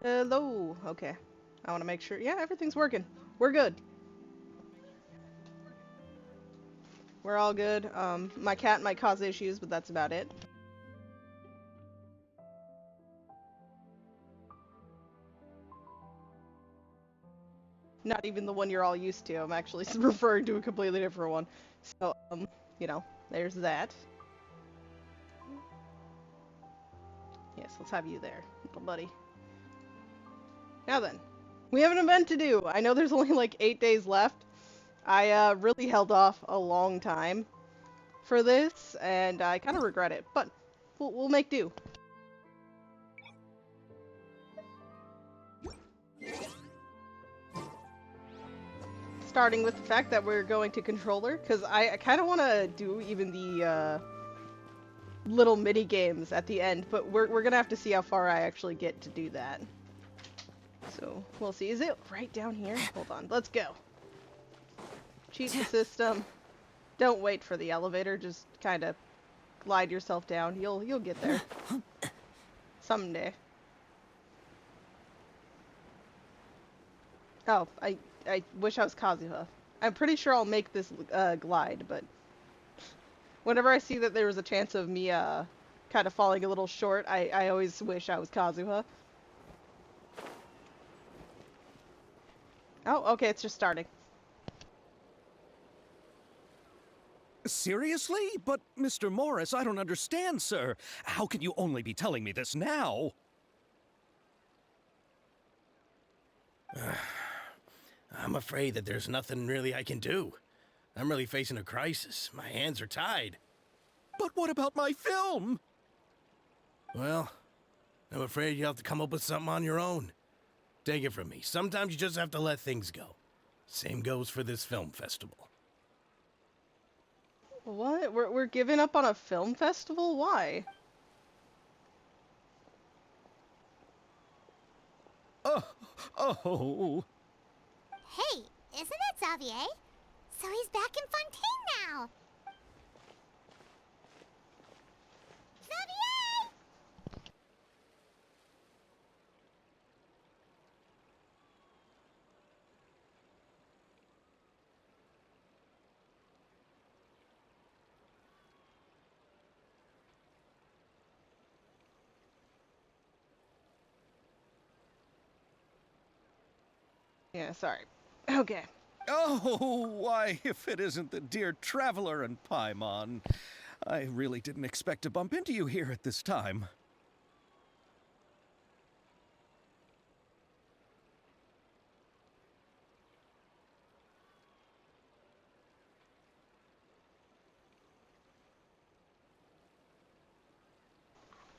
Hello. Okay. I want to make sure. Yeah, everything's working. We're good. We're all good. My cat might cause issues, but that's about it. Not even the one you're all used to. I'm actually referring to a completely different one. So, you know, there's that. Yes, let's have you there, little buddy. Now then, we have an event to do. I know there's only like 8 days left. I really held off a long time for this, and I kind of regret it, but we'll make do. Starting with the fact that we're going to controller, because I kind of want to do even the little mini games at the end, but we're gonna have to see how far I actually get to do that. So we'll see. Is it right down here? Hold on. Let's go. Cheat the system. Don't wait for the elevator. Just kind of glide yourself down. You'll get there someday. Oh, I wish I was Kazuha. I'm pretty sure I'll make this glide, but whenever I see that there was a chance of me kind of falling a little short, I always wish I was Kazuha. Oh, okay, it's just starting. Seriously? But, Mr. Morris, I don't understand, sir. How can you only be telling me this now? I'm afraid that there's nothing really I can do. I'm really facing a crisis. My hands are tied. But what about my film? Well, I'm afraid you'll have to come up with something on your own. Take it from me. Sometimes you just have to let things go. Same goes for this film festival. What? We're giving up on a film festival? Why? Oh. Hey, isn't that Xavier? So he's back in Fontaine now! Xavier! Yeah, sorry. Okay. Oh, why, if it isn't the dear Traveler and Paimon. I really didn't expect to bump into you here at this time.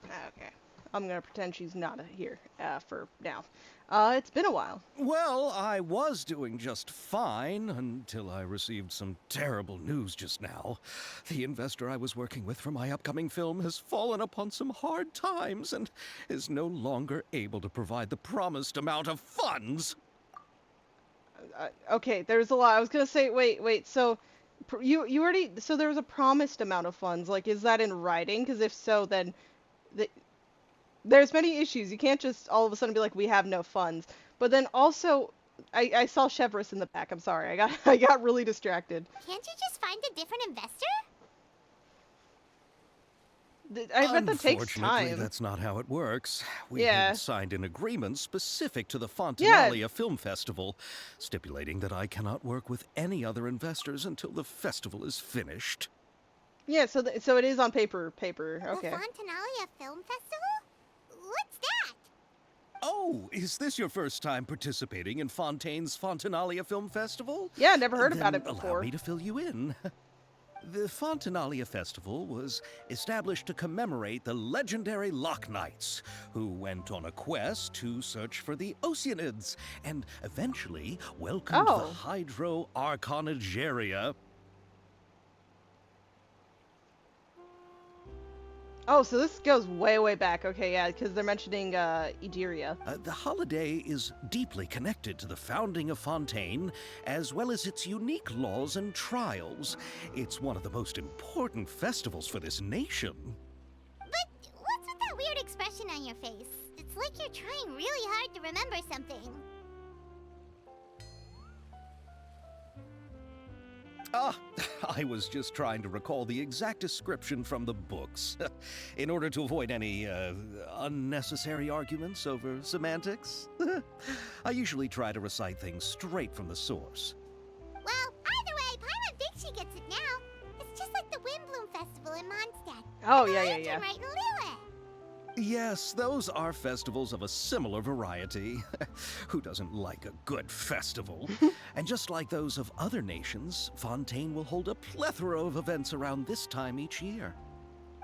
Okay. I'm gonna pretend she's not here for now. It's been a while. Well, I was doing just fine until I received some terrible news just now. The investor I was working with for my upcoming film has fallen upon some hard times and is no longer able to provide the promised amount of funds. Okay, there's a lot. I was gonna say, wait. So, you already. So there was a promised amount of funds. Like, is that in writing? Because if so, then the, there's many issues. You can't just all of a sudden be like, we have no funds. But then also, I saw Chevrolet in the back. I'm sorry. I got really distracted. Can't you just find a different investor? I bet that takes Unfortunately, time. that's not how it works. We Yeah. had signed an agreement specific to the Yeah. Fontinalia Film Festival, stipulating that I cannot work with any other investors until the festival is finished. Yeah. So so it is on paper. Okay. The Fontinalia Film Festival? What's that? Oh, is this your first time participating in Fontaine's Fontinalia Film Festival? Yeah, never heard about Then it Allow before. me to fill you in. The Fontinalia Festival was established to commemorate the legendary Loch Knights, who went on a quest to search for the Oceanids and eventually welcomed Oh. the Hydro Arconageria. Oh, so this goes way back. Okay, yeah, because they're mentioning Egeria. The holiday is deeply connected to the founding of Fontaine, as well as its unique laws and trials. It's one of the most important festivals for this nation. But what's with that weird expression on your face? It's It's like you're trying really hard to remember something. Ah, I was just trying to recall the exact description from the books, in order to avoid any, unnecessary arguments over semantics. I usually try to recite things straight from the source. Well, either way, Paimon thinks she gets it now. It's just like the Windbloom Festival in Mondstadt. Oh, And yeah, the yeah, yeah. Lantern right in Lille. Yes, those are festivals of a similar variety. Who doesn't like a good festival? And just like those of other nations, Fontaine will hold a plethora of events around this time each year.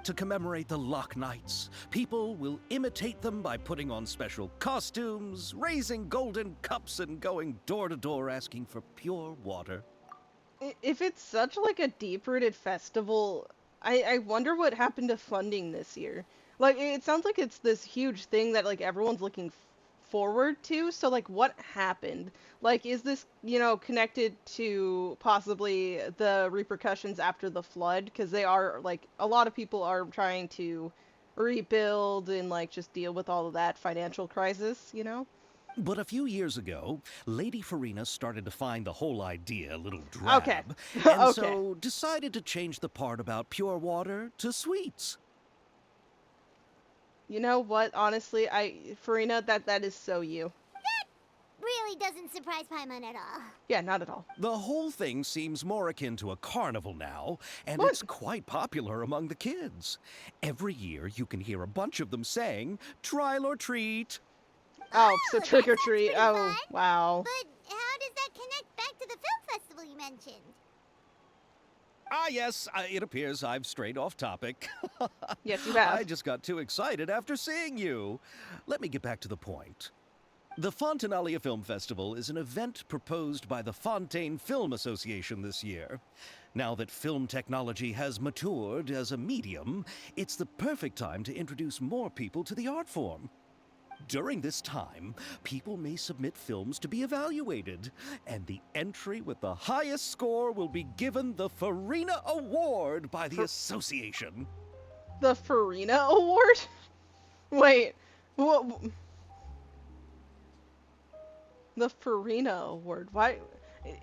To commemorate the Loch Nights, people will imitate them by putting on special costumes, raising golden cups, and going door to door asking for pure water. If it's such like a deep-rooted festival, I wonder what happened to funding this year. Like, it sounds like it's this huge thing that like everyone's looking forward to. So like, what happened? Like, is this, connected to possibly the repercussions after the flood? Because they are like a lot of people are trying to rebuild and like just deal with all of that financial crisis. But a few years ago, Lady Farina started to find the whole idea a little drab, Okay. and Okay. so decided to change the part about pure water to sweets. You know what? Honestly, Farina, that is so you. Really doesn't surprise Paimon at all. Yeah, not at all. The whole thing seems more akin to a carnival now, and What? it's quite popular among the kids. Every year you can hear a bunch of them saying, "Trial or treat." Oh, so that trick or sounds treat. pretty Oh, fun. wow. But how does that connect back to the film festival you mentioned? Ah, yes, it appears I've strayed off topic. Yes, you have. I just got too excited after seeing you. Let me get back to the point. The Fontanalia Film Festival is an event proposed by the Fontaine Film Association this year. Now that film technology has matured as a medium, it's the perfect time to introduce more people to the art form. During this time, people may submit films to be evaluated, and the entry with the highest score will be given the Farina Award by the association. The Farina Award? Wait, what? The Farina Award. Why?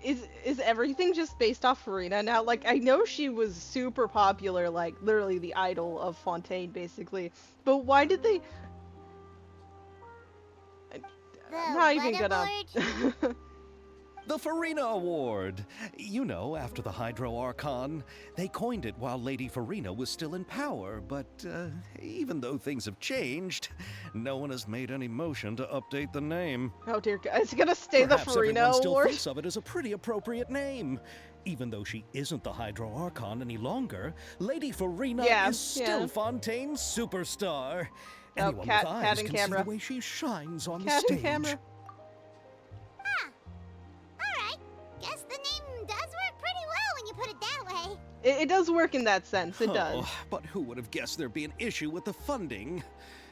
Is everything just based off Farina now? Like, I know she was super popular, like literally the idol of Fontaine, basically. But why did they? I'm not even what gonna. award? The Farina Award. You know, after the Hydro Archon. They coined it while Lady Farina was still in power, but even though things have changed, no one has made any motion to update the name. Oh dear God, it's gonna stay the Perhaps Farina everyone still Award. thinks of it as a pretty appropriate name. Even though she isn't the Hydro Archon any longer, Lady Farina Yeah, is still yeah. Fontaine's superstar. Oh, Anyone cat- with cat eyes and can camera. see the way she shines on Cat the stage. and camera. Alright, guess the name does work pretty well when you put it that way. It does work in that sense. It does. Oh, but who would have guessed there'd be an issue with the funding?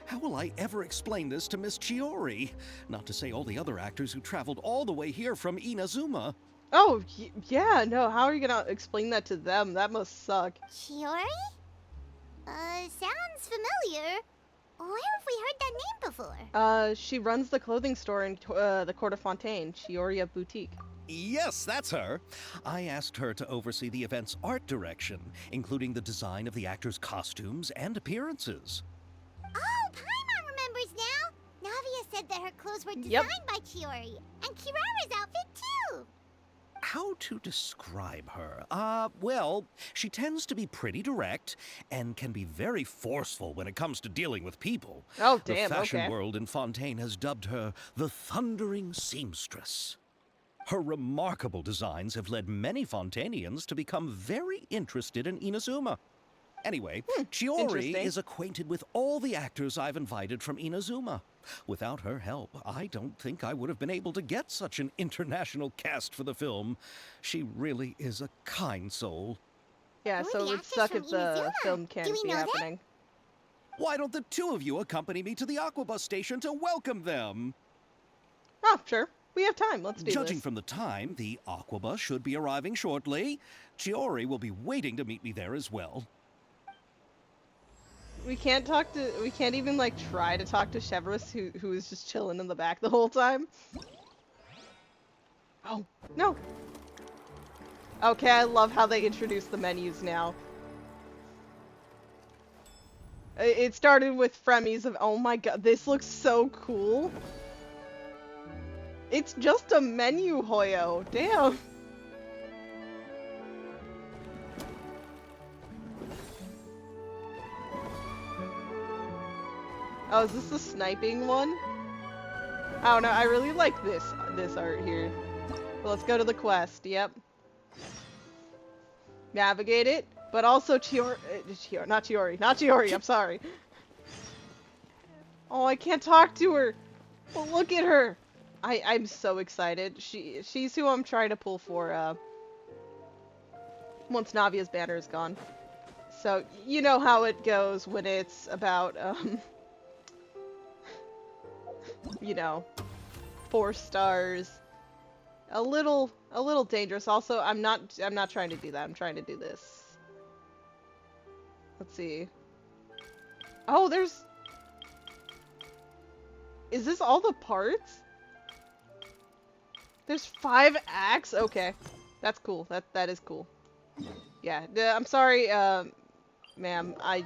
How will I ever explain this to Miss Chiori? Not to say all the other actors who traveled all the way here from Inazuma. Oh, yeah. No, how are you gonna explain that to them? That must suck. Chiori? Sounds familiar. Where have we heard that name before? She runs the clothing store in the Court of Fontaine, Chioria Boutique. Yes, that's her. I asked her to oversee the event's art direction, including the design of the actors' costumes and appearances. Oh, Paimon remembers now. Navia said that her clothes were designed Yep. by Chiori, and Kirara's outfit too. How to describe her? Well, she tends to be pretty direct and can be very forceful when it comes to dealing with people. Oh, damn, The fashion okay. world in Fontaine has dubbed her the Thundering Seamstress. Her remarkable designs have led many Fontainians to become very interested in Inazuma. Anyway, Chiori interesting. is acquainted with all the actors I've invited from Inazuma. Without her help, I don't think I would have been able to get such an international cast for the film. She really is a kind soul. Yeah, Who are so the it would actors suck from if the Inazuma? film Do can't we be know them? happening. Why don't the two of you accompany me to the Aquabus station to welcome them? Oh, sure. We have time. Let's do Judging this. from the time, the Aquabus should be arriving shortly. Chiori will be waiting to meet me there as well. We can't talk to. We can't even like try to talk to Chevrolet, who is just chilling in the back the whole time. Oh no. Okay, I love how they introduce the menus now. It started with Fremies of, oh my god, this looks so cool. It's just a menu, Hoyo. Damn. Oh, is this the sniping one? I don't know, I really like this art here. Well, let's go to the quest, yep. Navigate it, but also not Chiori, I'm sorry. Oh, I can't talk to her. Well, look at her. I'm so excited. She's who I'm trying to pull for, once Navia's banner is gone. So, you know how it goes when it's about, you know, 4 stars. A little dangerous. Also, I'm not trying to do that. I'm trying to do this. Let's see. Oh, is this all the parts? There's 5 acts? Okay. That's cool. That is cool. Yeah, I'm sorry, ma'am. I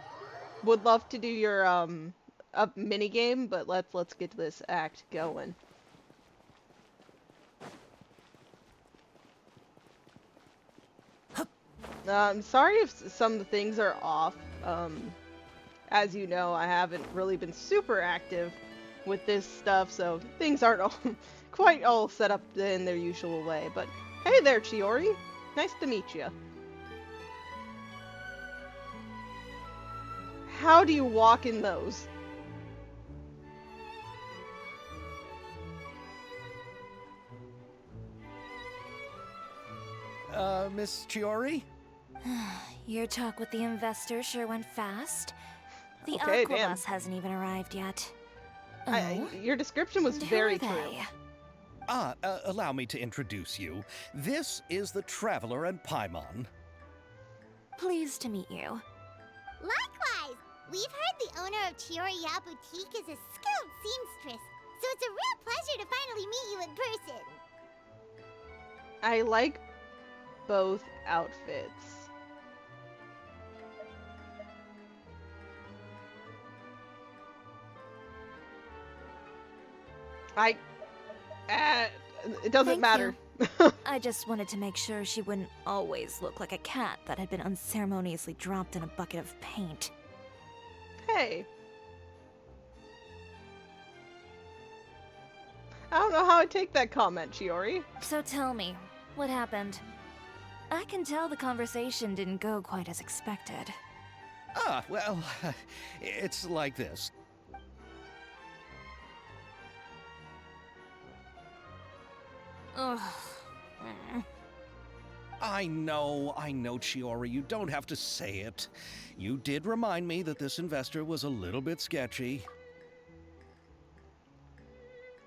would love to do your, a mini game, but let's get this act going. I'm sorry if some of the things are off. As you know, I haven't really been super active with this stuff, so things aren't all quite all set up in their usual way. But hey there, Chiori. Nice to meet you. How do you walk in those? Miss Chiori? Your talk with the investor sure went fast. The Okay, aqua damn. bus hasn't even arrived yet. Your description was And who very are true. they? Allow me to introduce you. This is the Traveler and Paimon. Pleased to meet you. Likewise, we've heard the owner of Chioriya Boutique is a skilled seamstress, so it's a real pleasure to finally meet you in person. I like both outfits. It doesn't Thank matter. I just wanted to make sure she wouldn't always look like a cat that had been unceremoniously dropped in a bucket of paint. Hey. I don't know how I take that comment, Chiori. So tell me, what happened? I can tell the conversation didn't go quite as expected. Well, it's like this. Ugh. I know, Chiori, you don't have to say it. You did remind me that this investor was a little bit sketchy.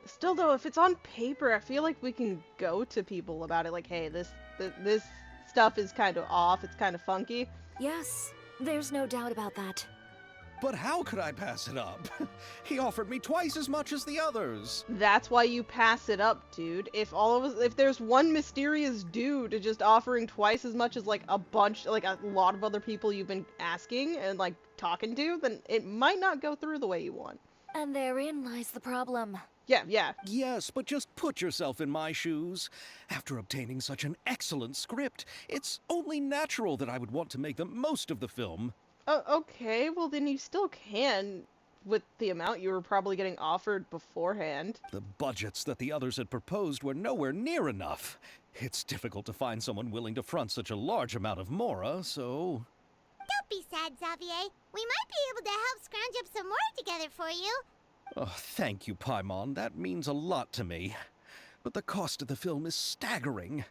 Still though, if it's on paper, I feel like we can go to people about it like, hey, this stuff is kind of off, it's kind of funky. Yes, there's no doubt about that. But how could I pass it up? He offered me twice as much as the others. That's why you pass it up, dude. If there's one mysterious dude just offering twice as much as like a lot of other people you've been asking and like talking to, then it might not go through the way you want. And therein lies the problem. Yeah. Yes, but just put yourself in my shoes. After obtaining such an excellent script, it's only natural that I would want to make the most of the film. Okay, well then you still can with the amount you were probably getting offered beforehand. The budgets that the others had proposed were nowhere near enough. It's difficult to find someone willing to front such a large amount of mora, so... Don't be sad, Xavier. We might be able to help scrounge up some more together for you. Oh, thank you, Paimon. That means a lot to me. But the cost of the film is staggering.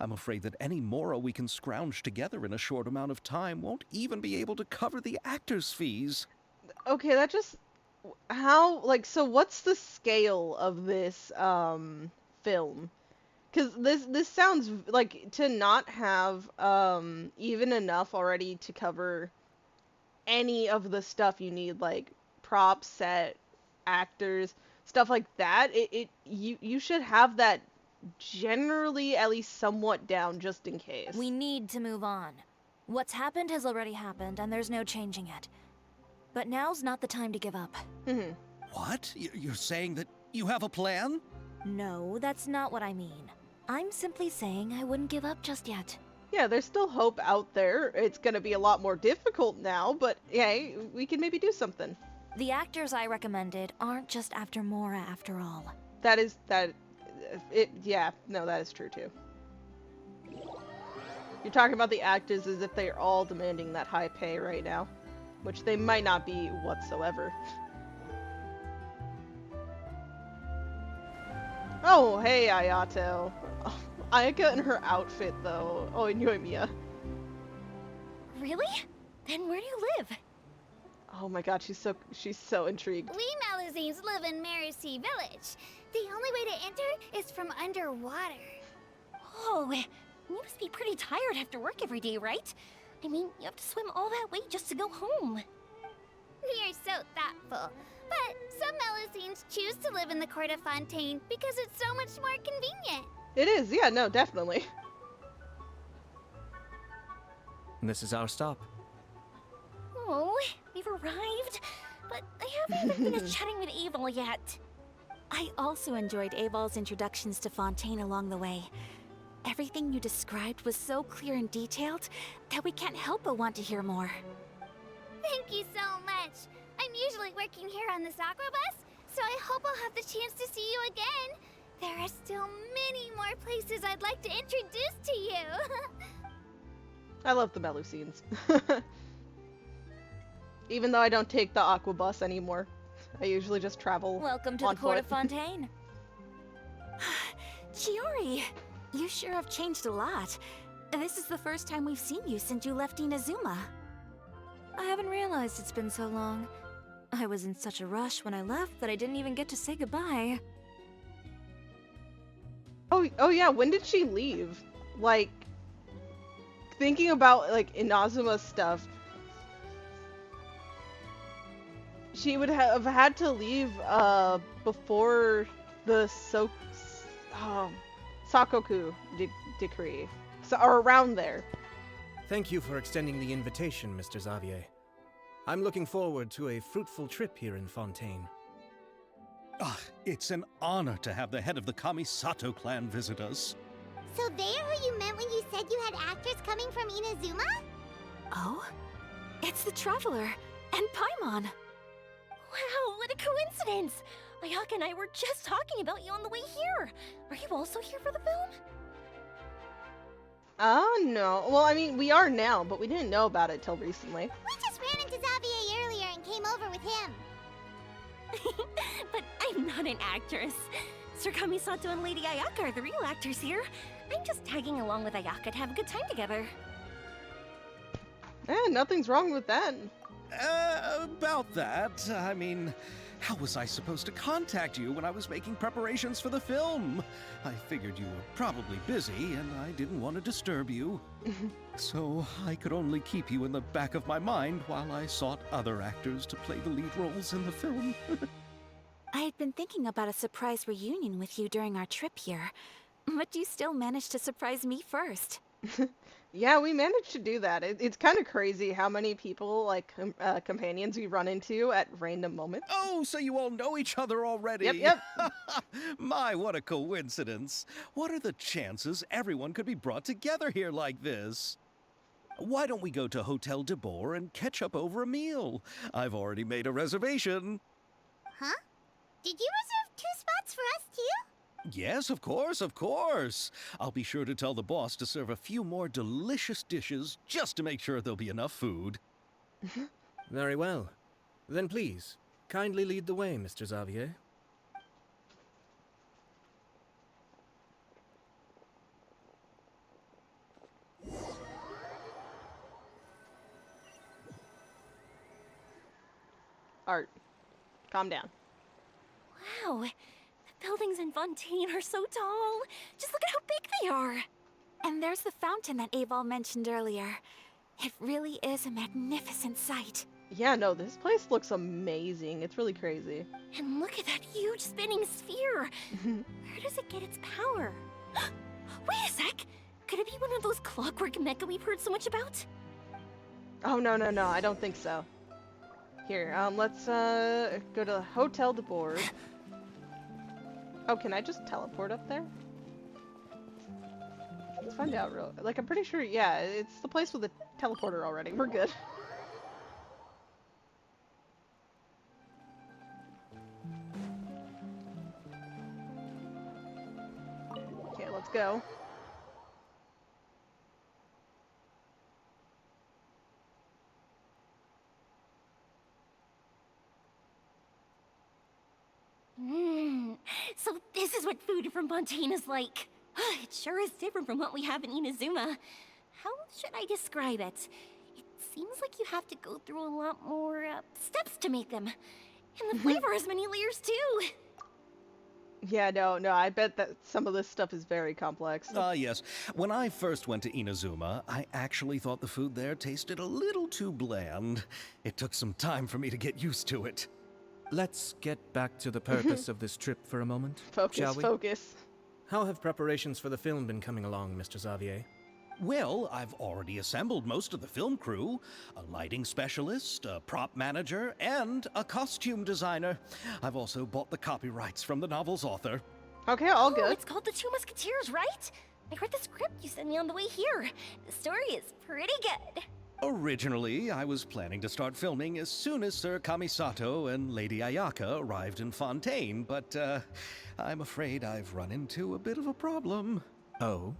I'm afraid that any mora we can scrounge together in a short amount of time won't even be able to cover the actors' fees. Okay, that just... so what's the scale of this, film? Because this sounds like to not have, even enough already to cover any of the stuff you need, like props, set, actors, stuff like that, you should have that generally at least somewhat down just in case. We need to move on. What's happened has already happened, and there's no changing it. But now's not the time to give up. What? You're saying that you have a plan? No, that's not what I mean. I'm simply saying I wouldn't give up just yet. Yeah, there's still hope out there. It's gonna be a lot more difficult now, but hey, we can maybe do something. The actors I recommended aren't just after Mora after all. That is true too. You're talking about the actors as if they're all demanding that high pay right now, which they might not be whatsoever. Oh, hey, Ayato. Oh, Ayaka and her outfit, though. Oh, and Yoimiya. Really? Then where do you live? Oh my god, she's so intrigued. We Melusines live in Mercy Village. The only way to enter is from underwater. Oh, you must be pretty tired after work every day, right? I mean, you have to swim all that way just to go home. We are so thoughtful. But some Melusines choose to live in the court of Fontaine because it's so much more convenient. It is, yeah, no, definitely. This is our stop. Oh, we've arrived, but I haven't even finished chatting with Abel yet. I also enjoyed Aval's introductions to Fontaine along the way. Everything you described was so clear and detailed that we can't help but want to hear more. Thank you so much. I'm usually working here on this aqua bus, so I hope I'll have the chance to see you again. There are still many more places I'd like to introduce to you. I love the Melusines. Even though I don't take the aqua bus anymore. I usually just travel Welcome to on the court foot. of Fontaine. Chiori, you sure have changed a lot. This is the first time we've seen you since you left Inazuma. I haven't realized it's been so long. I was in such a rush when I left that I didn't even get to say goodbye. Oh yeah, when did she leave? Like, thinking about, like, Inazuma's stuff, she would have had to leave, before the Sakoku decree. So, or around there. Thank you for extending the invitation, Mr. Xavier. I'm looking forward to a fruitful trip here in Fontaine. It's an honor to have the head of the Kamisato clan visit us. So they are who you meant when you said you had actors coming from Inazuma? Oh? It's the Traveler and Paimon. Wow, what a coincidence! Ayaka and I were just talking about you on the way here. Are you also here for the film? No. Well, I mean, we are now, but we didn't know about it till recently. We just ran into Xavier earlier and came over with him. But I'm not an actress. Sir Kamisato and Lady Ayaka are the real actors here. I'm just tagging along with Ayaka to have a good time together. Nothing's wrong with that. About that, I mean, how was I supposed to contact you when I was making preparations for the film? I figured you were probably busy, and I didn't want to disturb you. So I could only keep you in the back of my mind while I sought other actors to play the lead roles in the film. I had been thinking about a surprise reunion with you during our trip here, but you still managed to surprise me first. Yeah, we managed to do that. It's kind of crazy how many people, like, companions we run into at random moments. Oh, so you all know each other already? Yep. My, what a coincidence. What are the chances everyone could be brought together here like this? Why don't we go to Hotel de Boer and catch up over a meal? I've already made a reservation. Huh? Did you reserve 2 spots for us too? Yes, of course. I'll be sure to tell the boss to serve a few more delicious dishes just to make sure there'll be enough food. Very well. Then please, kindly lead the way, Mr. Xavier. Art, calm down. Wow, the buildings in Fontaine are so tall. Just look at how big they are. And there's the fountain that Aval mentioned earlier. It really is a magnificent sight. Yeah, no, this place looks amazing. It's really crazy. And look at that huge spinning sphere! Where does it get its power? Wait a sec! Could it be one of those clockwork mecha we've heard so much about? Oh, no, no, no, I don't think so. Here, let's, go to the Hotel de Board. Oh, can I just teleport up there? Let's find out real... Like, I'm pretty sure, yeah, it's the place with the teleporter already. We're good. Okay, let's go. So this is what food from Fontaine is like. It sure is different from what we have in Inazuma. How should I describe it? It seems like you have to go through a lot more steps to make them. And the flavor has many layers too. Yeah, no, I bet that some of this stuff is very complex. Yes. When I first went to Inazuma, I actually thought the food there tasted a little too bland. It took some time for me to get used to it. Let's get back to the purpose of this trip for a moment, shall we? Focus. How have preparations for the film been coming along, Mr. Xavier? Well, I've already assembled most of the film crew, a lighting specialist, a prop manager, and a costume designer. I've also bought the copyrights from the novel's author. Okay, all Oh, good. it's called The Two Musketeers, right? I read the script you sent me on the way here. The story is pretty good. Originally, I was planning to start filming as soon as Sir Kamisato and Lady Ayaka arrived in Fontaine, but I'm afraid I've run into a bit of a problem. Oh?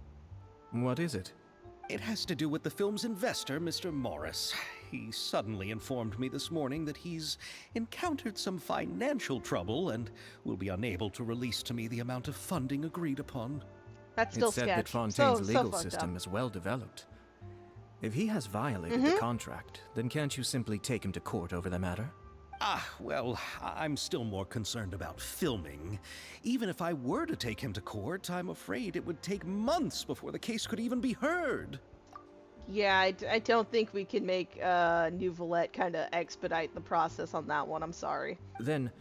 What is it? It has to do with the film's investor, Mr. Morris. He suddenly informed me this morning that he's encountered some financial trouble and will be unable to release to me the amount of funding agreed upon. That's still It's said sketch. that Fontaine's legal fucked system up. is well developed. If he has violated the contract, then can't you simply take him to court over the matter? Well, I'm still more concerned about filming. Even if I were to take him to court, I'm afraid it would take months before the case could even be heard. Yeah, I don't think we can make New Valette kind of expedite the process on that one. I'm sorry. Then,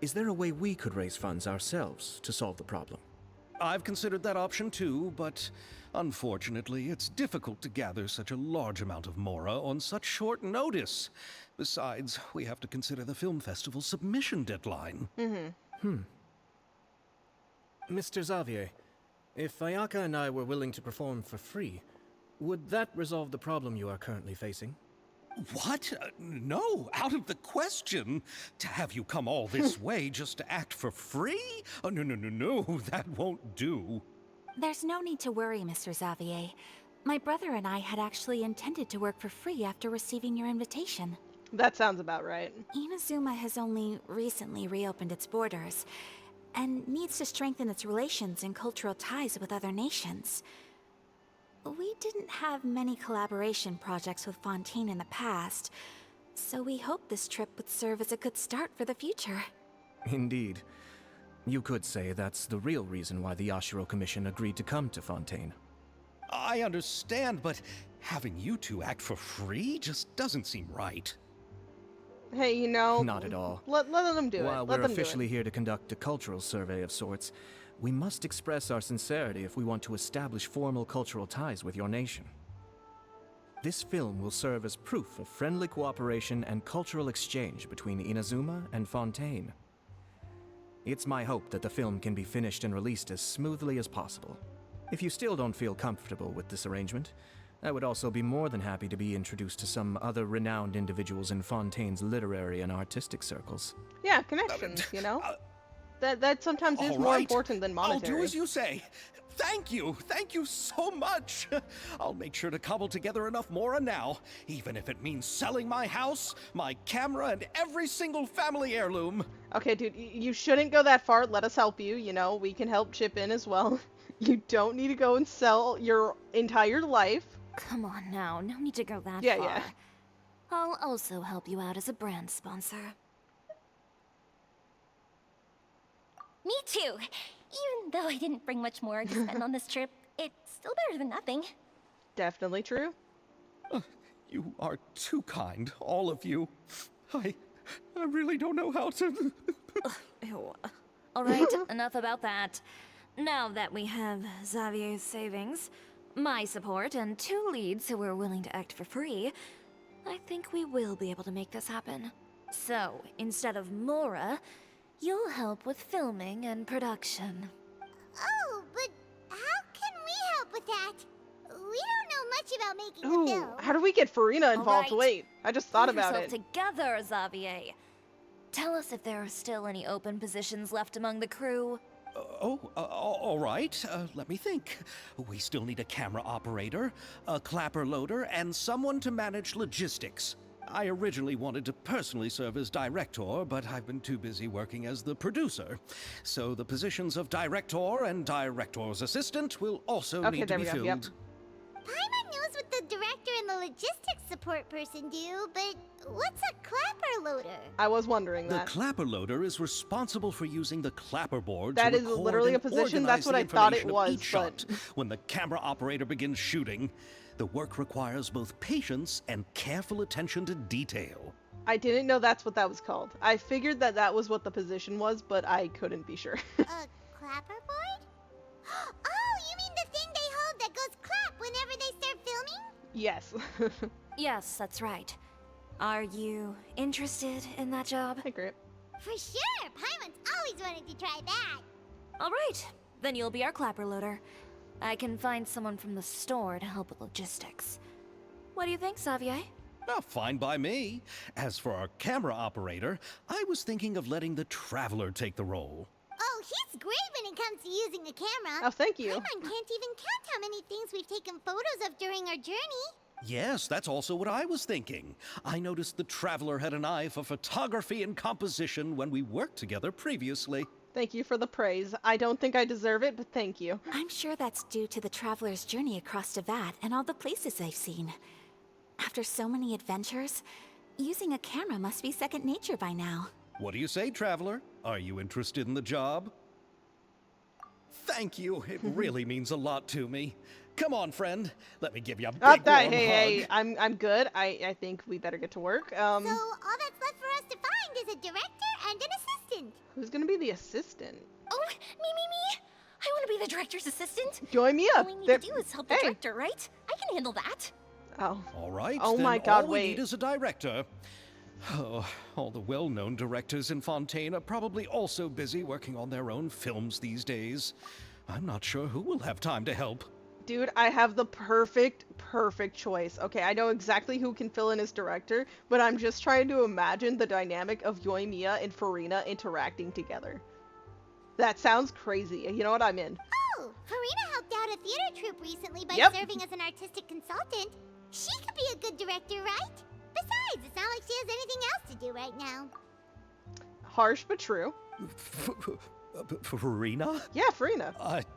is there a way we could raise funds ourselves to solve the problem? I've considered that option too, but unfortunately, it's difficult to gather such a large amount of mora on such short notice. Besides, we have to consider the film festival's submission deadline. Mr. Xavier, if Ayaka and I were willing to perform for free, would that resolve the problem you are currently facing? What? No, out of the question. To have you come all this way just to act for free? Oh, no, that won't do. There's no need to worry, Mr. Xavier. My brother and I had actually intended to work for free after receiving your invitation. That sounds about right. Inazuma has only recently reopened its borders, and needs to strengthen its relations and cultural ties with other nations. We didn't have many collaboration projects with Fontaine in the past, so we hoped this trip would serve as a good start for the future. Indeed. You could say that's the real reason why the Yashiro Commission agreed to come to Fontaine. I understand, but having you two act for free just doesn't seem right. Hey, you know... Not at all. Let them do it. While Let we're them officially do here to conduct a cultural survey of sorts, we must express our sincerity if we want to establish formal cultural ties with your nation. This film will serve as proof of friendly cooperation and cultural exchange between Inazuma and Fontaine. It's my hope that the film can be finished and released as smoothly as possible. If you still don't feel comfortable with this arrangement, I would also be more than happy to be introduced to some other renowned individuals in Fontaine's literary and artistic circles. it. Yeah, connections, you know? That sometimes is All more right. important than monetary. I'll do as you say. Thank you so much. I'll make sure to cobble together enough mora now, even if it means selling my house, my camera, and every single family heirloom. Okay, dude, you shouldn't go that far. Let us help you, you know? We can help chip in as well. You don't need to go and sell your entire life. Come on now, no need to go that Yeah, far. yeah. I'll also help you out as a brand sponsor. Me too. Even though I didn't bring much more to spend on this trip, it's still better than nothing. Definitely true. You are too kind, all of you. I really don't know how to... Ew. All right, enough about that. Now that we have Xavier's savings, my support, and 2 leads who are willing to act for free, I think we will be able to make this happen. So, instead of Mora, you'll help with filming and production. Oh, but how can we help with that? We don't know much about making a Ooh, film. how do we get Farina involved? Alright. Wait, I just thought Pull about yourself it. together, Xavier. Tell us if there are still any open positions left among the crew. All right. Let me think. We still need a camera operator, a clapper loader, and someone to manage logistics. I originally wanted to personally serve as director, but I've been too busy working as the producer. So the positions of director and director's assistant will also Okay, need to there be we go, filled. yep. Paimon knows what the director and the logistics support person do, but what's a clapper loader? I was wondering The that. clapper loader is responsible for using the clapper board That to is record literally a and position. organize That's what the I thought it information of was, each but- shot. When the camera operator begins shooting, the work requires both patience and careful attention to detail. I didn't know that's what that was called. I figured that that was what the position was, but I couldn't be sure. A clapperboard? Oh, you mean the thing they hold that goes clap whenever they start filming? Yes. Yes, that's right. Are you interested in that job? Hey, Grip. For sure! Paimon's always wanted to try that. All right, then you'll be our clapper loader. I can find someone from the store to help with logistics. What do you think, Xavier? Oh, fine by me. As for our camera operator, I was thinking of letting the Traveler take the role. Oh, he's great when it comes to using a camera. Oh, thank you. Paimon can't even count how many things we've taken photos of during our journey. Yes, that's also what I was thinking. I noticed the Traveler had an eye for photography and composition when we worked together previously. Thank you for the praise. I don't think I deserve it, but thank you. I'm sure that's due to the traveler's journey across Devat and all the places they've seen. After so many adventures, using a camera must be second nature by now. What do you say, Traveler? Are you interested in the job? Thank you. It really means a lot to me. Come on, friend. Let me give you a big warm Hey, hug. I'm good. I think we better get to work. So all that's left for us to find is a director and an assistant. Who's gonna be the assistant? Oh, me. I want to be the director's assistant. Join me up. All we need There- to do is help the Hey. director, right? I can handle that. Oh, All right. Oh then my God, all we wait. need is a director. Oh, all the well-known directors in Fontaine are probably also busy working on their own films these days. I'm not sure who will have time to help. dude, I have the perfect choice. Okay, I know exactly who can fill in as director, but I'm just trying to imagine the dynamic of Yoimiya and Farina interacting together. That sounds crazy. You know what? I'm in. Oh, Farina helped out a theater troupe recently by Yep. serving as an artistic consultant. She could be a good director, right? Besides, it's not like she has anything else to do right now. Harsh but true. Farina? Yeah, Farina.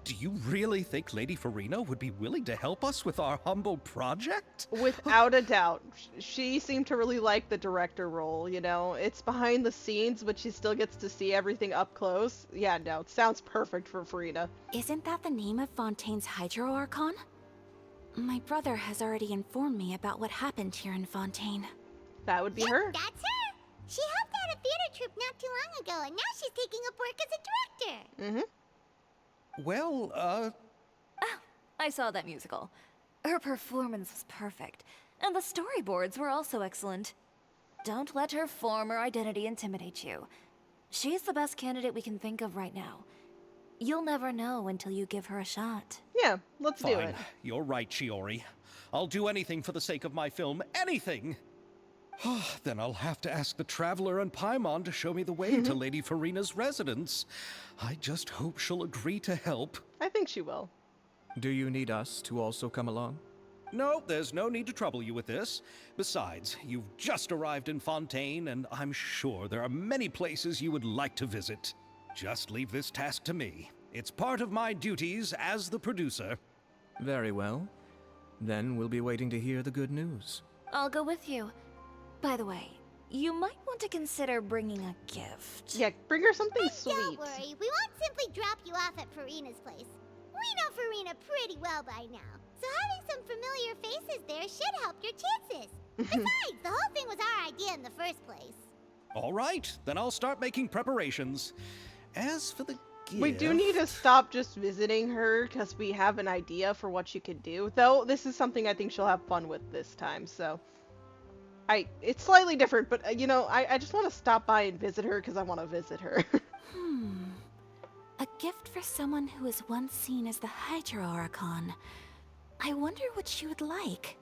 Do you really think Lady Farina would be willing to help us with our humble project? Without a doubt. She seemed to really like the director role, you know? It's behind the scenes, but she still gets to see everything up close. Yeah, no, it sounds perfect for Farina. Isn't that the name of Fontaine's Hydro Archon? My brother has already informed me about what happened here in Fontaine. That would be Yep, her. that's her. She helped out a theater troupe not too long ago, and now she's taking up work as a director. Mm-hmm. Well, I saw that musical. Her performance was perfect, and the storyboards were also excellent. Don't let her former identity intimidate you. She's the best candidate we can think of right now. You'll never know until you give her a shot. Yeah, let's do fine. it. You're right, Shiori. I'll do anything for the sake of my film. Anything! Then I'll have to ask the Traveler and Paimon to show me the way to Lady Farina's residence. I just hope she'll agree to help. I think she will. Do you need us to also come along? No, there's no need to trouble you with this. Besides, you've just arrived in Fontaine, and I'm sure there are many places you would like to visit. Just leave this task to me. It's part of my duties as the producer. Very well. Then we'll be waiting to hear the good news. I'll go with you. By the way, you might want to consider bringing a gift. Yeah, bring her something sweet. Don't worry, we won't simply drop you off at Farina's place. We know Farina pretty well by now, so having some familiar faces there should help your chances. Besides, the whole thing was our idea in the first place. All right, then I'll start making preparations. As for the gift... We do need to stop just visiting her because we have an idea for what she could do. Though this is something I think she'll have fun with this time, so... It's slightly different, but, you know, I just want to stop by and visit her because I want to visit her. A gift for someone who was once seen as the Hydra Archon. I wonder what she would like.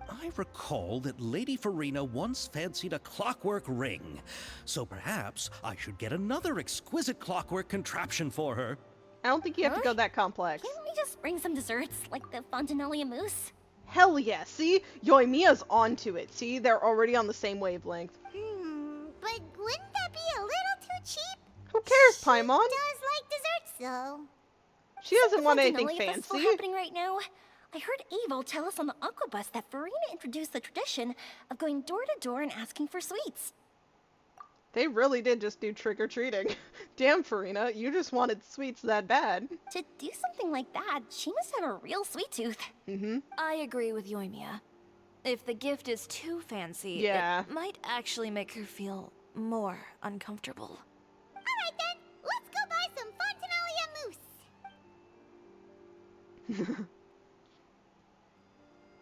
I recall that Lady Farina once fancied a clockwork ring, so perhaps I should get another exquisite clockwork contraption for her. I don't think you have to go that complex. Can't we just bring some desserts, like the Fontinalia mousse? Hell yeah, see? Yoimiya's onto it, see? They're already on the same wavelength. But wouldn't that be a little too cheap? Who cares, She Paimon? does like desserts, though. She doesn't want anything Fontinalia festival fancy. happening right now. I heard Abel tell us on the Aquabus that Farina introduced the tradition of going door to door and asking for sweets. They really did just do trick-or-treating. Damn, Farina, you just wanted sweets that bad. To do something like that, she must have a real sweet tooth. I agree with Yoimiya. If the gift is too fancy, Yeah. it might actually make her feel more uncomfortable. Alright then, let's go buy some Fontinalia mousse.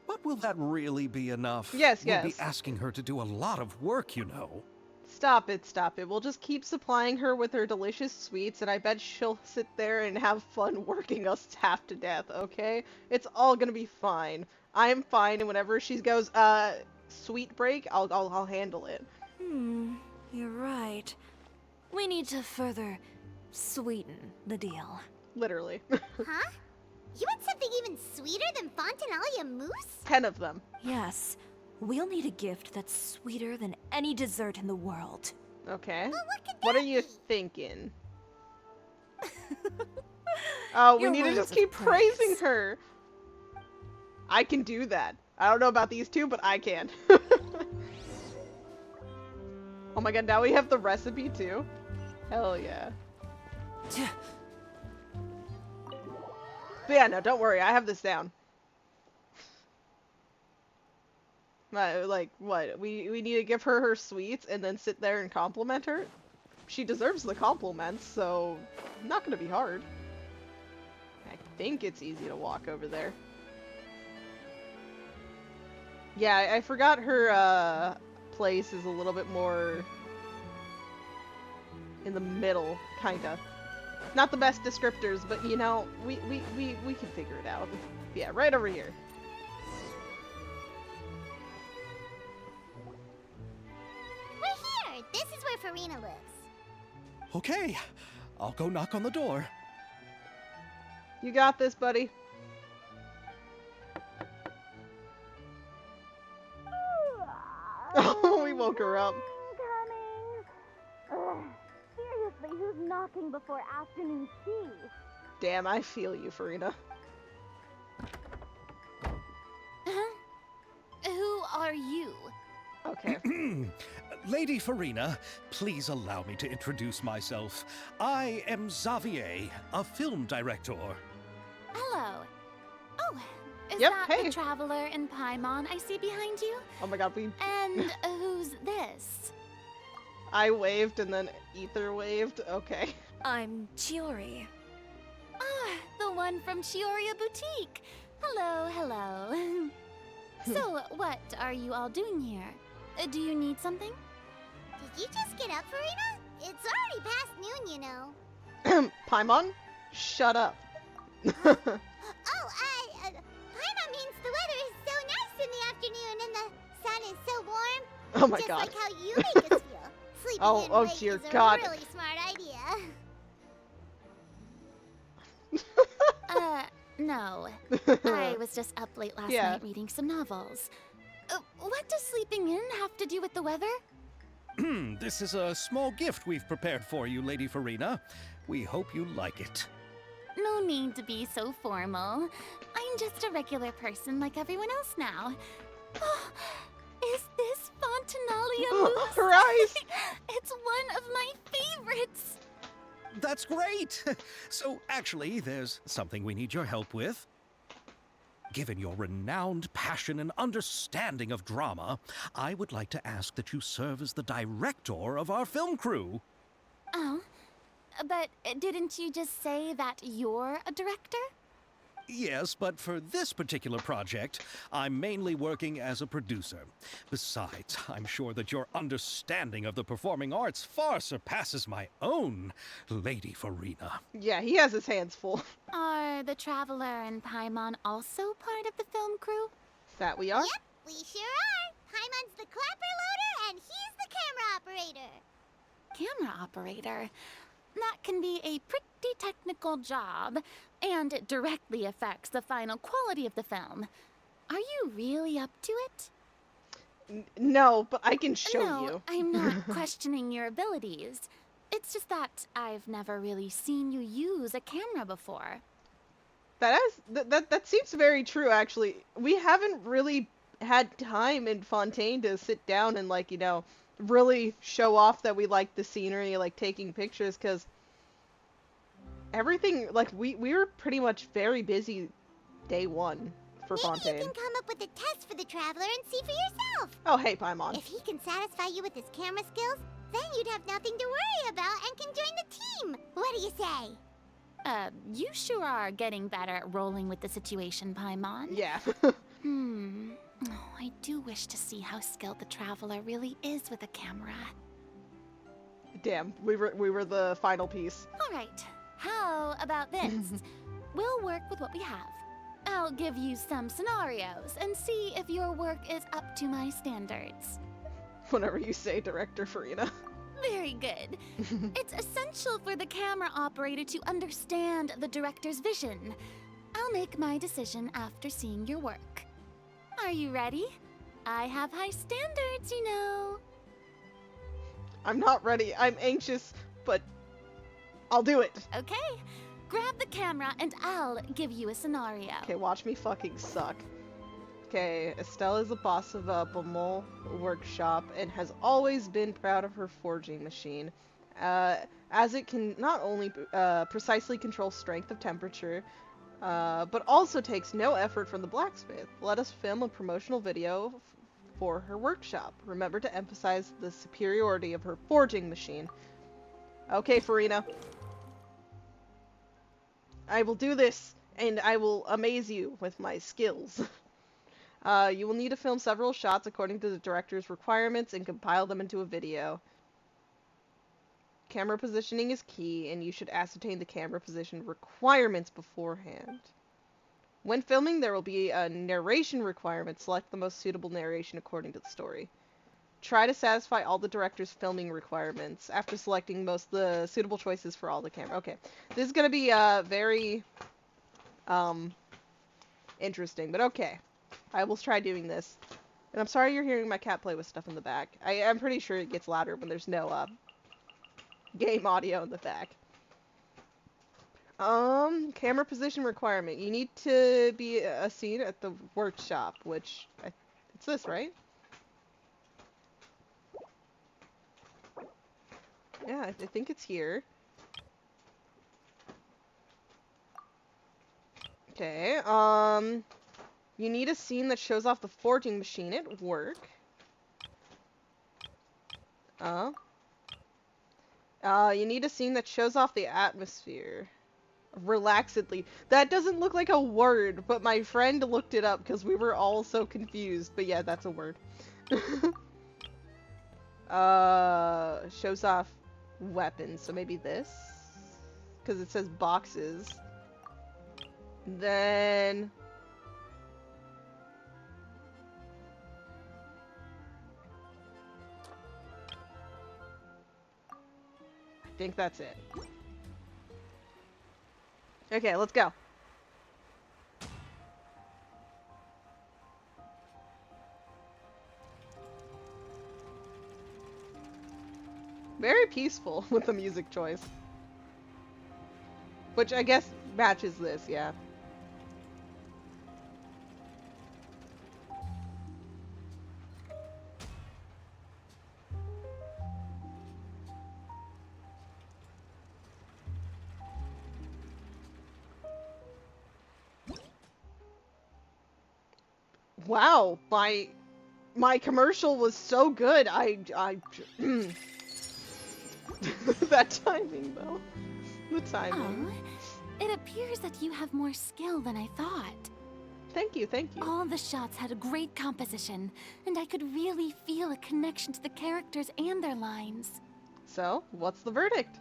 But will that really be enough? Yes, We'll be yes. asking her to do a lot of work, you know. Stop it, stop it. We'll just keep supplying her with her delicious sweets, and I bet she'll sit there and have fun working us half to death, okay? It's all gonna be fine. I'm fine, and whenever she goes, sweet break, I'll handle it. You're right. We need to further sweeten the deal. Literally. Huh? You want something even sweeter than Fontinalia mousse? 10 of them. Yes, we'll need a gift that's sweeter than any dessert in the world. Okay. Well, what could What that are you be? thinking? Oh, we Your need to words just of keep praise. praising her. I can do that. I don't know about these two, but I can. Oh my god, now we have the recipe too? Hell yeah. But yeah, no, don't worry, I have this down. Like, what? We need to give her sweets and then sit there and compliment her? She deserves the compliments, so not gonna be hard. I think it's easy to walk over there. Yeah, I forgot her place is a little bit more in the middle, kinda. Not the best descriptors, but you know, we can figure it out. Yeah, right over here. We're here! This is where Farina lives. Okay, I'll go knock on the door. You got this, buddy. Oh, we woke her up. Seriously, who's knocking before afternoon tea? Damn, I feel you, Farina. Who are you? Okay. Lady Farina, please allow me to introduce myself. I am Xavier, a film director. Hello. Oh, is Yep, that hey. the traveler in Paimon I see behind you? Oh my god, we... And who's this? I waved and then Ether waved. Okay. I'm Chiori. Ah, the one from Chioria Boutique. Hello, hello. So, what are you all doing here? Do you need something? Did you just get up, Farina? It's already past noon, you know. Paimon? Shut up. Oh, Paimon means the weather is so nice in the afternoon and the sun is so warm. Oh my just god. like how you make us feel. Sleeping Oh, in oh late dear is a God. really smart idea. No. I was just up late last Yeah. night reading some novels. What does sleeping in have to do with the weather? This is a small gift we've prepared for you, Lady Farina. We hope you like it. No need to be so formal. I'm just a regular person like everyone else now. Oh, is this Fontinalia mousse? Her eyes! It's one of my favorites. That's great! So, actually, there's something we need your help with. Given your renowned passion and understanding of drama, I would like to ask that you serve as the director of our film crew. Oh, but didn't you just say that you're a director? Yes, but for this particular project, I'm mainly working as a producer. Besides, I'm sure that your understanding of the performing arts far surpasses my own, Lady Farina. Yeah, he has his hands full. Are the Traveler and Paimon also part of the film crew? That we are? Yep, we sure are. Paimon's the clapper loader, and he's the camera operator. Camera operator? That can be a pretty technical job, and it directly affects the final quality of the film. Are you really up to it? No, but I can show No, you. I'm not questioning your abilities. It's just that I've never really seen you use a camera before. That seems very true, actually. We haven't really had time in Fontaine to sit down and, like, really show off that we like the scenery, like taking pictures, because everything, like, we were pretty much very busy day one for Fontaine. Maybe you can come up with a test for the Traveler and see for yourself. Oh, hey, Paimon. If he can satisfy you with his camera skills, then you'd have nothing to worry about and can join the team. What do you say? You sure are getting better at rolling with the situation, Paimon. Yeah. Oh, I do wish to see how skilled the Traveler really is with a camera. Damn, we were the final piece. All right, how about this? We'll work with what we have. I'll give you some scenarios and see if your work is up to my standards. Whenever you say, Director Farina. Very good. It's essential for the camera operator to understand the director's vision. I'll make my decision after seeing your work. Are you ready? I have high standards, you know. I'm not ready. I'm anxious, but I'll do it. Okay, grab the camera and I'll give you a scenario. Okay, watch me fucking suck. Okay, Estelle is the boss of a Beaumont workshop and has always been proud of her forging machine, as it can not only precisely control strength of temperature, but also takes no effort from the blacksmith. Let us film a promotional video for her workshop. Remember to emphasize the superiority of her forging machine. Okay, Farina. I will do this, and I will amaze you with my skills. You will need to film several shots according to the director's requirements and compile them into a video. Camera positioning is key, and you should ascertain the camera position requirements beforehand. When filming, there will be a narration requirement. Select the most suitable narration according to the story. Try to satisfy all the director's filming requirements after selecting most of the suitable choices for all the camera. Okay, this is going to be very interesting, but okay. I will try doing this. And I'm sorry you're hearing my cat play with stuff in the back. I'm pretty sure it gets louder when there's no game audio in the back. Camera position requirement. You need to be a scene at the workshop, which it's this, right? Yeah, I think it's here. Okay, you need a scene that shows off the forging machine at work. You need a scene that shows off the atmosphere. Relaxedly. That doesn't look like a word, but my friend looked it up because we were all so confused. But yeah, that's a word. Shows off weapons, so maybe this? Because it says boxes. Then... I think that's it. Okay, let's go. Very peaceful with the music choice. Which I guess matches this, yeah. Wow, my commercial was so good. That timing though. The timing. Oh, it appears that you have more skill than I thought. Thank you, thank you. All the shots had a great composition, and I could really feel a connection to the characters and their lines. So, what's the verdict?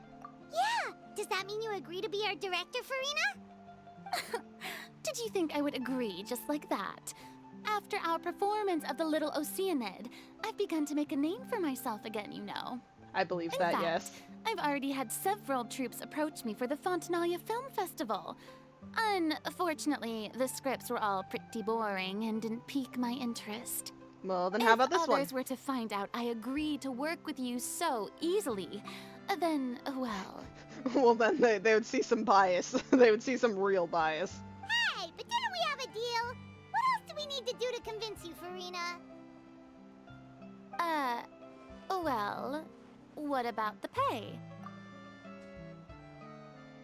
Yeah! Does that mean you agree to be our director, Farina? Did you think I would agree just like that? After our performance of the Little Oceanid, I've begun to make a name for myself again, you know. I believe In that, fact, yes. I've already had several troops approach me for the Fontanalia Film Festival. Unfortunately, the scripts were all pretty boring and didn't pique my interest. Well, then how about this If one? others were to find out I agreed to work with you so easily, then, well... Well, then they would see some bias. They would see some real bias. Hey, but didn't we have a deal? What else do we need to do to convince you, Farina? Well, what about the pay?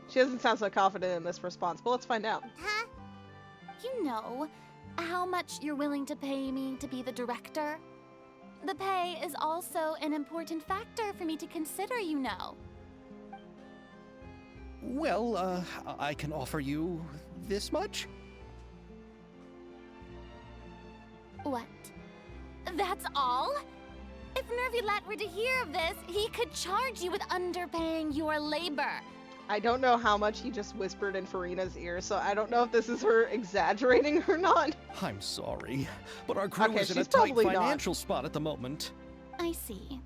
She doesn't sound so confident in this response, but let's find out. Huh? You know, how much you're willing to pay me to be the director? The pay is also an important factor for me to consider, you know. Well, I can offer you this much? What? That's all? If Nervilat were to hear of this, he could charge you with underpaying your labor. I don't know how much he just whispered in Farina's ear, so I don't know if this is her exaggerating or not. I'm sorry, but our crew Okay, is in a she's tight probably not. financial spot at the moment. I see.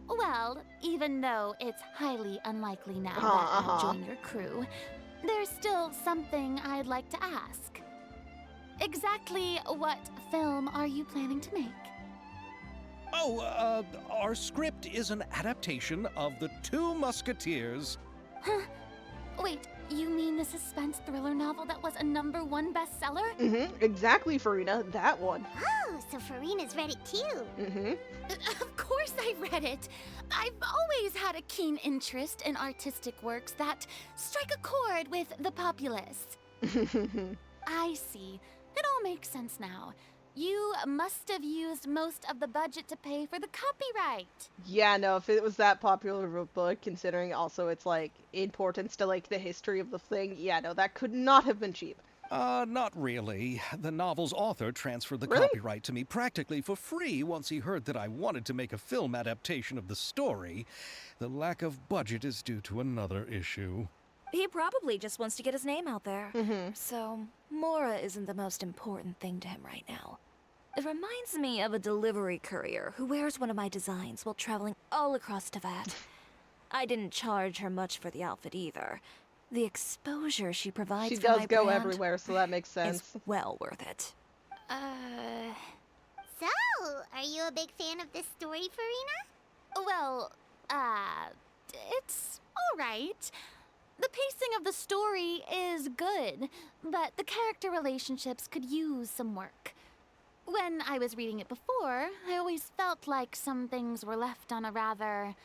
Well, even though it's highly unlikely now that Uh-huh. I'll join your crew, there's still something I'd like to ask. Exactly what film are you planning to make? Oh, our script is an adaptation of The Two Musketeers. Huh? Wait, you mean the suspense thriller novel that was a #1 bestseller? Mm-hmm, exactly, Farina, that one. Oh, so Farina's read it too. Mm-hmm. Of course I read it. I've always had a keen interest in artistic works that strike a chord with the populace. I see. It all makes sense now. You must have used most of the budget to pay for the copyright. Yeah, no, if it was that popular of a book, considering also its, like, importance to, like, the history of the thing, yeah, no, that could not have been cheap. Not really. The novel's author transferred the Really? copyright to me practically for free once he heard that I wanted to make a film adaptation of the story. The lack of budget is due to another issue. He probably just wants to get his name out there. Mm-hmm. So, Mora isn't the most important thing to him right now. It reminds me of a delivery courier who wears one of my designs while traveling all across Teyvat. I didn't charge her much for the outfit either. The exposure she provides She for does my go brand everywhere, so that makes sense. is well worth it. So, are you a big fan of this story, Farina? Well, it's all right. The pacing of the story is good, but the character relationships could use some work. When I was reading it before, I always felt like some things were left on a rather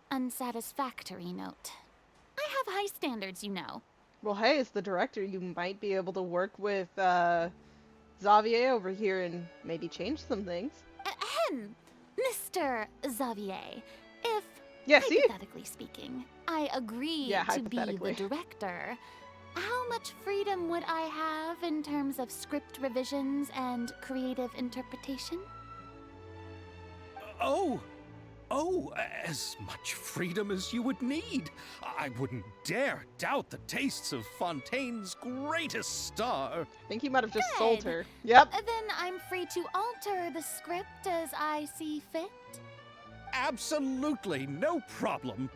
unsatisfactory note. I have high standards, you know. Well, hey, as the director, you might be able to work with, Xavier over here and maybe change some things. Ahem, Mr. Xavier, if, Yeah, see? hypothetically speaking, I agree Yeah, to be the hypothetically. director, how much freedom would I have in terms of script revisions and creative interpretation? Oh, as much freedom as you would need. I wouldn't dare doubt the tastes of Fontaine's greatest star. I think he might have just sold Good. her. Yep. Then I'm free to alter the script as I see fit. Absolutely no problem.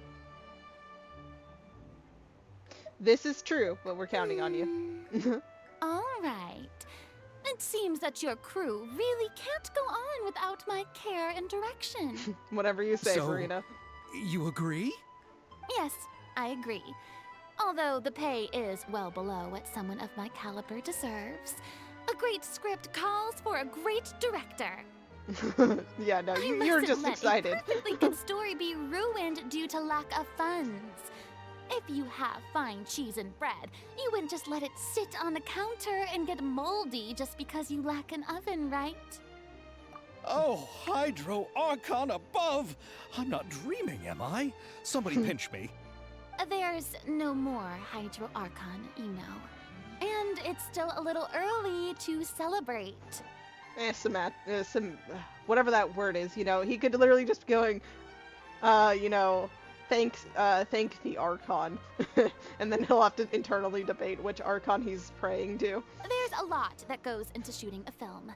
This is true, but we're counting on you. All right. It seems that your crew really can't go on without my care and direction. Whatever you say, So- Farina. You agree? Yes, I agree. Although the pay is well below what someone of my caliber deserves. A great script calls for a great director. Yeah, no, I you're mustn't just let excited. a perfectly good story be ruined due to lack of funds. If you have fine cheese and bread, you wouldn't just let it sit on the counter and get moldy just because you lack an oven, right? Oh, Hydro Archon above! I'm not dreaming, am I? Somebody pinch me. There's no more Hydro Archon, you know. And it's still a little early to celebrate. Whatever that word is, you know, he could literally just be going, you know, thank the Archon. And then he'll have to internally debate which Archon he's praying to. There's a lot that goes into shooting a film.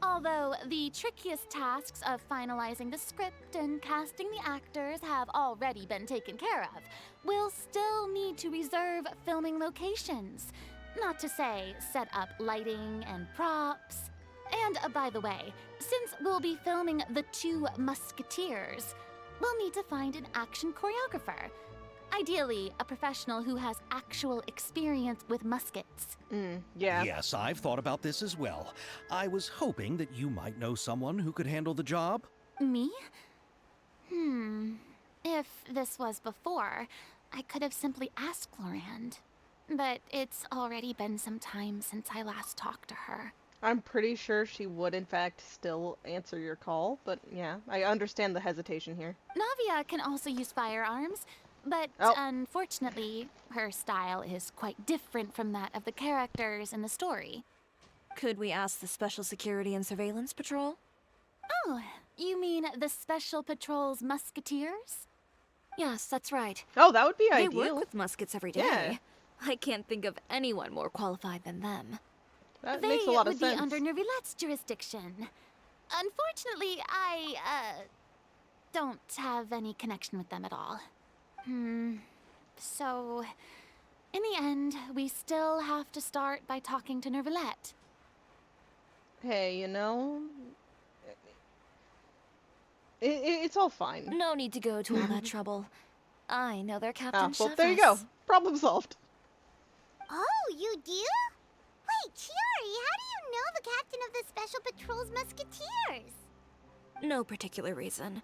Although the trickiest tasks of finalizing the script and casting the actors have already been taken care of, we'll still need to reserve filming locations. Not to say set up lighting and props. And by the way, since we'll be filming The Two Musketeers, we'll need to find an action choreographer. Ideally, a professional who has actual experience with muskets. Yeah. Yes, I've thought about this as well. I was hoping that you might know someone who could handle the job. Me? If this was before, I could have simply asked Florand. But it's already been some time since I last talked to her. I'm pretty sure she would, in fact, still answer your call, but yeah, I understand the hesitation here. Navia can also use firearms, but unfortunately, her style is quite different from that of the characters in the story. Could we ask the Special Security and Surveillance Patrol? Oh, you mean the Special Patrol's Musketeers? Yes, that's right. Oh, that would be They ideal. work with muskets every day. Yeah. I can't think of anyone more qualified than them. That They makes a lot of would sense. be under Nervilette's jurisdiction. Unfortunately, I don't have any connection with them at all. So, in the end, we still have to start by talking to Nervilette. Hey, you know, it's all fine. No need to go to all that trouble. I know their captain. Well, there you go. Problem solved. Oh, you do? Wait, Chiori, how do you know the captain of the Special Patrol's Musketeers? No particular reason.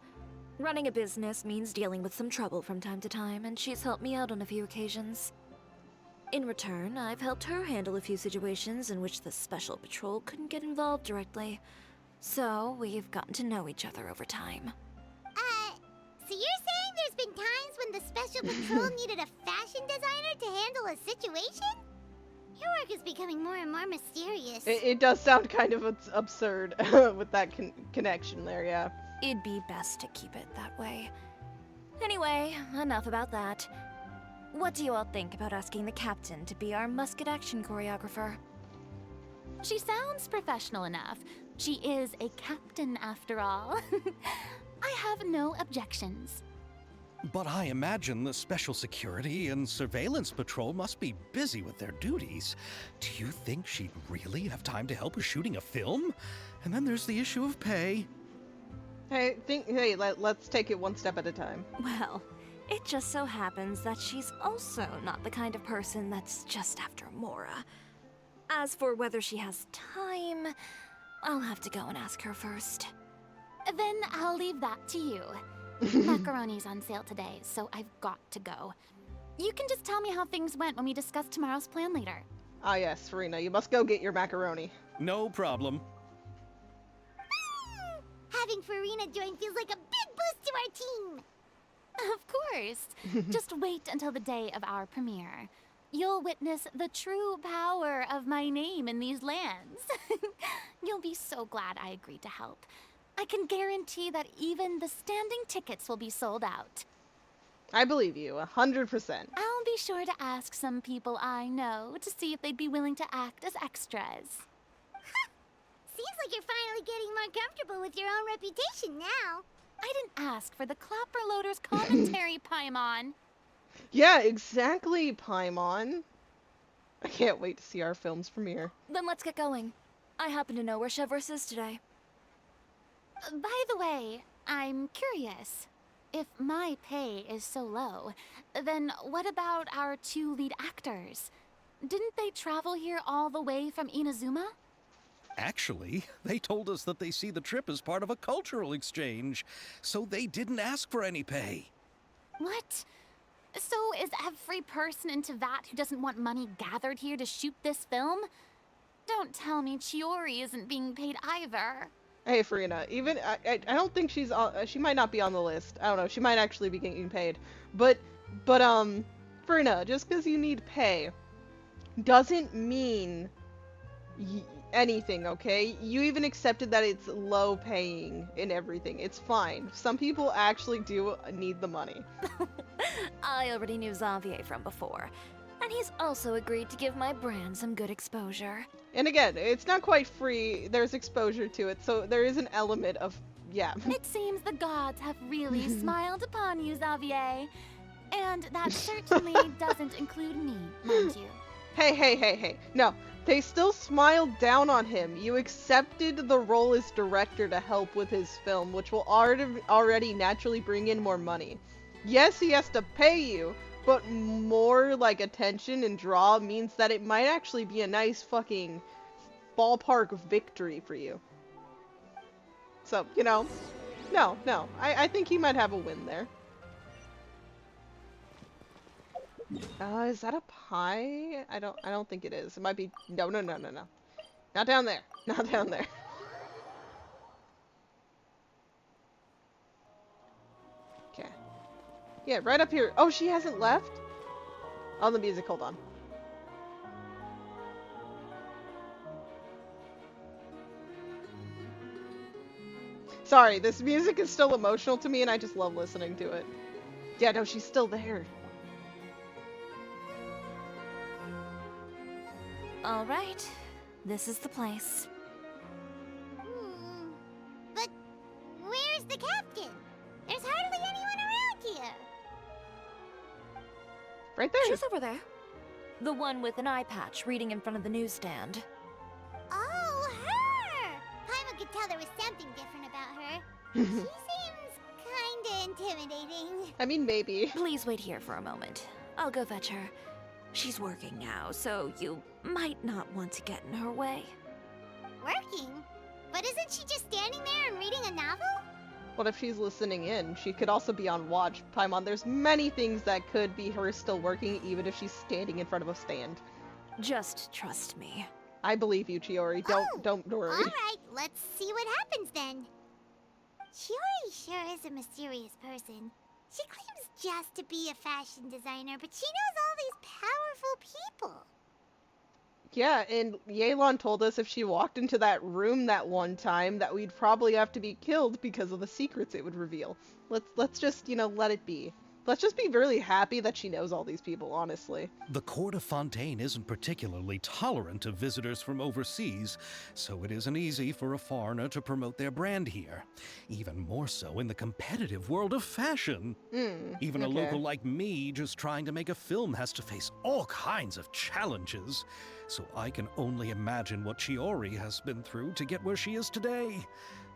Running a business means dealing with some trouble from time to time, and she's helped me out on a few occasions. In return, I've helped her handle a few situations in which the Special Patrol couldn't get involved directly. So, we've gotten to know each other over time. So you're saying there's been times when the Special Patrol needed a fashion designer to handle a situation? Your work is becoming more and more mysterious. It does sound kind of absurd with that connection there, yeah. It'd be best to keep it that way. Anyway, enough about that. What do you all think about asking the captain to be our musket action choreographer? She sounds professional enough. She is a captain after all. I have no objections. But I imagine the Special Security and Surveillance Patrol must be busy with their duties. Do you think she'd really have time to help with shooting a film? And then there's the issue of pay. Hey, let's take it one step at a time. Well, it just so happens that she's also not the kind of person that's just after Mora. As for whether she has time, I'll have to go and ask her first. Then I'll leave that to you. Macaroni's on sale today, so I've got to go. You can just tell me how things went when we discuss tomorrow's plan later. Ah yes, Serena, you must go get your macaroni. No problem. Having Farina join feels like a big boost to our team. Of course. Just wait until the day of our premiere. You'll witness the true power of my name in these lands. You'll be so glad I agreed to help. I can guarantee that even the standing tickets will be sold out. I believe you, 100%. I'll be sure to ask some people I know to see if they'd be willing to act as extras. Seems like you're finally getting more comfortable with your own reputation now. I didn't ask for the Clapper Loader's commentary, Paimon. Yeah, exactly, Paimon. I can't wait to see our film's premiere. Then let's get going. I happen to know where Chevreuse is today. By the way, I'm curious. If my pay is so low, then what about our two lead actors? Didn't they travel here all the way from Inazuma? Actually, they told us that they see the trip as part of a cultural exchange, so they didn't ask for any pay. What? So is every person in Teyvat who doesn't want money gathered here to shoot this film? Don't tell me Chiori isn't being paid either. Hey, Farina, even I don't think she's on. She might not be on the list. I don't know. She might actually be getting paid. But Farina, just because you need pay doesn't mean anything, okay? You even accepted that it's low paying and everything. It's fine. Some people actually do need the money. I already knew Xavier from before, and he's also agreed to give my brand some good exposure. And again, it's not quite free. There's exposure to it, so there is an element of, yeah. It seems the gods have really smiled upon you, Xavier. And that certainly doesn't include me, mind you. Hey. No, they still smiled down on him. You accepted the role as director to help with his film, which will already naturally bring in more money. Yes, he has to pay you, but more like attention and draw means that it might actually be a nice fucking ballpark victory for you. So, you know, no, I think he might have a win there. Is that a pie? I don't think it is. It might be, no. Not down there. Not down there. Okay. Yeah, right up here. Oh, she hasn't left? Oh, the music, hold on. Sorry, this music is still emotional to me and I just love listening to it. Yeah, no, she's still there. All right, this is the place. But where's the captain? There's hardly anyone around here. Right there. She's over there. The one with an eye patch reading in front of the newsstand. Oh, her! Paimon could tell there was something different about her. She seems kinda intimidating. I mean, maybe. Please wait here for a moment. I'll go fetch her. She's working now, so you might not want to get in her way. Working? But isn't she just standing there and reading a novel? What if she's listening in? She could also be on watch. Paimon, there's many things that could be her still working even if she's standing in front of a stand. Just trust me. I believe you, Chiori. Don't worry. Alright, let's see what happens then. Chiori sure is a mysterious person. She claims just to be a fashion designer, but she knows all these powerful people. Yeah, and Yelan told us if she walked into that room that one time that we'd probably have to be killed because of the secrets it would reveal. Let's just, you know, let it be. Let's just be really happy that she knows all these people, honestly. The court of Fontaine isn't particularly tolerant of visitors from overseas, so it isn't easy for a foreigner to promote their brand here. Even more so in the competitive world of fashion. Even a local like me just trying to make a film has to face all kinds of challenges. So I can only imagine what Chiori has been through to get where she is today.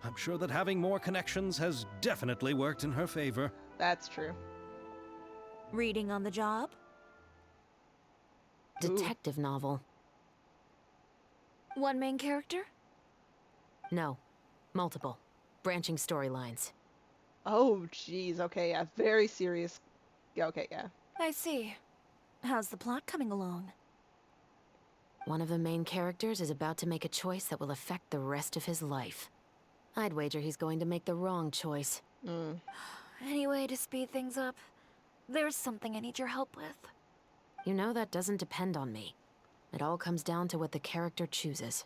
I'm sure that having more connections has definitely worked in her favor. That's true. Reading on the job? Detective novel. One main character? No. Multiple. Branching storylines. Oh, jeez. Okay, yeah. Very serious. Yeah, okay, yeah. I see. How's the plot coming along? One of the main characters is about to make a choice that will affect the rest of his life. I'd wager he's going to make the wrong choice. Any way to speed things up? There's something I need your help with. You know that doesn't depend on me. It all comes down to what the character chooses.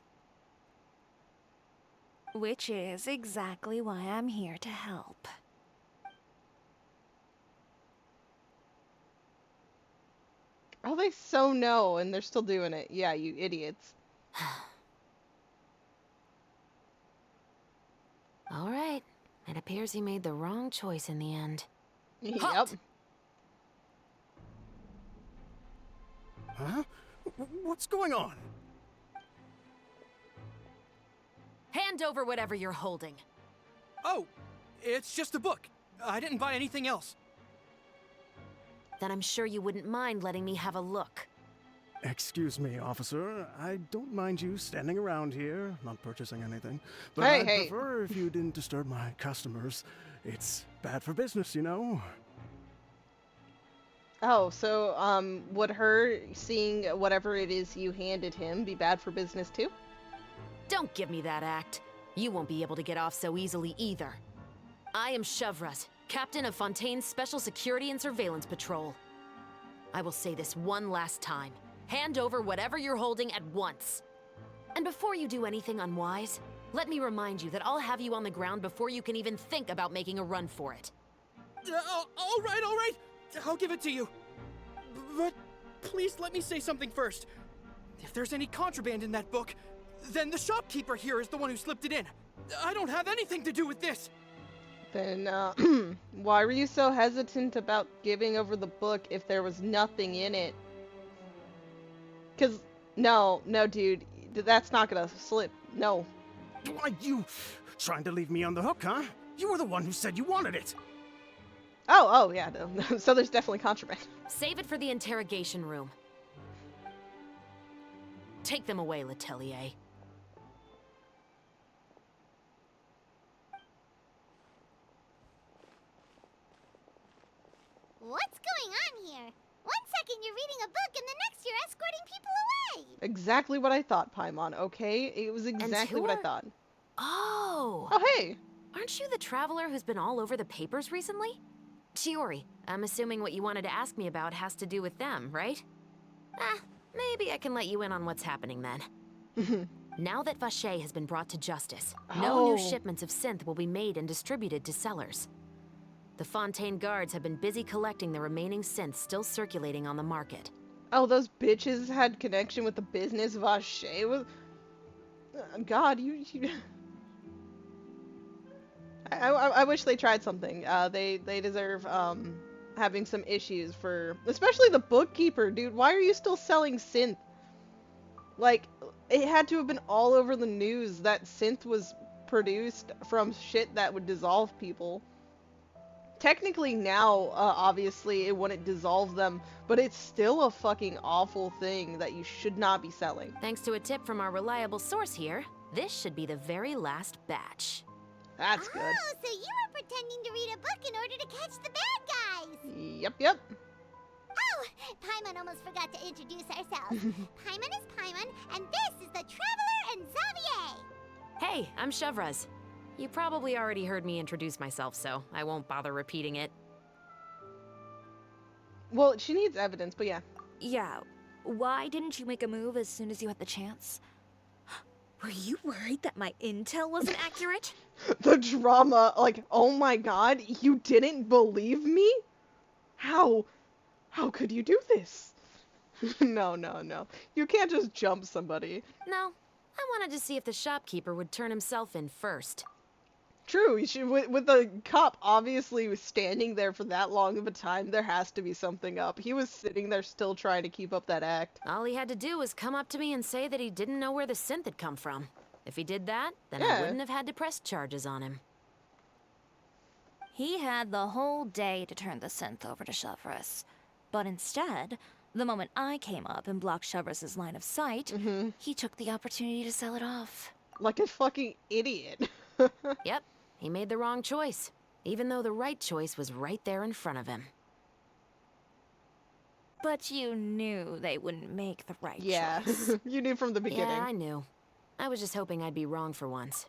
Which is exactly why I'm here to help. Oh, they so know, and they're still doing it. Yeah, you idiots. All right. It appears he made the wrong choice in the end. Yep. Huh? What's going on? Hand over whatever you're holding. Oh, it's just a book. I didn't buy anything else. Then I'm sure you wouldn't mind letting me have a look. Excuse me, officer. I don't mind you standing around here, not purchasing anything. But Hey, I'd hey. prefer if you didn't disturb my customers. It's bad for business, you know. Oh, so, would her seeing whatever it is you handed him be bad for business too? Don't give me that act. You won't be able to get off so easily either. I am Chevraz, captain of Fontaine's Special Security and Surveillance Patrol. I will say this one last time. Hand over whatever you're holding at once. And before you do anything unwise, let me remind you that I'll have you on the ground before you can even think about making a run for it. All right. I'll give it to you. But please let me say something first. If there's any contraband in that book, then the shopkeeper here is the one who slipped it in. I don't have anything to do with this. Then, why were you so hesitant about giving over the book if there was nothing in it? 'Cause, no, dude, that's not gonna slip. No. Why, you trying to leave me on the hook, huh? You were the one who said you wanted it. Oh, yeah, no. So there's definitely contraband. Save it for the interrogation room. Take them away, Letelier. What's going on here? One second you're reading a book and the next you're escorting people away. Exactly what I thought, Paimon, okay? It was exactly what I thought. Oh! Oh, hey! Aren't you the traveler who's been all over the papers recently? Chiori, I'm assuming what you wanted to ask me about has to do with them, right? Maybe I can let you in on what's happening then. Now that Vache has been brought to justice, no new shipments of synth will be made and distributed to sellers. The Fontaine guards have been busy collecting the remaining synths still circulating on the market. Oh, those bitches had connection with the business Vache was... God, you... I wish they tried something. They deserve, having some issues for... Especially the bookkeeper, dude. Why are you still selling synth? Like, it had to have been all over the news that synth was produced from shit that would dissolve people. Technically now, obviously, it wouldn't dissolve them, but it's still a fucking awful thing that you should not be selling. Thanks to a tip from our reliable source here, this should be the very last batch. That's good. Oh, so you were pretending to read a book in order to catch the bad guys. Yep. Oh, Paimon almost forgot to introduce ourselves. Paimon is Paimon, and this is the Traveler and Xavier. Hey, I'm Chevraz. You probably already heard me introduce myself, so I won't bother repeating it. Well, she needs evidence, but yeah. Yeah, why didn't you make a move as soon as you had the chance? Were you worried that my intel wasn't accurate? The drama, like, oh my god, you didn't believe me? How could you do this? No. You can't just jump somebody. No, I wanted to see if the shopkeeper would turn himself in first. True, you should, with the cop obviously standing there for that long of a time, there has to be something up. He was sitting there still trying to keep up that act. All he had to do was come up to me and say that he didn't know where the synth had come from. If he did that, then I wouldn't have had to press charges on him. He had the whole day to turn the synth over to Chevraz. But instead, the moment I came up and blocked Chevraz's line of sight, he took the opportunity to sell it off. Like a fucking idiot. Yep, he made the wrong choice, even though the right choice was right there in front of him. But you knew they wouldn't make the right Yeah, choice. you knew from the beginning. Yeah, I knew. I was just hoping I'd be wrong for once.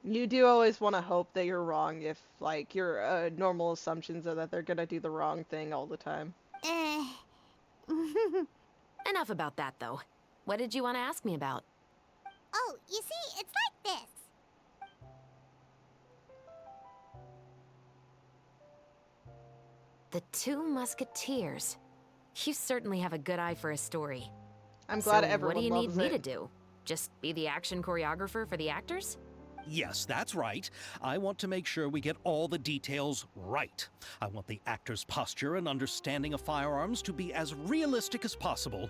You do always want to hope that you're wrong if, like, your normal assumptions are that they're gonna do the wrong thing all the time. Enough about that, though. What did you want to ask me about? Oh, you see, it's like this. The Two Musketeers. You certainly have a good eye for a story. I'm glad So everyone what do you need loves me it. to do? Just be the action choreographer for the actors? Yes, that's right. I want to make sure we get all the details right. I want the actor's posture and understanding of firearms to be as realistic as possible.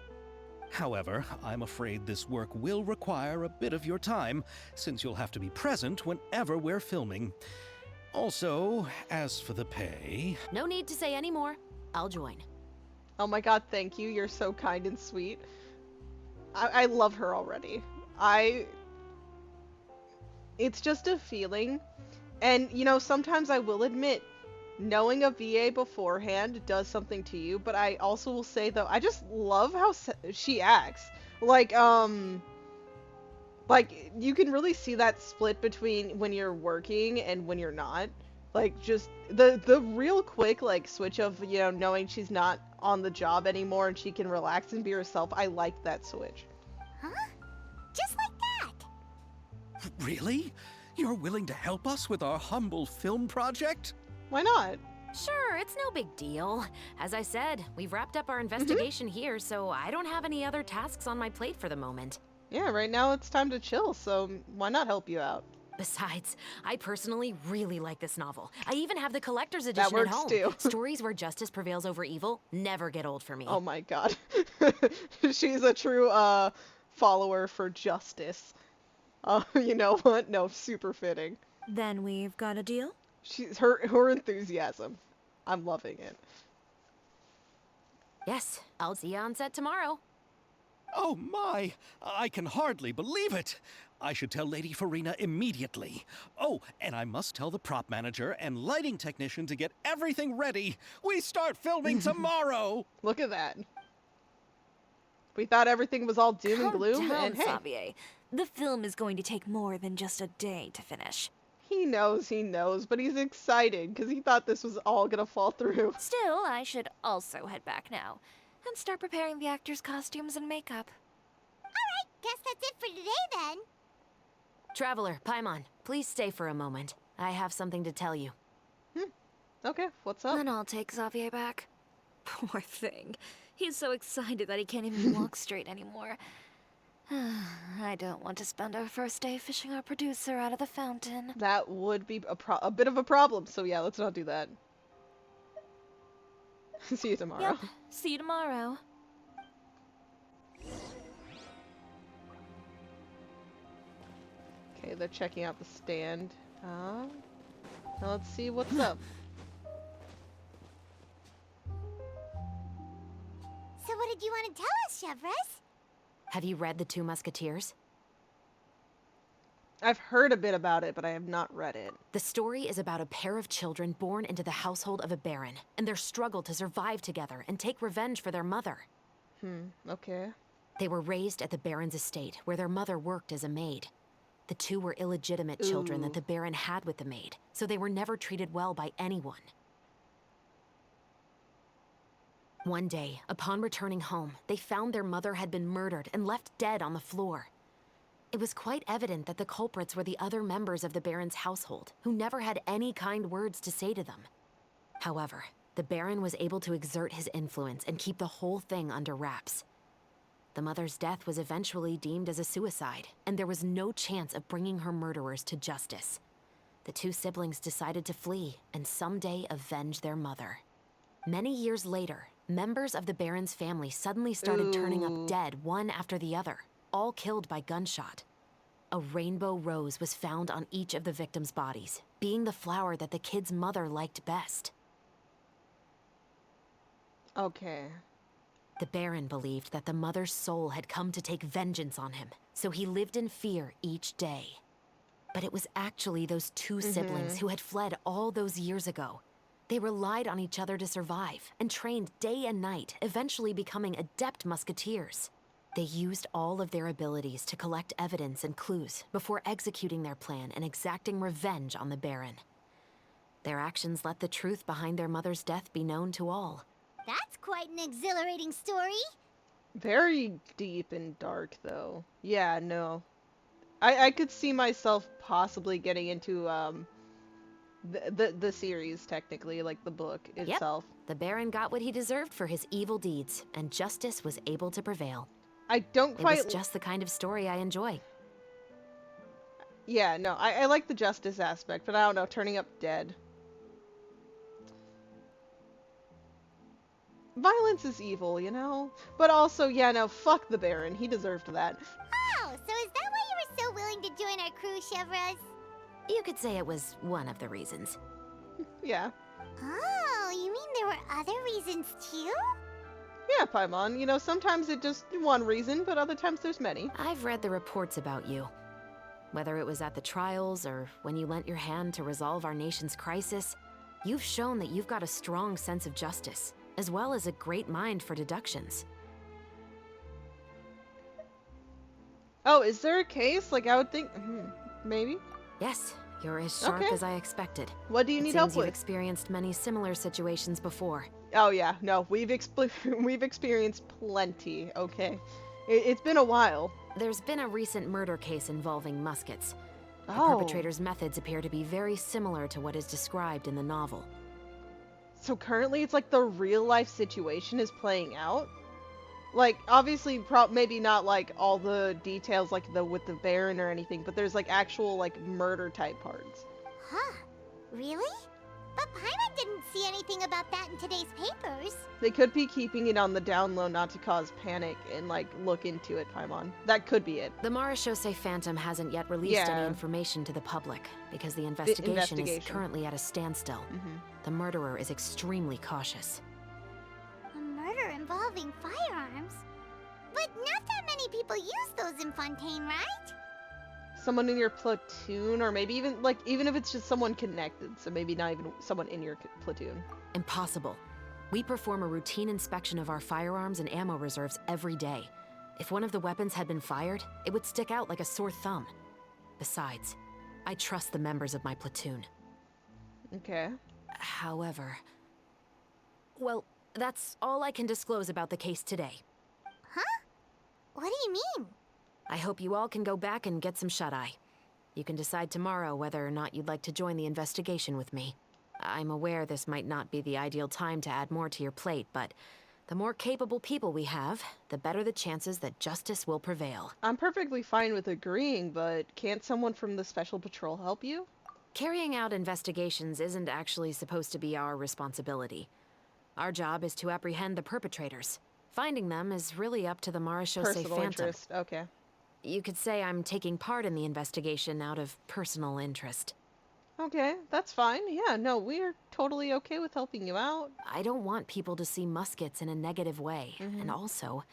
However, I'm afraid this work will require a bit of your time, since you'll have to be present whenever we're filming. Also, as for the pay... No need to say any more. I'll join. Oh my god, thank you. You're so kind and sweet. I love her already. It's just a feeling. And, you know, sometimes I will admit, knowing a VA beforehand does something to you, but I also will say though, I just love how she acts. Like you can really see that split between when you're working and when you're not. Like just the real quick like switch of, you know, knowing she's not on the job anymore and she can relax and be herself. I like that switch. Huh? Just like that? Really? You're willing to help us with our humble film project? Why not? Sure, it's no big deal. As I said, we've wrapped up our investigation here, so I don't have any other tasks on my plate for the moment. Yeah, right now it's time to chill, so why not help you out? Besides, I personally really like this novel. I even have the collector's edition That works at home. too. Stories where justice prevails over evil never get old for me. Oh my god. She's a true follower for justice. You know what? No, super fitting. Then we've got a deal? She's her enthusiasm. I'm loving it. Yes, I'll see you on set tomorrow. Oh my! I can hardly believe it! I should tell Lady Farina immediately. Oh, and I must tell the prop manager and lighting technician to get everything ready. We start filming tomorrow! Look at that. We thought everything was all doom and Calm gloom, down, and hey, Xavier. The film is going to take more than just a day to finish. he knows, but he's excited because he thought this was all gonna fall through. Still, I should also head back now and start preparing the actors' costumes and makeup. Alright, guess that's it for today then. Traveler, Paimon, please stay for a moment. I have something to tell you. Okay, what's up? Then I'll take Xavier back. Poor thing. He's so excited that he can't even walk straight anymore. I don't want to spend our first day fishing our producer out of the fountain. That would be a bit of a problem, so yeah, let's not do that. See you tomorrow. Yep. See you tomorrow. Okay, they're checking out the stand. Now let's see what's up. So what did you want to tell us, Chevres? Have you read The Two Musketeers? I've heard a bit about it, but I have not read it. The story is about a pair of children born into the household of a baron, and their struggle to survive together and take revenge for their mother. Okay. They were raised at the baron's estate, where their mother worked as a maid. The two were illegitimate children that the baron had with the maid, so they were never treated well by anyone. One day, upon returning home, they found their mother had been murdered and left dead on the floor. It was quite evident that the culprits were the other members of the baron's household, who never had any kind words to say to them. However, the baron was able to exert his influence and keep the whole thing under wraps. The mother's death was eventually deemed as a suicide, and there was no chance of bringing her murderers to justice. The two siblings decided to flee and someday avenge their mother. Many years later, members of the baron's family suddenly started turning up dead one after the other, all killed by gunshot. A rainbow rose was found on each of the victims' bodies, being the flower that the kid's mother liked best. Okay. The Baron believed that the mother's soul had come to take vengeance on him, so he lived in fear each day. But it was actually those two siblings who had fled all those years ago. They relied on each other to survive and trained day and night, eventually becoming adept musketeers. They used all of their abilities to collect evidence and clues before executing their plan and exacting revenge on the Baron. Their actions let the truth behind their mother's death be known to all. That's quite an exhilarating story. Very deep and dark, though. Yeah, no. I could see myself possibly getting into the series, technically, like the book itself. Yep. The Baron got what he deserved for his evil deeds, and justice was able to prevail. I don't quite... It was just the kind of story I enjoy. Yeah, no, I like the justice aspect, but I don't know, turning up dead. Violence is evil, you know? But also, yeah, no, fuck the Baron. He deserved that. Oh, so is that why you were so willing to join our crew, Chevres? You could say it was one of the reasons. Yeah. Oh, you mean there were other reasons too? Yeah, Paimon, you know, sometimes it's just one reason, but other times there's many. I've read the reports about you. Whether it was at the trials or when you lent your hand to resolve our nation's crisis, You've shown that you've got a strong sense of justice, as well as a great mind for deductions. Oh, is there a case? Like, I would think... maybe? Yes, you're as sharp Okay. as I expected. What do you It need seems help you've with? experienced many similar situations before. Oh yeah, no, we've experienced plenty, okay? It's been a while. There's been a recent murder case involving muskets. The Oh, perpetrator's methods appear to be very similar to what is described in the novel. so currently it's like the real life situation is playing out? Like, obviously, maybe not like all the details like with the Baron or anything, but there's like actual like murder type parts. Huh. Really? But Paimon didn't see anything about that in today's papers. They could be keeping it on the down low not to cause panic and like look into it, Paimon. That could be it. The Marechaussee Phantom hasn't yet released any Yeah. information to the public because the investigation is investigation. currently at a standstill. The murderer is extremely cautious. A murder involving firearms? But not that many people use those in Fontaine, right? Someone in your platoon, or maybe even if it's just someone connected, so maybe not even someone in your platoon. Impossible. We perform a routine inspection of our firearms and ammo reserves every day. If one of the weapons had been fired, it would stick out like a sore thumb. Besides, I trust the members of my platoon. Okay. However... Well, that's all I can disclose about the case today. Huh? What do you mean? I hope you all can go back and get some shut-eye. You can decide tomorrow whether or not you'd like to join the investigation with me. I'm aware this might not be the ideal time to add more to your plate, but the more capable people we have, the better the chances that justice will prevail. I'm perfectly fine with agreeing, but can't someone from the Special Patrol help you? Carrying out investigations isn't actually supposed to be our responsibility. Our job is to apprehend the perpetrators. Finding them is really up to the Marechaussee Personal Phantom. interest, okay. You could say I'm taking part in the investigation out of personal interest. Okay, that's fine. Yeah, no, we're totally okay with helping you out. I don't want people to see muskets in a negative way, and also,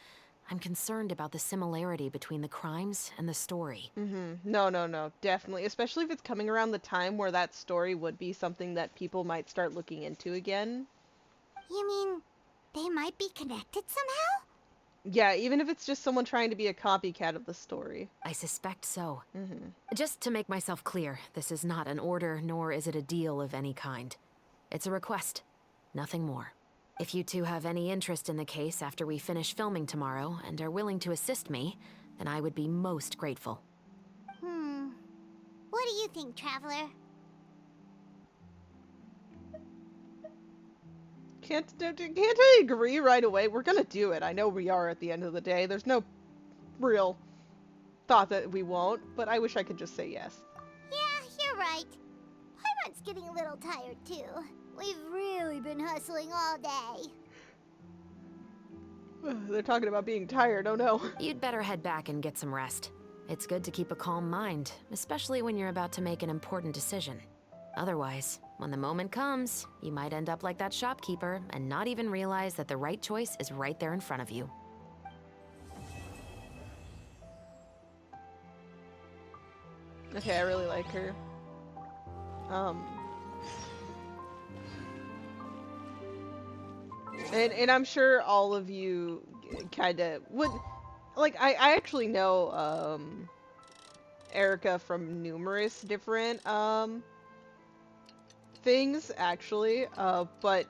I'm concerned about the similarity between the crimes and the story. No, definitely. Especially if it's coming around the time where that story would be something that people might start looking into again. You mean they might be connected somehow? Yeah, even if it's just someone trying to be a copycat of the story. I suspect so. Just to make myself clear, this is not an order, nor is it a deal of any kind. It's a request, nothing more. If you two have any interest in the case after we finish filming tomorrow and are willing to assist me, then I would be most grateful. What do you think, Traveler? Can't I agree right away? We're gonna do it. I know we are at the end of the day. There's no real thought that we won't, but I wish I could just say yes. Yeah, you're right. Paimon's getting a little tired, too. We've really been hustling all day. They're talking about being tired, oh no. You'd better head back and get some rest. It's good to keep a calm mind, especially when you're about to make an important decision. Otherwise, when the moment comes, you might end up like that shopkeeper and not even realize that the right choice is right there in front of you. Okay, I really like her. And I'm sure all of you kind of would, like, I actually know, Erica from numerous different, things, actually, but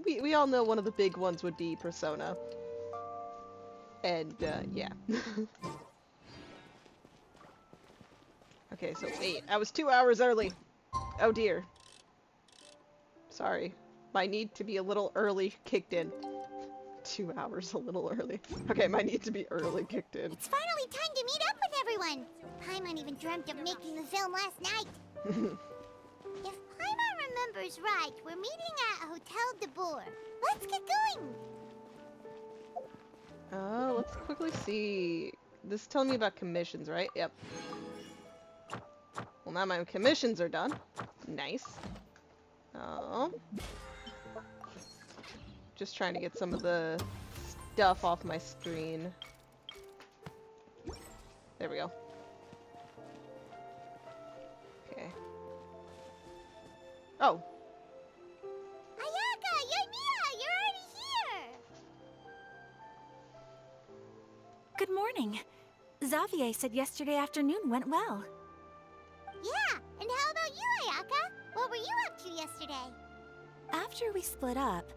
we all know one of the big ones would be Persona. And, yeah. Okay, so wait, I was 2 hours early. Oh dear. Sorry. My need to be a little early kicked in. 2 hours a little early. Okay, my need to be early kicked in. It's finally time to meet up with everyone. Paimon even dreamt of making the film last night. If Paimon remembers right, we're meeting at Hotel de Boer. Let's get going. Let's quickly see. This is telling me about commissions, right? Yep. Well, now my commissions are done. Nice. Just trying to get some of the stuff off my screen. There we go. Okay. Oh. Good morning. Xavier said yesterday afternoon went well. Yeah, and how about you, Ayaka? What were you up to yesterday? After we split up,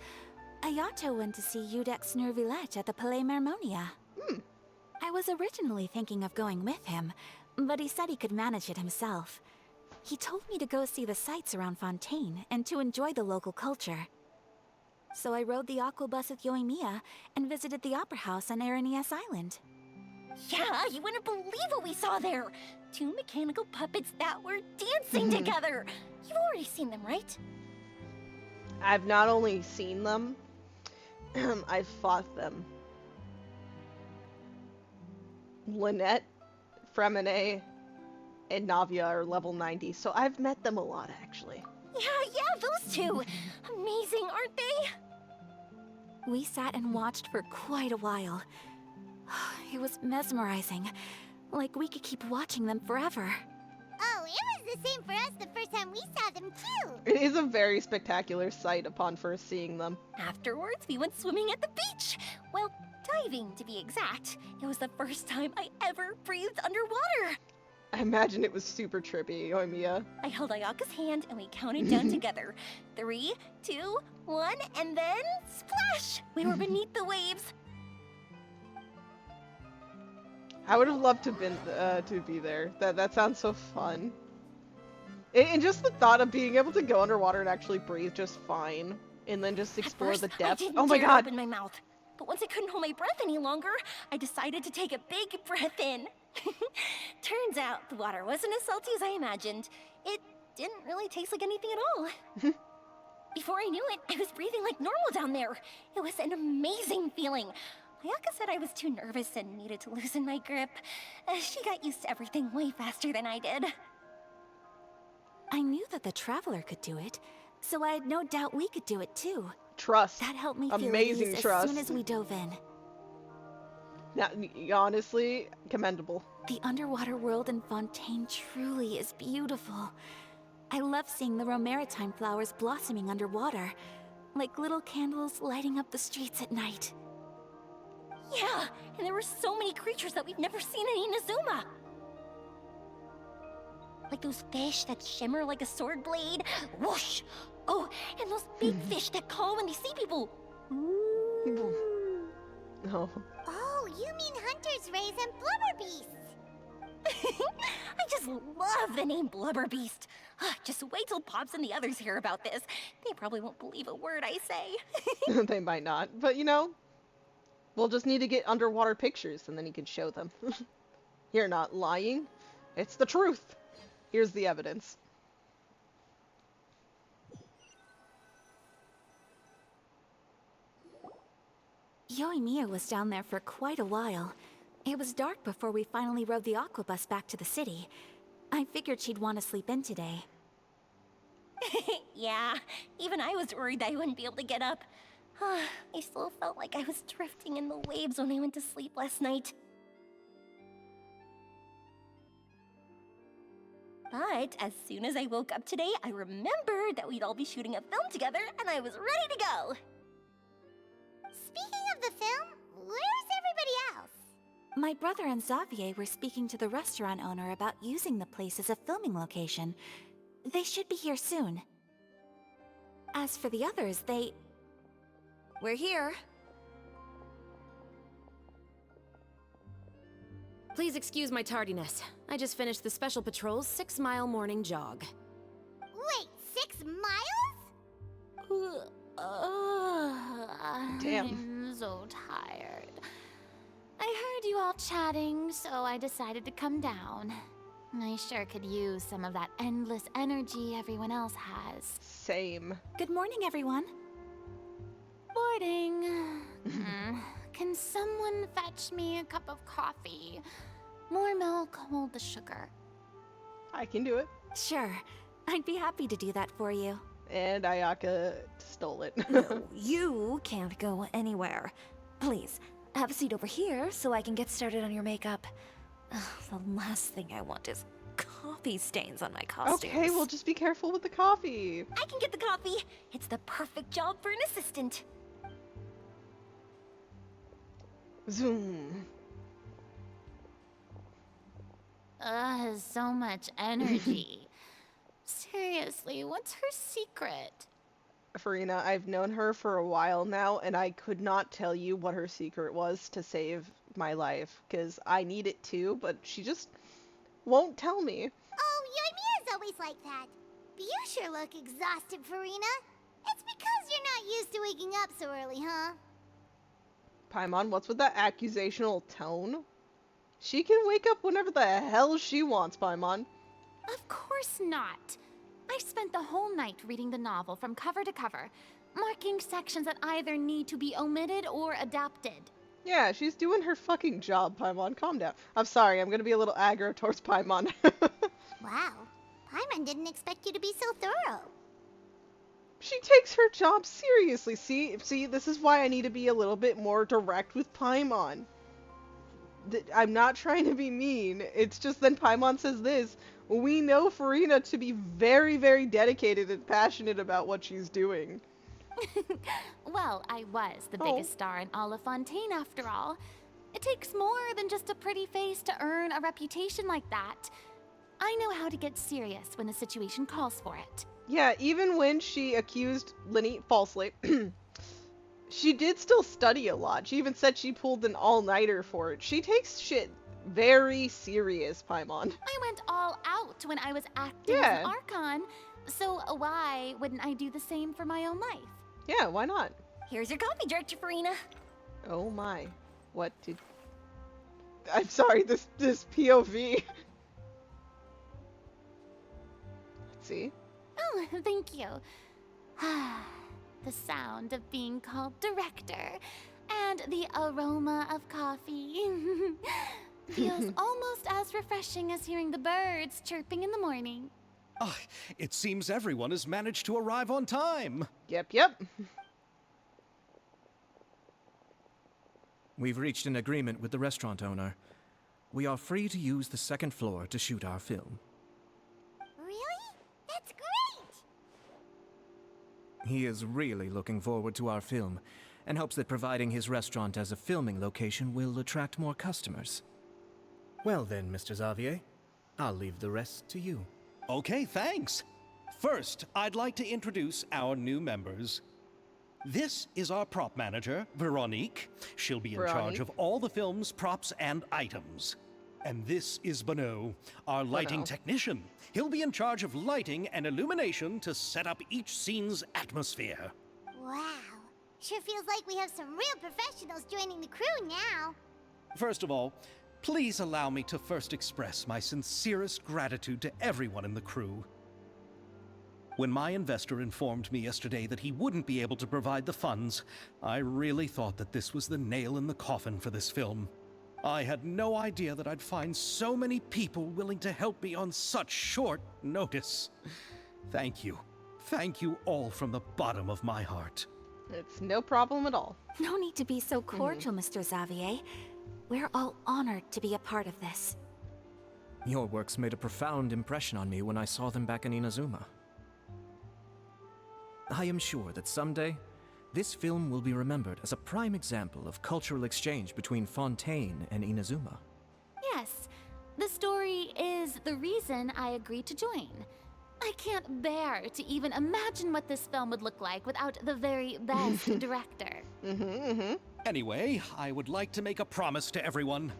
Ayato went to see Udex Nervilette at the Palais Mermonia. I was originally thinking of going with him, but he said he could manage it himself. He told me to go see the sights around Fontaine and to enjoy the local culture. So I rode the aqua bus with Yoimiya and visited the Opera House on Aranias Island. Yeah, you wouldn't believe what we saw there! 2 mechanical puppets that were dancing together! You've already seen them, right? I've not only seen them, I've fought them. Lynette, Fremine, and Navia are level 90, so I've met them a lot, actually. Yeah, those two! Amazing, aren't they? We sat and watched for quite a while. It was mesmerizing. Like we could keep watching them forever. Oh, it was the same for us the first time we saw them, too. It is a very spectacular sight upon first seeing them. Afterwards, we went swimming at the beach. Well, diving, to be exact. It was the first time I ever breathed underwater. I imagine it was super trippy, Yoimiya. I held Ayaka's hand and we counted down together. 3, 2, 1, and then splash! We were beneath the waves. I would have loved to been to be there. That sounds so fun. And just the thought of being able to go underwater and actually breathe just fine, and then just explore the depths. I didn't Oh my dare god! open my mouth. But once I couldn't hold my breath any longer, I decided to take a big breath in. Turns out the water wasn't as salty as I imagined. It didn't really taste like anything at all. Before I knew it, I was breathing like normal down there. It was an amazing feeling. Ayaka said I was too nervous and needed to loosen my grip. She got used to everything way faster than I did. I knew that the Traveler could do it, so I had no doubt we could do it too. Trust. That helped me feel Amazing at ease trust. as soon as we dove in. Now, honestly, commendable. The underwater world in Fontaine truly is beautiful. I love seeing the Romaritime flowers blossoming underwater, like little candles lighting up the streets at night. Yeah, and there were so many creatures that we've never seen in Inazuma. Like those fish that shimmer like a sword blade. Whoosh! Oh, and those big fish that call when they see people. No. Oh, you mean Hunter's Rays and Blubber Beasts. I just love the name Blubber Beast. Just wait till Pops and the others hear about this. They probably won't believe a word I say. They might not, but you know, we'll just need to get underwater pictures and then you can show them. You're not lying. It's the truth. Here's the evidence. Yoimiya was down there for quite a while. It was dark before we finally rode the aqua bus back to the city. I figured she'd want to sleep in today. Yeah, even I was worried that I wouldn't be able to get up. I still felt like I was drifting in the waves when I went to sleep last night. But as soon as I woke up today, I remembered that we'd all be shooting a film together, and I was ready to go. Speaking of the film, where's everybody else? My brother and Xavier were speaking to the restaurant owner about using the place as a filming location. They should be here soon. As for the others, We're here. Please excuse my tardiness. I just finished the Special Patrol's 6-mile morning jog. Wait, 6 miles? Damn. I'm so tired. I heard you all chatting, so I decided to come down. I sure could use some of that endless energy everyone else has. Same. good morning, everyone. Boarding. Can someone fetch me a cup of coffee? More milk, hold the sugar. I can do it. Sure, I'd be happy to do that for you. And Ayaka stole it. No, you can't go anywhere. Please, have a seat over here so I can get started on your makeup. The last thing I want is coffee stains on my costumes. Okay, well just be careful with the coffee. I can get the coffee. It's the perfect job for an assistant. Zoom. So much energy. Seriously, what's her secret? Farina, I've known her for a while now, and I could not tell you what her secret was to save my life, because I need it too, but she just won't tell me. Oh, Yoimiya's always like that. But you sure look exhausted, Farina. It's because you're not used to waking up so early, huh? Paimon, what's with that accusational tone? She can wake up whenever the hell she wants, Paimon. Of course not. I spent the whole night reading the novel from cover to cover, marking sections that either need to be omitted or adapted. Yeah, she's doing her fucking job, Paimon. Calm down. I'm sorry, I'm gonna be a little aggro towards Paimon. Wow. Paimon didn't expect you to be so thorough. She takes her job seriously. See, this is why I need to be a little bit more direct with Paimon. I'm not trying to be mean. It's just then Paimon says this. We know Farina to be very, very dedicated and passionate about what she's doing. Well, I was the biggest star in all of Fontaine after all. It takes more than just a pretty face to earn a reputation like that. I know how to get serious when the situation calls for it. Yeah, even when she accused Linny falsely, she did still study a lot. She even said she pulled an all-nighter for it. She takes shit very serious, Paimon. I went all out when I was acting as an Archon, so why wouldn't I do the same for my own life? Yeah, why not? Here's your coffee, Director Farina. Oh my. What did... I'm sorry, this POV. Let's see. Oh, thank you. The sound of being called director and the aroma of coffee feels almost as refreshing as hearing the birds chirping in the morning. Ah, it seems everyone has managed to arrive on time. Yep. We've reached an agreement with the restaurant owner. We are free to use the second floor to shoot our film. Really? That's great! He is really looking forward to our film, and hopes that providing his restaurant as a filming location will attract more customers. Well then, Mr. Xavier, I'll leave the rest to you. Okay, thanks. First, I'd like to introduce our new members. This is our prop manager, Veronique. She'll be in charge of all the film's props and items. And this is Bonneau, our lighting technician. He'll be in charge of lighting and illumination to set up each scene's atmosphere. Wow. Sure feels like we have some real professionals joining the crew now. First of all, please allow me to first express my sincerest gratitude to everyone in the crew. When my investor informed me yesterday that he wouldn't be able to provide the funds, I really thought that this was the nail in the coffin for this film. I had no idea that I'd find so many people willing to help me on such short notice. Thank you. Thank you all from the bottom of my heart. It's no problem at all. No need to be so cordial, Mr. Xavier. We're all honored to be a part of this. Your works made a profound impression on me when I saw them back in Inazuma. I am sure that someday, this film will be remembered as a prime example of cultural exchange between Fontaine and Inazuma. Yes, the story is the reason I agreed to join. I can't bear to even imagine what this film would look like without the very best director. Anyway, I would like to make a promise to everyone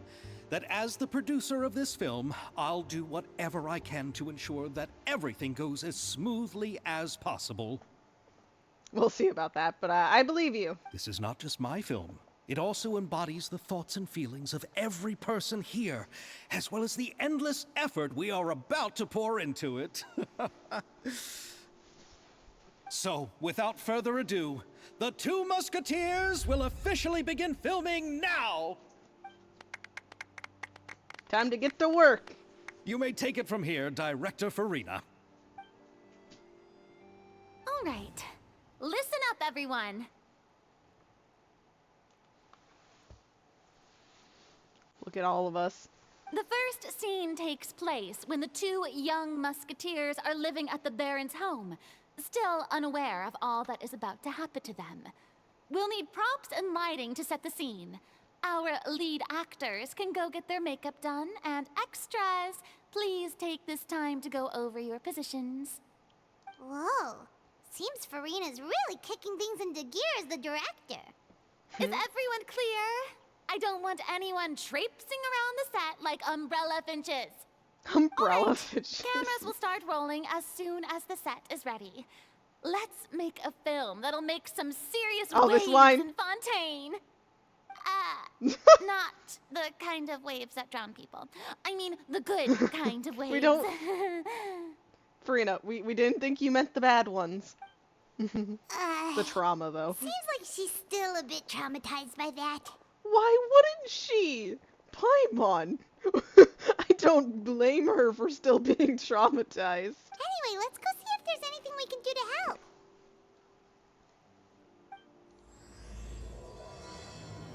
that as the producer of this film, I'll do whatever I can to ensure that everything goes as smoothly as possible. We'll see about that, but I believe you. This is not just my film. It also embodies the thoughts and feelings of every person here, as well as the endless effort we are about to pour into it. So, without further ado, the Two Musketeers will officially begin filming now! Time to get to work. You may take it from here, Director Farina. All right. Listen up, everyone. Look at all of us. The first scene takes place when the two young musketeers are living at the Baron's home, still unaware of all that is about to happen to them. We'll need props and lighting to set the scene. Our lead actors can go get their makeup done, and extras, please take this time to go over your positions. Whoa. Seems Farina's really kicking things into gear as the director. Is everyone clear? I don't want anyone traipsing around the set like umbrella finches. Umbrella fishes. Cameras will start rolling as soon as the set is ready. Let's make a film that'll make some serious Oh, this waves line. in Fontaine. Not the kind of waves that drown people. I mean, the good kind of waves. We don't- Farina, we didn't think you meant the bad ones. The trauma, though. Seems like she's still a bit traumatized by that. Why wouldn't she? Paimon! I don't blame her for still being traumatized. Anyway, let's go see if there's anything we can do to help.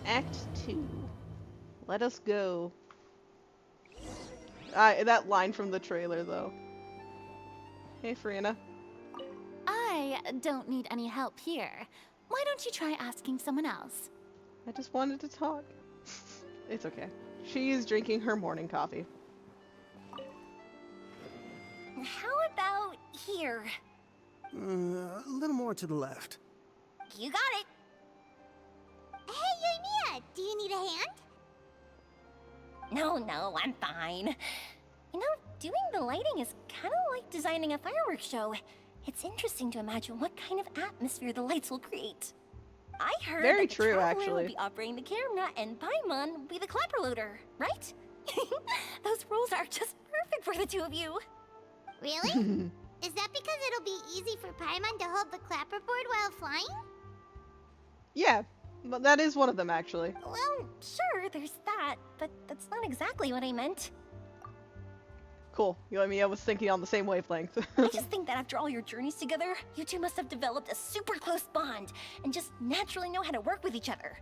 Act 2. Let us go. That line from the trailer, though. Hey, Farina. I don't need any help here. Why don't you try asking someone else? I just wanted to talk. It's okay. She is drinking her morning coffee. How about here? A little more to the left. You got it. Hey, Yoimiya, do you need a hand? No, I'm fine. You know, doing the lighting is kind of like designing a fireworks show. It's interesting to imagine what kind of atmosphere the lights will create. I heard Very that the true, Traveler actually. will be operating the camera and Paimon will be the clapper loader, right? Those roles are just perfect for the two of you. Really? Is that because it'll be easy for Paimon to hold the clapperboard while flying? Yeah, but that is one of them, actually. Well, sure, there's that, but that's not exactly what I meant. Cool. Yoimiya was thinking on the same wavelength. I just think that after all your journeys together, you two must have developed a super close bond and just naturally know how to work with each other.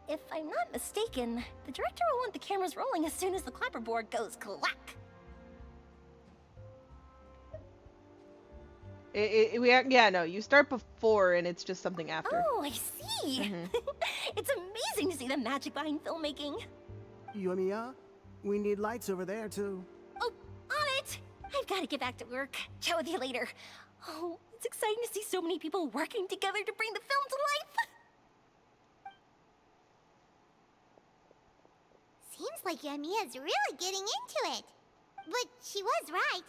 If I'm not mistaken, the director will want the cameras rolling as soon as the clapperboard goes clack. Yeah, no, you start before and it's just something after. Oh, I see. It's amazing to see the magic behind filmmaking. Yoimiya, we need lights over there, too. Oh, on it! I've got to get back to work. Chat with you later. Oh, it's exciting to see so many people working together to bring the film to life. Seems like Yoimiya's really getting into it. But she was right.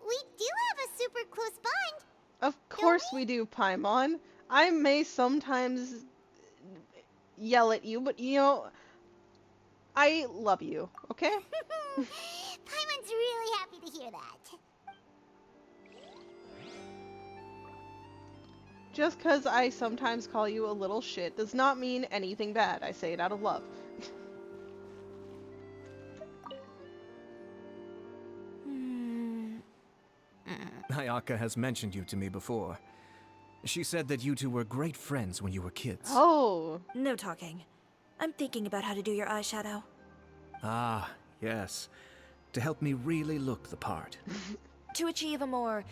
We do have a super close bond. Of course we do, Paimon. I may sometimes yell at you, but you know, I love you, okay? Paimon's really happy to hear that. Just because I sometimes call you a little shit does not mean anything bad. I say it out of love. Ayaka has mentioned you to me before. She said that you two were great friends when you were kids. Oh. No talking. I'm thinking about how to do your eyeshadow. Ah, yes. To help me really look the part. To achieve a more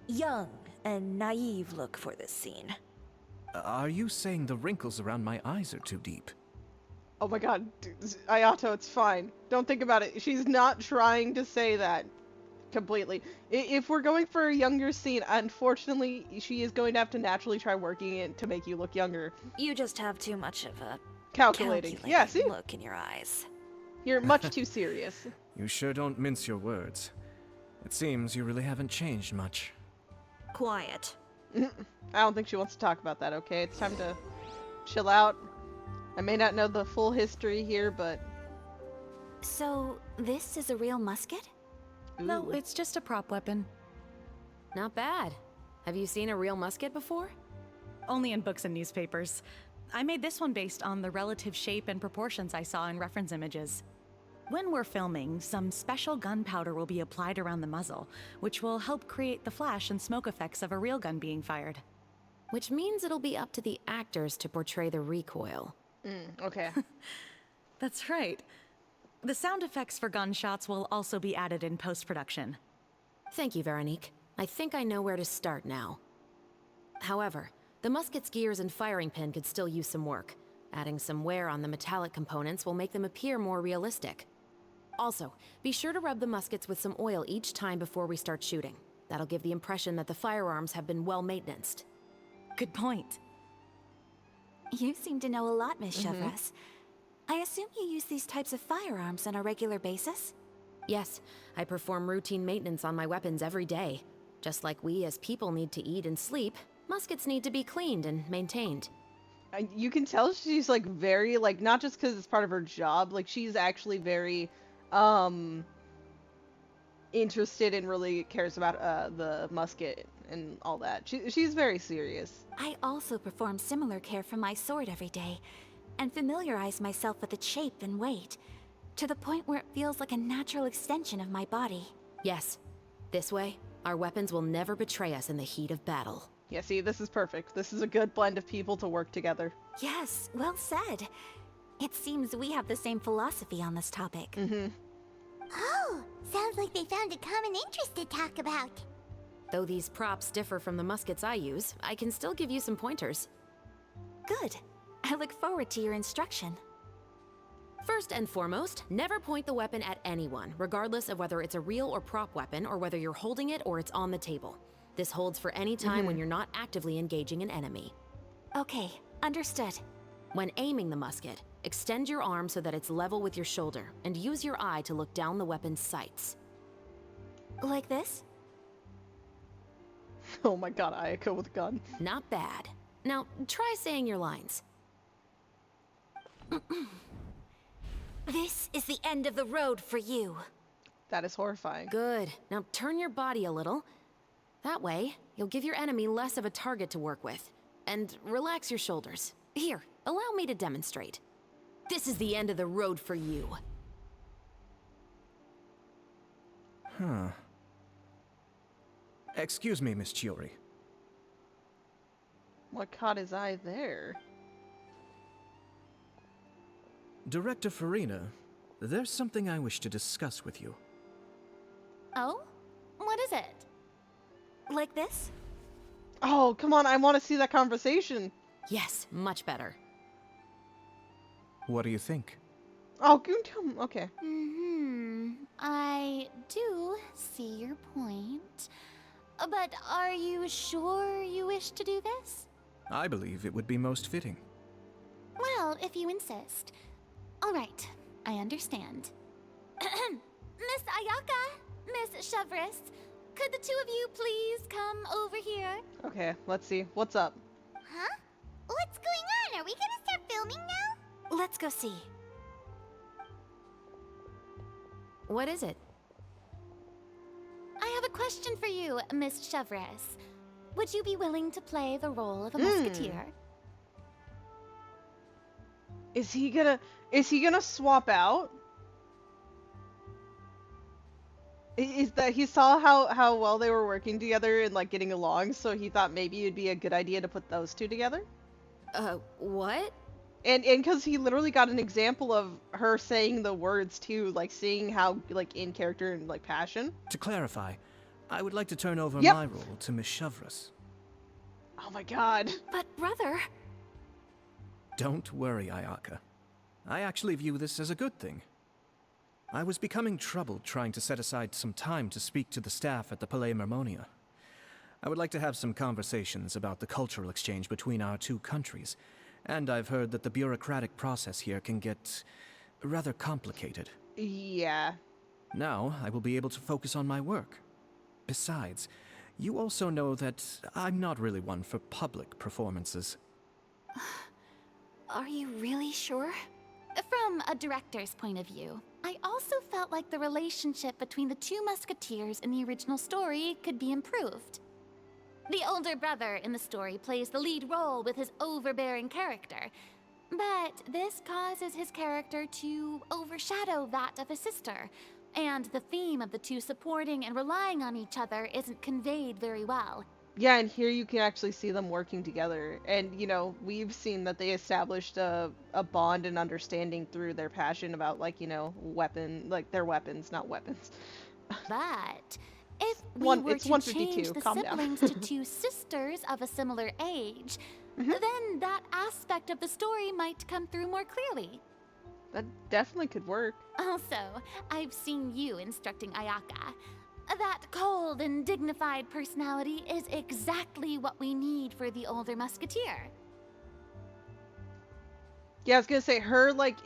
young and naive look for this scene. Are you saying the wrinkles around my eyes are too deep? Oh my god. Ayato, it's fine. Don't think about it. She's not trying to say that. Completely. If we're going for a younger scene, unfortunately, she is going to have to naturally try working it to make you look younger. You just have too much of a Calculating. Yeah, see? look in your eyes. You're much too serious. You sure don't mince your words. It seems you really haven't changed much. Quiet. I don't think she wants to talk about that, okay? It's time to chill out. I may not know the full history here, but... So, this is a real musket? No, Ooh. it's just a prop weapon. Not bad. Have you seen a real musket before? Only in books and newspapers. I made this one based on the relative shape and proportions I saw in reference images. When we're filming, some special gunpowder will be applied around the muzzle, which will help create the flash and smoke effects of a real gun being fired. Which means it'll be up to the actors to portray the recoil. Okay. That's right. The sound effects for gunshots will also be added in post-production. Thank you, Veronique. I think I know where to start now. However, the musket's gears and firing pin could still use some work. Adding some wear on the metallic components will make them appear more realistic. Also, be sure to rub the muskets with some oil each time before we start shooting. That'll give the impression that the firearms have been well maintained. Good point. You seem to know a lot, Miss Chevres. I assume you use these types of firearms on a regular basis? Yes, I perform routine maintenance on my weapons every day. Just like we as people need to eat and sleep, muskets need to be cleaned and maintained. You can tell she's like very like, not just because it's part of her job, like she's actually very interested and really cares about the musket and all that. She's very serious. I also perform similar care for my sword every day, and familiarize myself with its shape and weight, to the point where it feels like a natural extension of my body. Yes. This way, our weapons will never betray us in the heat of battle. Yeah, see, this is perfect. This is a good blend of people to work together. Yes, well said. It seems we have the same philosophy on this topic. Oh, sounds like they found a common interest to talk about. Though these props differ from the muskets I use, I can still give you some pointers. Good. I look forward to your instruction. First and foremost, never point the weapon at anyone, regardless of whether it's a real or prop weapon or whether you're holding it or it's on the table. This holds for any time when you're not actively engaging an enemy. Okay, understood. When aiming the musket, extend your arm so that it's level with your shoulder, and use your eye to look down the weapon's sights. Like this? Oh my god, Ayaka with a gun. Not bad. Now, try saying your lines. This is the end of the road for you. That is horrifying. Good. Now turn your body a little. That way, you'll give your enemy less of a target to work with. And relax your shoulders. Here, allow me to demonstrate. This is the end of the road for you. Huh. Excuse me, Miss Chiori. What caught his eye there? Director Farina, there's something I wish to discuss with you. Oh? What is it? Like this? Oh, come on, I want to see that conversation. Yes, much better. What do you think? Oh, okay. I do see your point. But are you sure you wish to do this? I believe it would be most fitting. Well, if you insist. All right, I understand. Miss Ayaka, Miss Chevres, could the two of you please come over here? Okay, let's see. What's up? Huh? What's going on? Are we gonna start filming now? Let's go see. What is it? I have a question for you, Miss Chevres. Would you be willing to play the role of a musketeer? Is he gonna swap out? Is that he saw how well they were working together and like getting along, so he thought maybe it'd be a good idea to put those two together? What? And because he literally got an example of her saying the words too, like seeing how like in character and like passion. To clarify, I would like to turn over Yep. my role to Miss Chevres. Oh my god. But brother... Don't worry, Ayaka. I actually view this as a good thing. I was becoming troubled trying to set aside some time to speak to the staff at the Palais Mermonia. I would like to have some conversations about the cultural exchange between our two countries, and I've heard that the bureaucratic process here can get rather complicated. Yeah. Now, I will be able to focus on my work. Besides, you also know that I'm not really one for public performances. Are you really sure? From a director's point of view, I also felt like the relationship between the two musketeers in the original story could be improved. The older brother in the story plays the lead role with his overbearing character, but this causes his character to overshadow that of his sister, and the theme of the two supporting and relying on each other isn't conveyed very well. Yeah, and here you can actually see them working together. And, you know, we've seen that they established a bond and understanding through their passion about, like, you know, their weapons, not weapons. But If we One- were it's to 152, change the calm down. siblings to two sisters of a similar age, then that aspect of the story might come through more clearly. That definitely could work. Also, I've seen you instructing Ayaka. That cold and dignified personality is exactly what we need for the older musketeer. Yeah, I was gonna say her like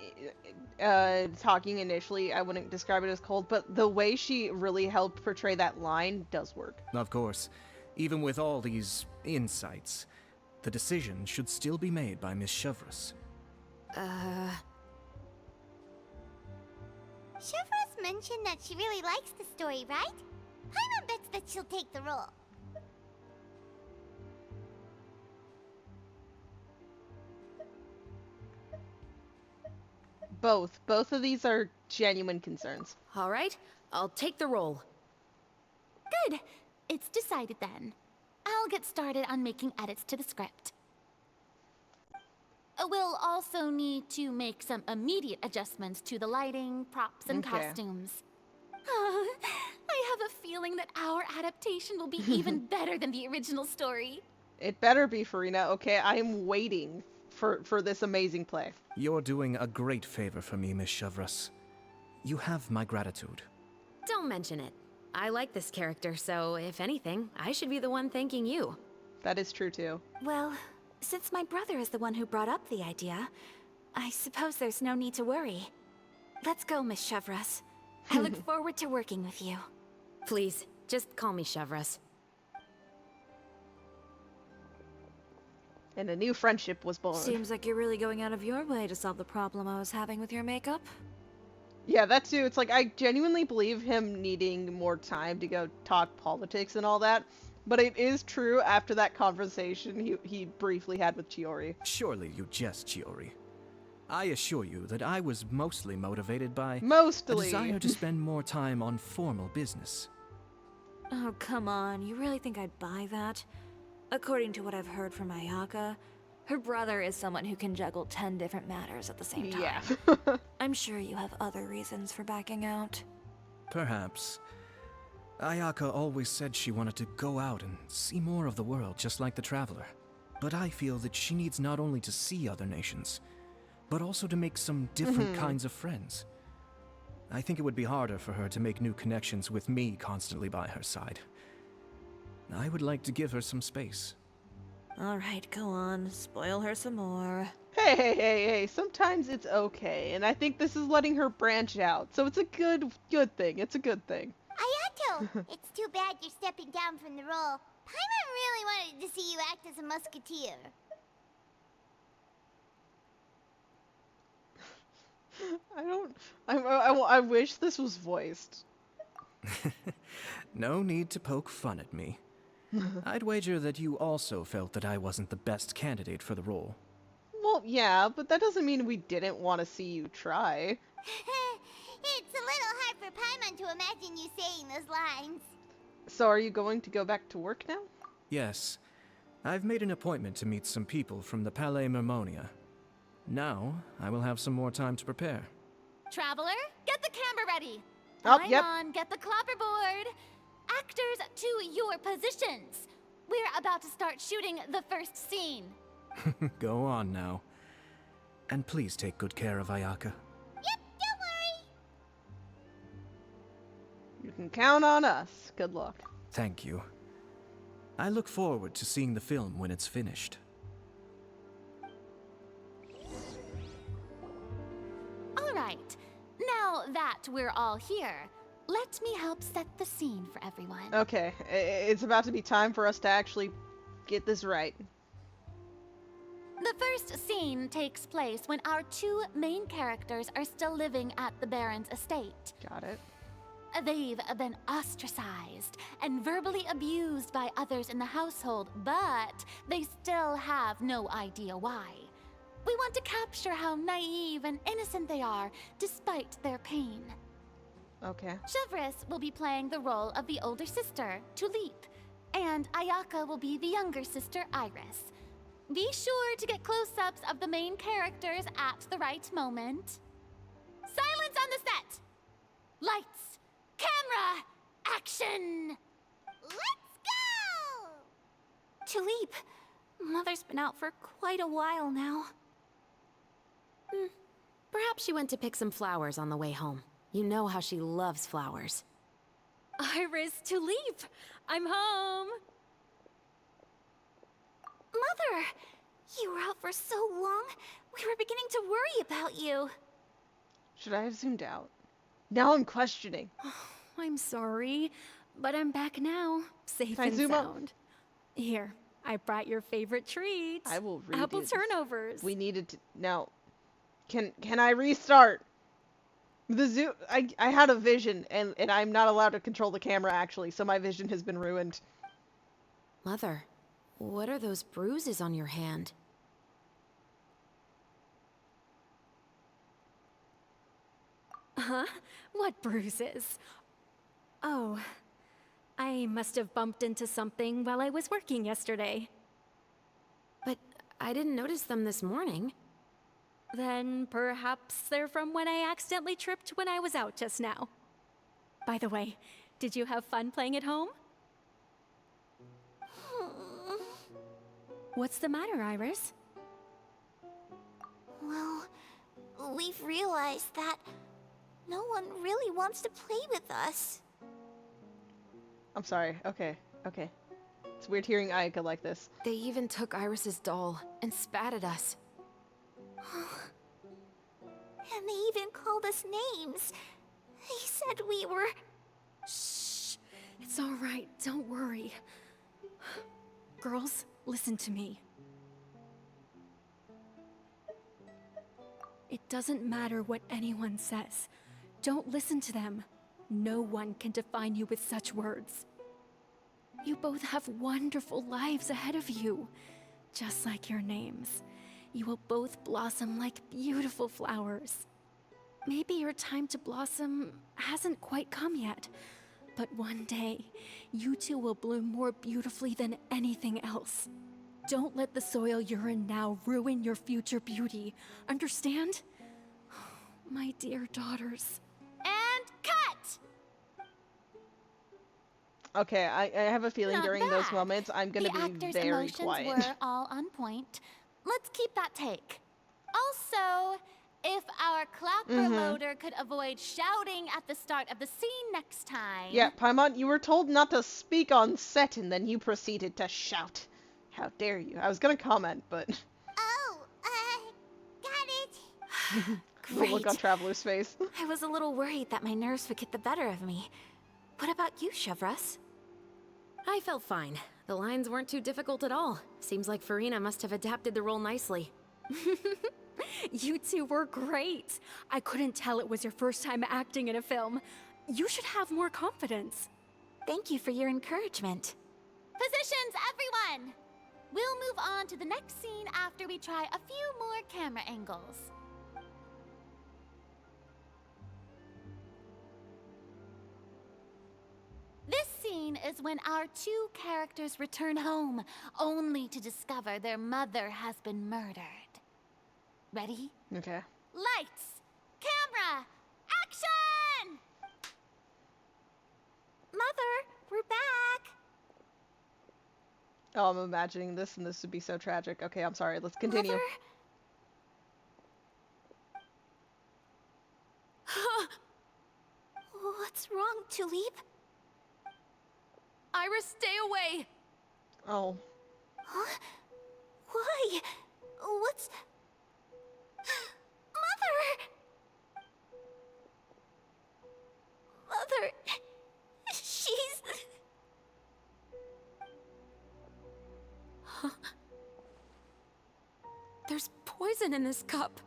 talking initially, I wouldn't describe it as cold, but the way she really helped portray that line does work. Of course, even with all these insights, the decision should still be made by Miss Chevreuse. Chevreuse mentioned that she really likes the story, right? Paimon bets that she'll take the role. Both of these are genuine concerns. All right, I'll take the role. Good. It's decided then. I'll get started on making edits to the script. We'll also need to make some immediate adjustments to the lighting, props, and Okay. costumes. I have a feeling that our adaptation will be even better than the original story. It better be, Farina. Okay, I am waiting for this amazing play. You're doing a great favor for me, Miss Chevreuse. You have my gratitude. Don't mention it. I like this character, so if anything, I should be the one thanking you. That is true too. Well, since my brother is the one who brought up the idea, I suppose there's no need to worry. Let's go, Miss Chevreuse. I look forward to working with you. Please, just call me Chevreuse. And a new friendship was born. Seems like you're really going out of your way to solve the problem I was having with your makeup. Yeah, that too. It's like I genuinely believe him needing more time to go talk politics and all that. But it is true after that conversation he briefly had with Chiori. Surely you jest, Chiori. I assure you that I was mostly motivated by a Mostly. desire to spend more time on formal business. Oh, come on. You really think I'd buy that? According to what I've heard from Ayaka, her brother is someone who can juggle 10 different matters at the same time. Yeah. I'm sure you have other reasons for backing out. Perhaps. Ayaka always said she wanted to go out and see more of the world, just like the Traveler. But I feel that she needs not only to see other nations, but also to make some different kinds of friends. I think it would be harder for her to make new connections with me constantly by her side. I would like to give her some space. All right, go on. Spoil her some more. Hey, sometimes it's okay, and I think this is letting her branch out, so it's a good thing. It's a good thing. Ayato, it's too bad you're stepping down from the role. Paimon really wanted to see you act as a musketeer. I wish this was voiced. No need to poke fun at me. I'd wager that you also felt that I wasn't the best candidate for the role. Well, yeah, but that doesn't mean we didn't want to see you try. It's a little hard for Paimon to imagine you saying those lines. So are you going to go back to work now? Yes, I've made an appointment to meet some people from the Palais Mermonia. Now, I will have some more time to prepare. Traveler, get the camera ready. Oh, yep. Paimon, get the clapperboard. Actors, to your positions. We're about to start shooting the first scene. Go on now. And please take good care of Ayaka. Yep, don't worry. You can count on us. Good luck. Thank you. I look forward to seeing the film when it's finished. All right. Now that we're all here, let me help set the scene for everyone. Okay, it's about to be time for us to actually get this right. The first scene takes place when our two main characters are still living at the Baron's estate. Got it. They've been ostracized and verbally abused by others in the household, but they still have no idea why. We want to capture how naive and innocent they are, despite their pain. Okay. Chevreuse will be playing the role of the older sister, Tulip, and Ayaka will be the younger sister, Iris. Be sure to get close-ups of the main characters at the right moment. Silence on the set! Lights, camera, action! Let's go! Tulip, Mother's been out for quite a while now. Perhaps she went to pick some flowers on the way home. You know how she loves flowers. Iris, Tulip, I'm home. Mother! You were out for so long, we were beginning to worry about you. Should I have zoomed out? Now I'm questioning. I'm sorry, but I'm back now, safe Can I and zoom up? sound. Here, I brought your favorite treats. I will redo Apple this. turnovers. We needed to now. Can I restart? The zoom. I had a vision, and I'm not allowed to control the camera actually, so my vision has been ruined. Mother, what are those bruises on your hand? Huh? What bruises? Oh, I must have bumped into something while I was working yesterday. But I didn't notice them this morning. Then perhaps they're from when I accidentally tripped when I was out just now. By the way, did you have fun playing at home? What's the matter, Iris? Well, we've realized that no one really wants to play with us. I'm sorry. Okay. It's weird hearing Ayaka like this. They even took Iris's doll and spat at us. And they even called us names. They said we were... Shh. It's all right. Don't worry. Girls, listen to me. It doesn't matter what anyone says. Don't listen to them. No one can define you with such words. You both have wonderful lives ahead of you. Just like your names. You will both blossom like beautiful flowers. Maybe your time to blossom hasn't quite come yet, but one day, you two will bloom more beautifully than anything else. Don't let the soil you're in now ruin your future beauty. Understand? My dear daughters. And cut! Okay, I have a feeling Not during those bad. moments I'm gonna The be actors' very emotions quiet. were all on point. Let's keep that take. Also, if our clock promoter could avoid shouting at the start of the scene next time. Yeah, Paimon, you were told not to speak on set, and then you proceeded to shout. How dare you? I was gonna comment, but Oh, got it. the look on Great. Traveler's face. I was a little worried that my nerves would get the better of me. What about you, Chevros? I felt fine. The lines weren't too difficult at all. Seems like Farina must have adapted the role nicely. You two were great. I couldn't tell it was your first time acting in a film. You should have more confidence. Thank you for your encouragement. Positions, everyone! We'll move on to the next scene after we try a few more camera angles. This scene is when our two characters return home, only to discover their mother has been murdered. Ready? Okay. Lights! Camera! Action! Mother, we're back. Oh, I'm imagining this, and this would be so tragic. Okay, I'm sorry. Let's continue. Mother? What's wrong, Tulip? Iris, stay away! Oh. Huh? Why? What's... Mother, she's... There's poison in this cup.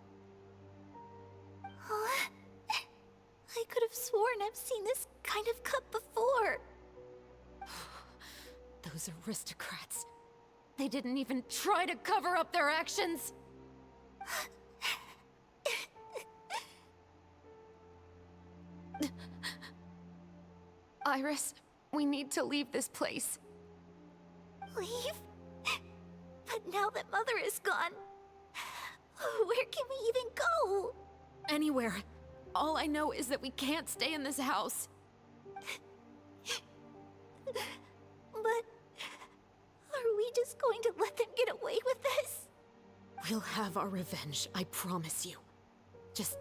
Huh? I could have sworn I've seen this kind of cup before. Those aristocrats. They didn't even try to cover up their actions. Iris, we need to leave this place. Leave? But now that Mother is gone, where can we even go? Anywhere. All I know is that we can't stay in this house. But are we just going to let them get away with this? We'll have our revenge, I promise you. Just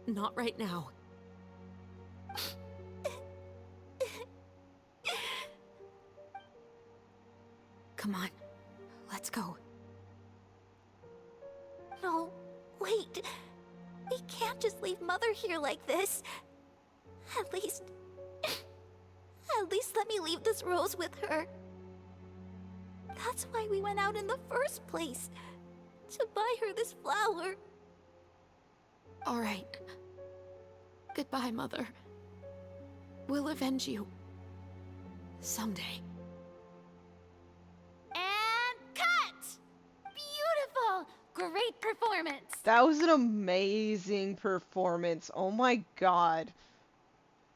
not right now. Come on, let's go. No, wait. We can't just leave Mother here like this. At least let me leave this rose with her. That's why we went out in the first place. To buy her this flower. All right. Goodbye, Mother. We'll avenge you. Someday. And cut! Beautiful! Great performance! That was an amazing performance. Oh my god.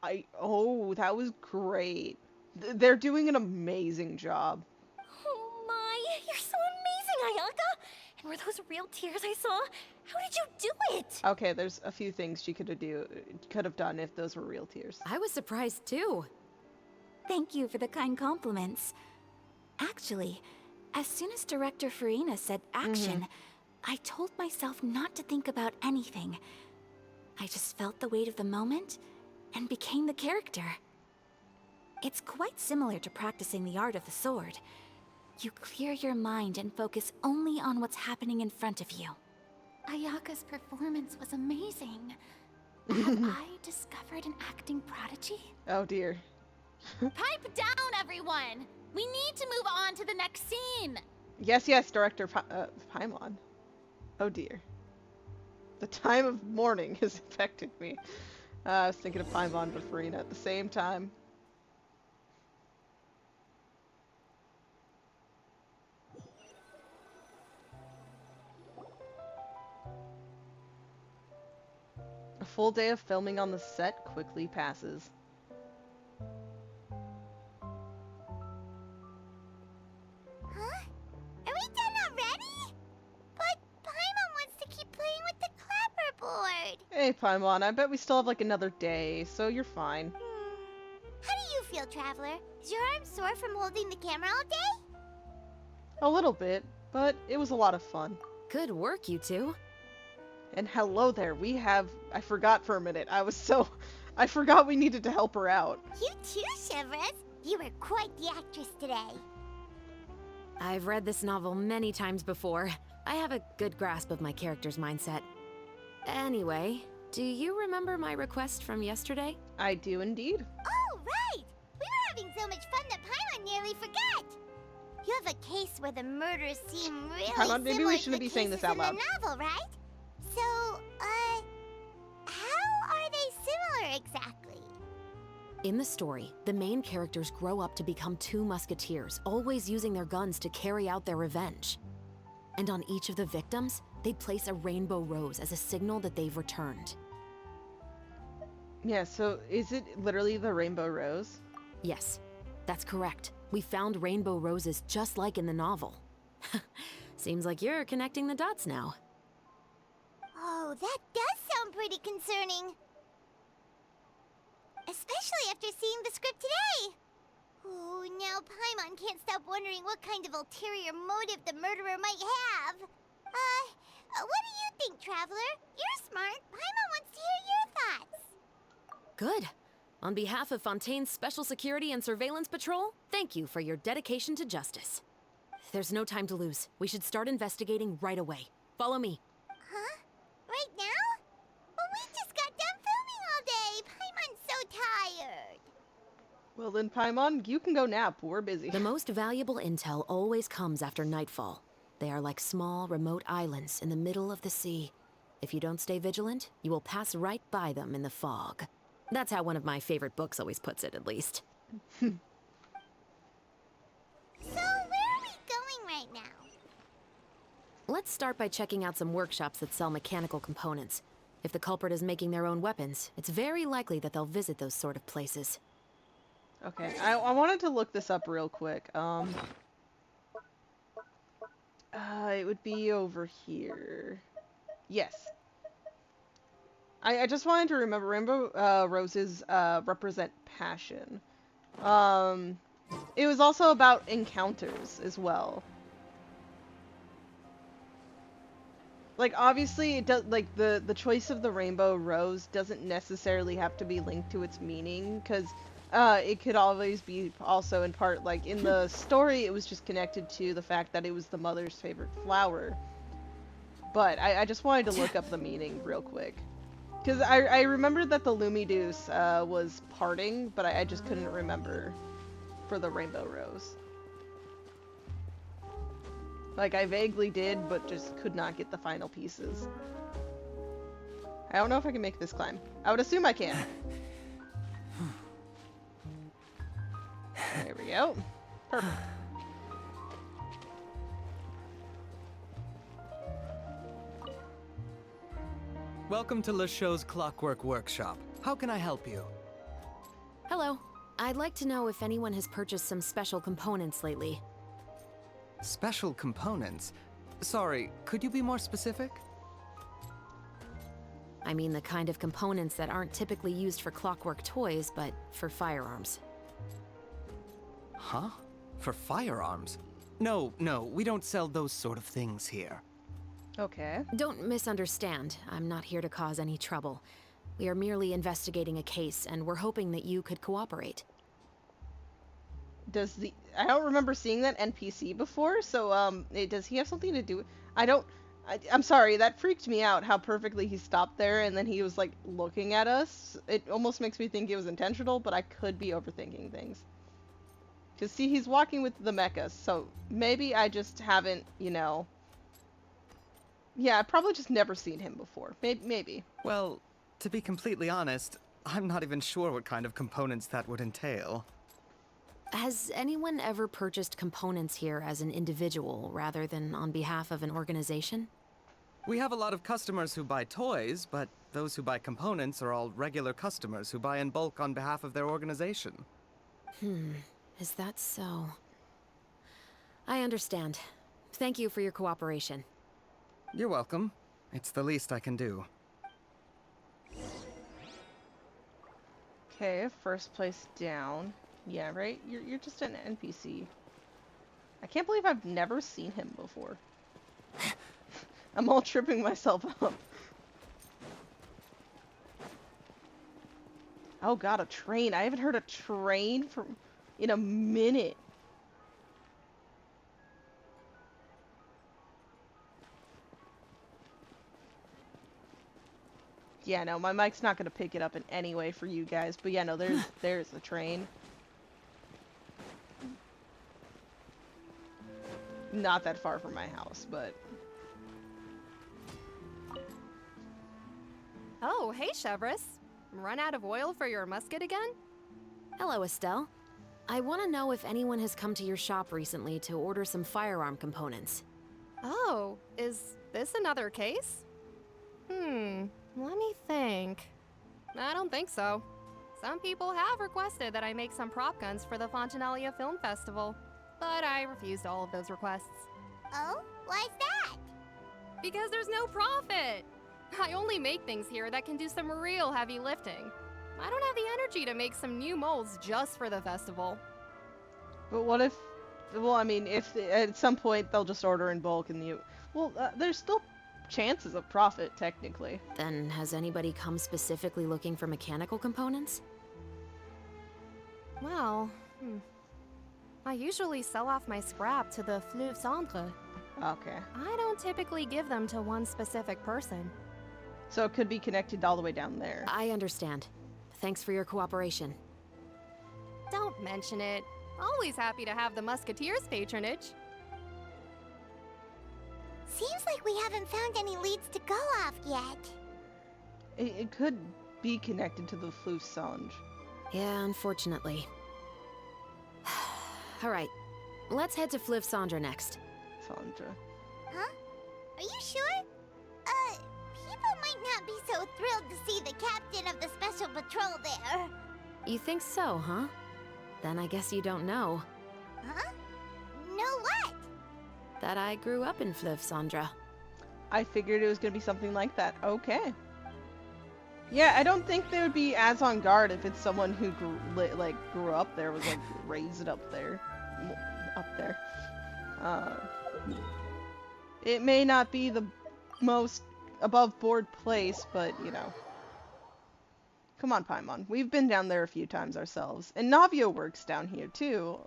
That was great. They're doing an amazing job. Oh my, you're so amazing, Ayaka! And were those real tears I saw? How did you do it? Okay, there's a few things she could have done if those were real tears. I was surprised too. Thank you for the kind compliments. Actually, as soon as Director Farina said action, I told myself not to think about anything. I just felt the weight of the moment and became the character. It's quite similar to practicing the art of the sword. You clear your mind and focus only on what's happening in front of you. Ayaka's performance was amazing. Have I discovered an acting prodigy? Oh dear. Pipe down, everyone! We need to move on to the next scene! Yes, Director Paimon. Oh dear. The time of mourning has affected me. I was thinking of Paimon and Farina at the same time. A full day of filming on the set quickly passes. Huh? Are we done already? But Paimon wants to keep playing with the clapperboard. Hey Paimon, I bet we still have like another day, so you're fine. How do you feel, Traveler? Is your arm sore from holding the camera all day? A little bit, but it was a lot of fun. Good work, you two. And hello there, I forgot for a minute. I forgot we needed to help her out. You too, Shivers. You were quite the actress today. I've read this novel many times before. I have a good grasp of my character's mindset. Anyway, do you remember my request from yesterday? I do indeed. Oh, right! We were having so much fun that Paimon nearly forgot. You have a case where the murders seem really Paimon, maybe similar we to shouldn't the be saying this cases out loud. in the novel, right? So, how are they similar exactly? In the story, the main characters grow up to become two musketeers, always using their guns to carry out their revenge. And on each of the victims, they place a rainbow rose as a signal that they've returned. Yeah, so is it literally the rainbow rose? Yes, that's correct. We found rainbow roses just like in the novel. Seems like you're connecting the dots now. Oh, that does sound pretty concerning. Especially after seeing the script today. Oh, now Paimon can't stop wondering what kind of ulterior motive the murderer might have. What do you think, Traveler? You're smart. Paimon wants to hear your thoughts. Good. On behalf of Fontaine's Special Security and Surveillance Patrol, thank you for your dedication to justice. There's no time to lose. We should start investigating right away. Follow me. Huh? Right now? Well, we just got done filming all day. Paimon's so tired. Well then, Paimon, you can go nap. We're busy. The most valuable intel always comes after nightfall. They are like small, remote islands in the middle of the sea. If you don't stay vigilant, you will pass right by them in the fog. That's how one of my favorite books always puts it, at least. So, where are we going right now? Let's start by checking out some workshops that sell mechanical components. If the culprit is making their own weapons, it's very likely that they'll visit those sort of places. Okay, I wanted to look this up real quick. It would be over here. Yes. I just wanted to remember rainbow roses represent passion. It was also about encounters as well. Like, obviously, it does, like, the choice of the rainbow rose doesn't necessarily have to be linked to its meaning, because it could always be also in part, like, in the story, it was just connected to the fact that it was the mother's favorite flower. But I just wanted to look up the meaning real quick. Because I remember that the Lumideus was parting, but I just couldn't remember for the rainbow rose. Like, I vaguely did, but just could not get the final pieces. I don't know if I can make this climb. I would assume I can. There we go. Perfect. Welcome to LeChaux's Clockwork Workshop. How can I help you? Hello. I'd like to know if anyone has purchased some special components lately. Special components? Sorry, could you be more specific? I mean the kind of components that aren't typically used for clockwork toys, but for firearms. Huh? For firearms? No, we don't sell those sort of things here. Okay. Don't misunderstand. I'm not here to cause any trouble. We are merely investigating a case, and we're hoping that you could cooperate. I don't remember seeing that NPC before, so, does he have something to do? I'm sorry, that freaked me out how perfectly he stopped there and then he was, like, looking at us. It almost makes me think it was intentional, but I could be overthinking things. Because, see, he's walking with the mechas, so maybe I just haven't, you know... Yeah, I've probably just never seen him before. Maybe. Well, to be completely honest, I'm not even sure what kind of components that would entail. Has anyone ever purchased components here as an individual rather than on behalf of an organization? We have a lot of customers who buy toys, but those who buy components are all regular customers who buy in bulk on behalf of their organization. Is that so? I understand. Thank you for your cooperation. You're welcome. It's the least I can do. Okay, first place down. Yeah, right? You're just an NPC. I can't believe I've never seen him before. I'm all tripping myself up. Oh god, a train. I haven't heard a train in a minute. Yeah, no, my mic's not gonna pick it up in any way for you guys, but yeah, no, there's the train. Not that far from my house, but... Oh, hey, Chevris. Run out of oil for your musket again? Hello, Estelle. I want to know if anyone has come to your shop recently to order some firearm components. Oh, is this another case? Let me think. I don't think so. Some people have requested that I make some prop guns for the Fontanalia Film Festival, but I refused all of those requests. Oh? Why's that? Because there's no profit! I only make things here that can do some real heavy lifting. I don't have the energy to make some new molds just for the festival. But what if... Well, I mean, if at some point they'll just order in bulk and you... Well, there's still chances of profit, technically. Then has anybody come specifically looking for mechanical components? Well, I usually sell off my scrap to the Fleuve Centre. Okay. I don't typically give them to one specific person. So it could be connected all the way down there. I understand. Thanks for your cooperation. Don't mention it. Always happy to have the Musketeers' patronage. Seems like we haven't found any leads to go off yet. It could be connected to the Fleuve Songe. Yeah, unfortunately. Alright, let's head to Fleuve Centre next. Sandra. Huh? Are you sure? People might not be so thrilled to see the captain of the special patrol there. You think so, huh? Then I guess you don't know. Huh? Know what? That I grew up in Fleuve Centre. I figured it was gonna be something like that. Okay. Yeah, I don't think they would be as on guard if it's someone who grew up there, was like raised up there, up there. Uh, it may not be the most above board place, but you know. Come on, Paimon. We've been down there a few times ourselves, and Navio works down here too.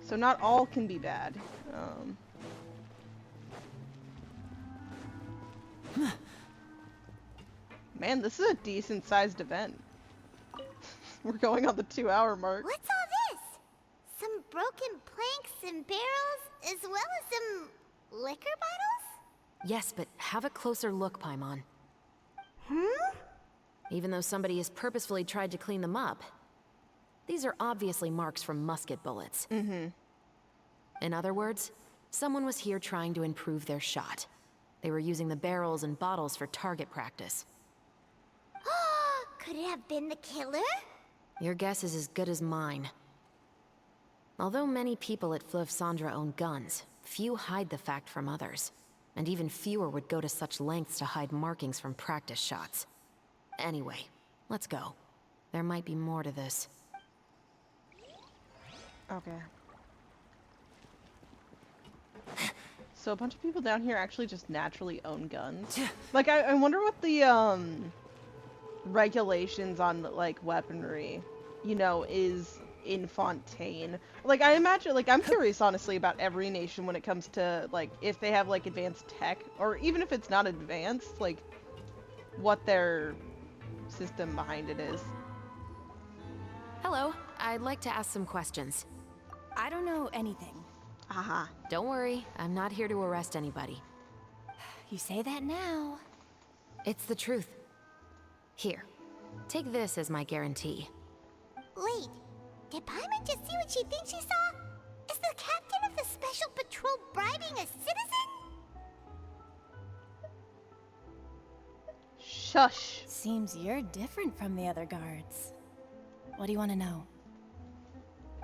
So not all can be bad. Man, this is a decent-sized event. We're going on the 2-hour mark. What's all this? Some broken planks and barrels, as well as some liquor bottles? Yes, but have a closer look, Paimon. Hmm? Even though somebody has purposefully tried to clean them up, these are obviously marks from musket bullets. Mm-hmm. In other words, someone was here trying to improve their shot. They were using the barrels and bottles for target practice. Could it have been the killer? Your guess is as good as mine. Although many people at Fleuve Cendres own guns, few hide the fact from others. And even fewer would go to such lengths to hide markings from practice shots. Anyway, let's go. There might be more to this. Okay. So a bunch of people down here actually just naturally own guns. Like, I wonder what the, regulations on, like, weaponry, you know, is in Fontaine. Like, I imagine, like, I'm curious, honestly, about every nation when it comes to, like, if they have, like, advanced tech, or even if it's not advanced, like, what their system behind it is. Hello, I'd like to ask some questions. I don't know anything. Haha. Don't worry, I'm not here to arrest anybody. You say that now. It's the truth. Here, take this as my guarantee. Wait, did Paimon just see what she thinks she saw? Is the captain of the Special Patrol bribing a citizen? Shush. Seems you're different from the other guards. What do you want to know?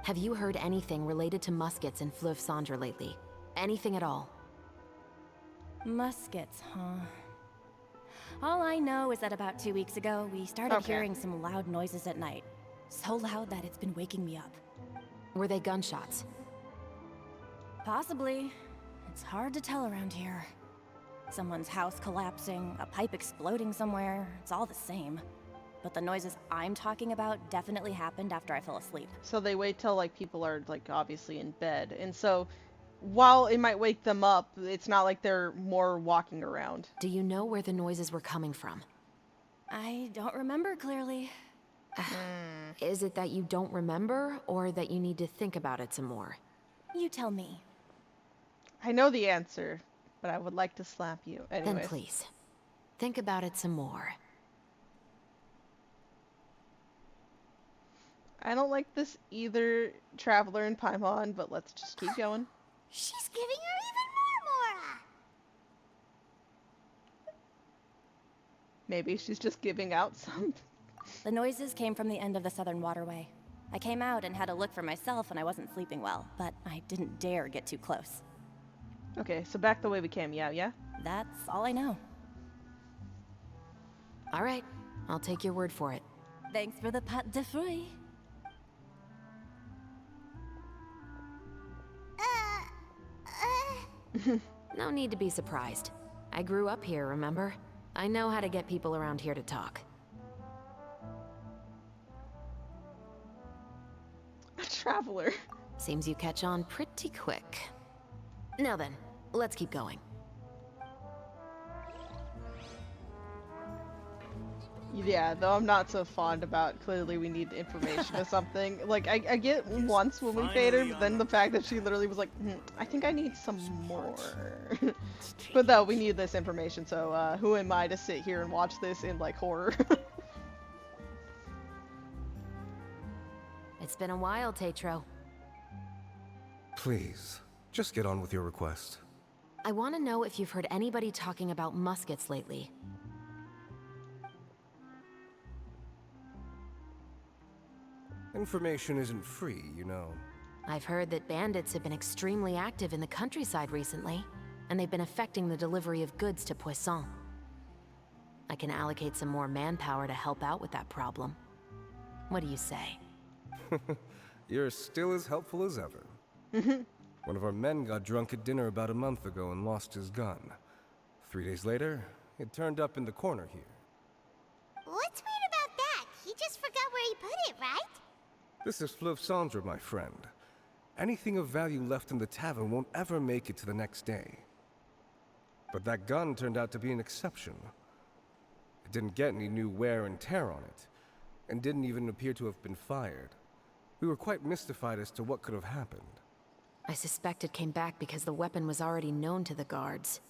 Have you heard anything related to muskets in Fleuve Cendres lately? Anything at all? Muskets, huh? All I know is that about 2 weeks ago, we started hearing some loud noises at night. So loud that it's been waking me up. Were they gunshots? Possibly. It's hard to tell around here. Someone's house collapsing, a pipe exploding somewhere, it's all the same. But the noises I'm talking about definitely happened after I fell asleep. So they wait till, like, people are, like, obviously in bed. And so, while it might wake them up, it's not like they're more walking around. Do you know where the noises were coming from? I don't remember clearly. Is it that you don't remember, or that you need to think about it some more? You tell me. I know the answer, but I would like to slap you. Anyways. Then please, think about it some more. I don't like this either, Traveler and Paimon, but let's just keep going. She's giving her even more Mora! Maybe she's just giving out some. The noises came from the end of the Southern Waterway. I came out and had a look for myself when I wasn't sleeping well, but I didn't dare get too close. Okay, so back the way we came, yeah? That's all I know. All right, I'll take your word for it. Thanks for the pâte de fruits. No need to be surprised. I grew up here, remember? I know how to get people around here to talk. A traveler. Seems you catch on pretty quick. Now then, let's keep going. Yeah, though I'm not so fond about clearly we need information or something. Like, I get once when we paid her, but then the fact that she literally was like, I think I need some more. But no, we need this information, so who am I to sit here and watch this in, like, horror? It's been a while, Tetro. Please, just get on with your request. I want to know if you've heard anybody talking about muskets lately. Information isn't free, you know. I've heard that bandits have been extremely active in the countryside recently. and they've been affecting the delivery of goods to Poisson. I can allocate some more manpower to help out with that problem. What do you say? You're still as helpful as ever. One of our men got drunk at dinner about a month ago and lost his gun. 3 days later, it turned up in the corner here. What's weird about that? He just forgot where he put it, right? This is Fleuve Cendre, my friend. Anything of value left in the tavern won't ever make it to the next day. But that gun turned out to be an exception. It didn't get any new wear and tear on it, and didn't even appear to have been fired. We were quite mystified as to what could have happened. I suspect it came back because the weapon was already known to the guards.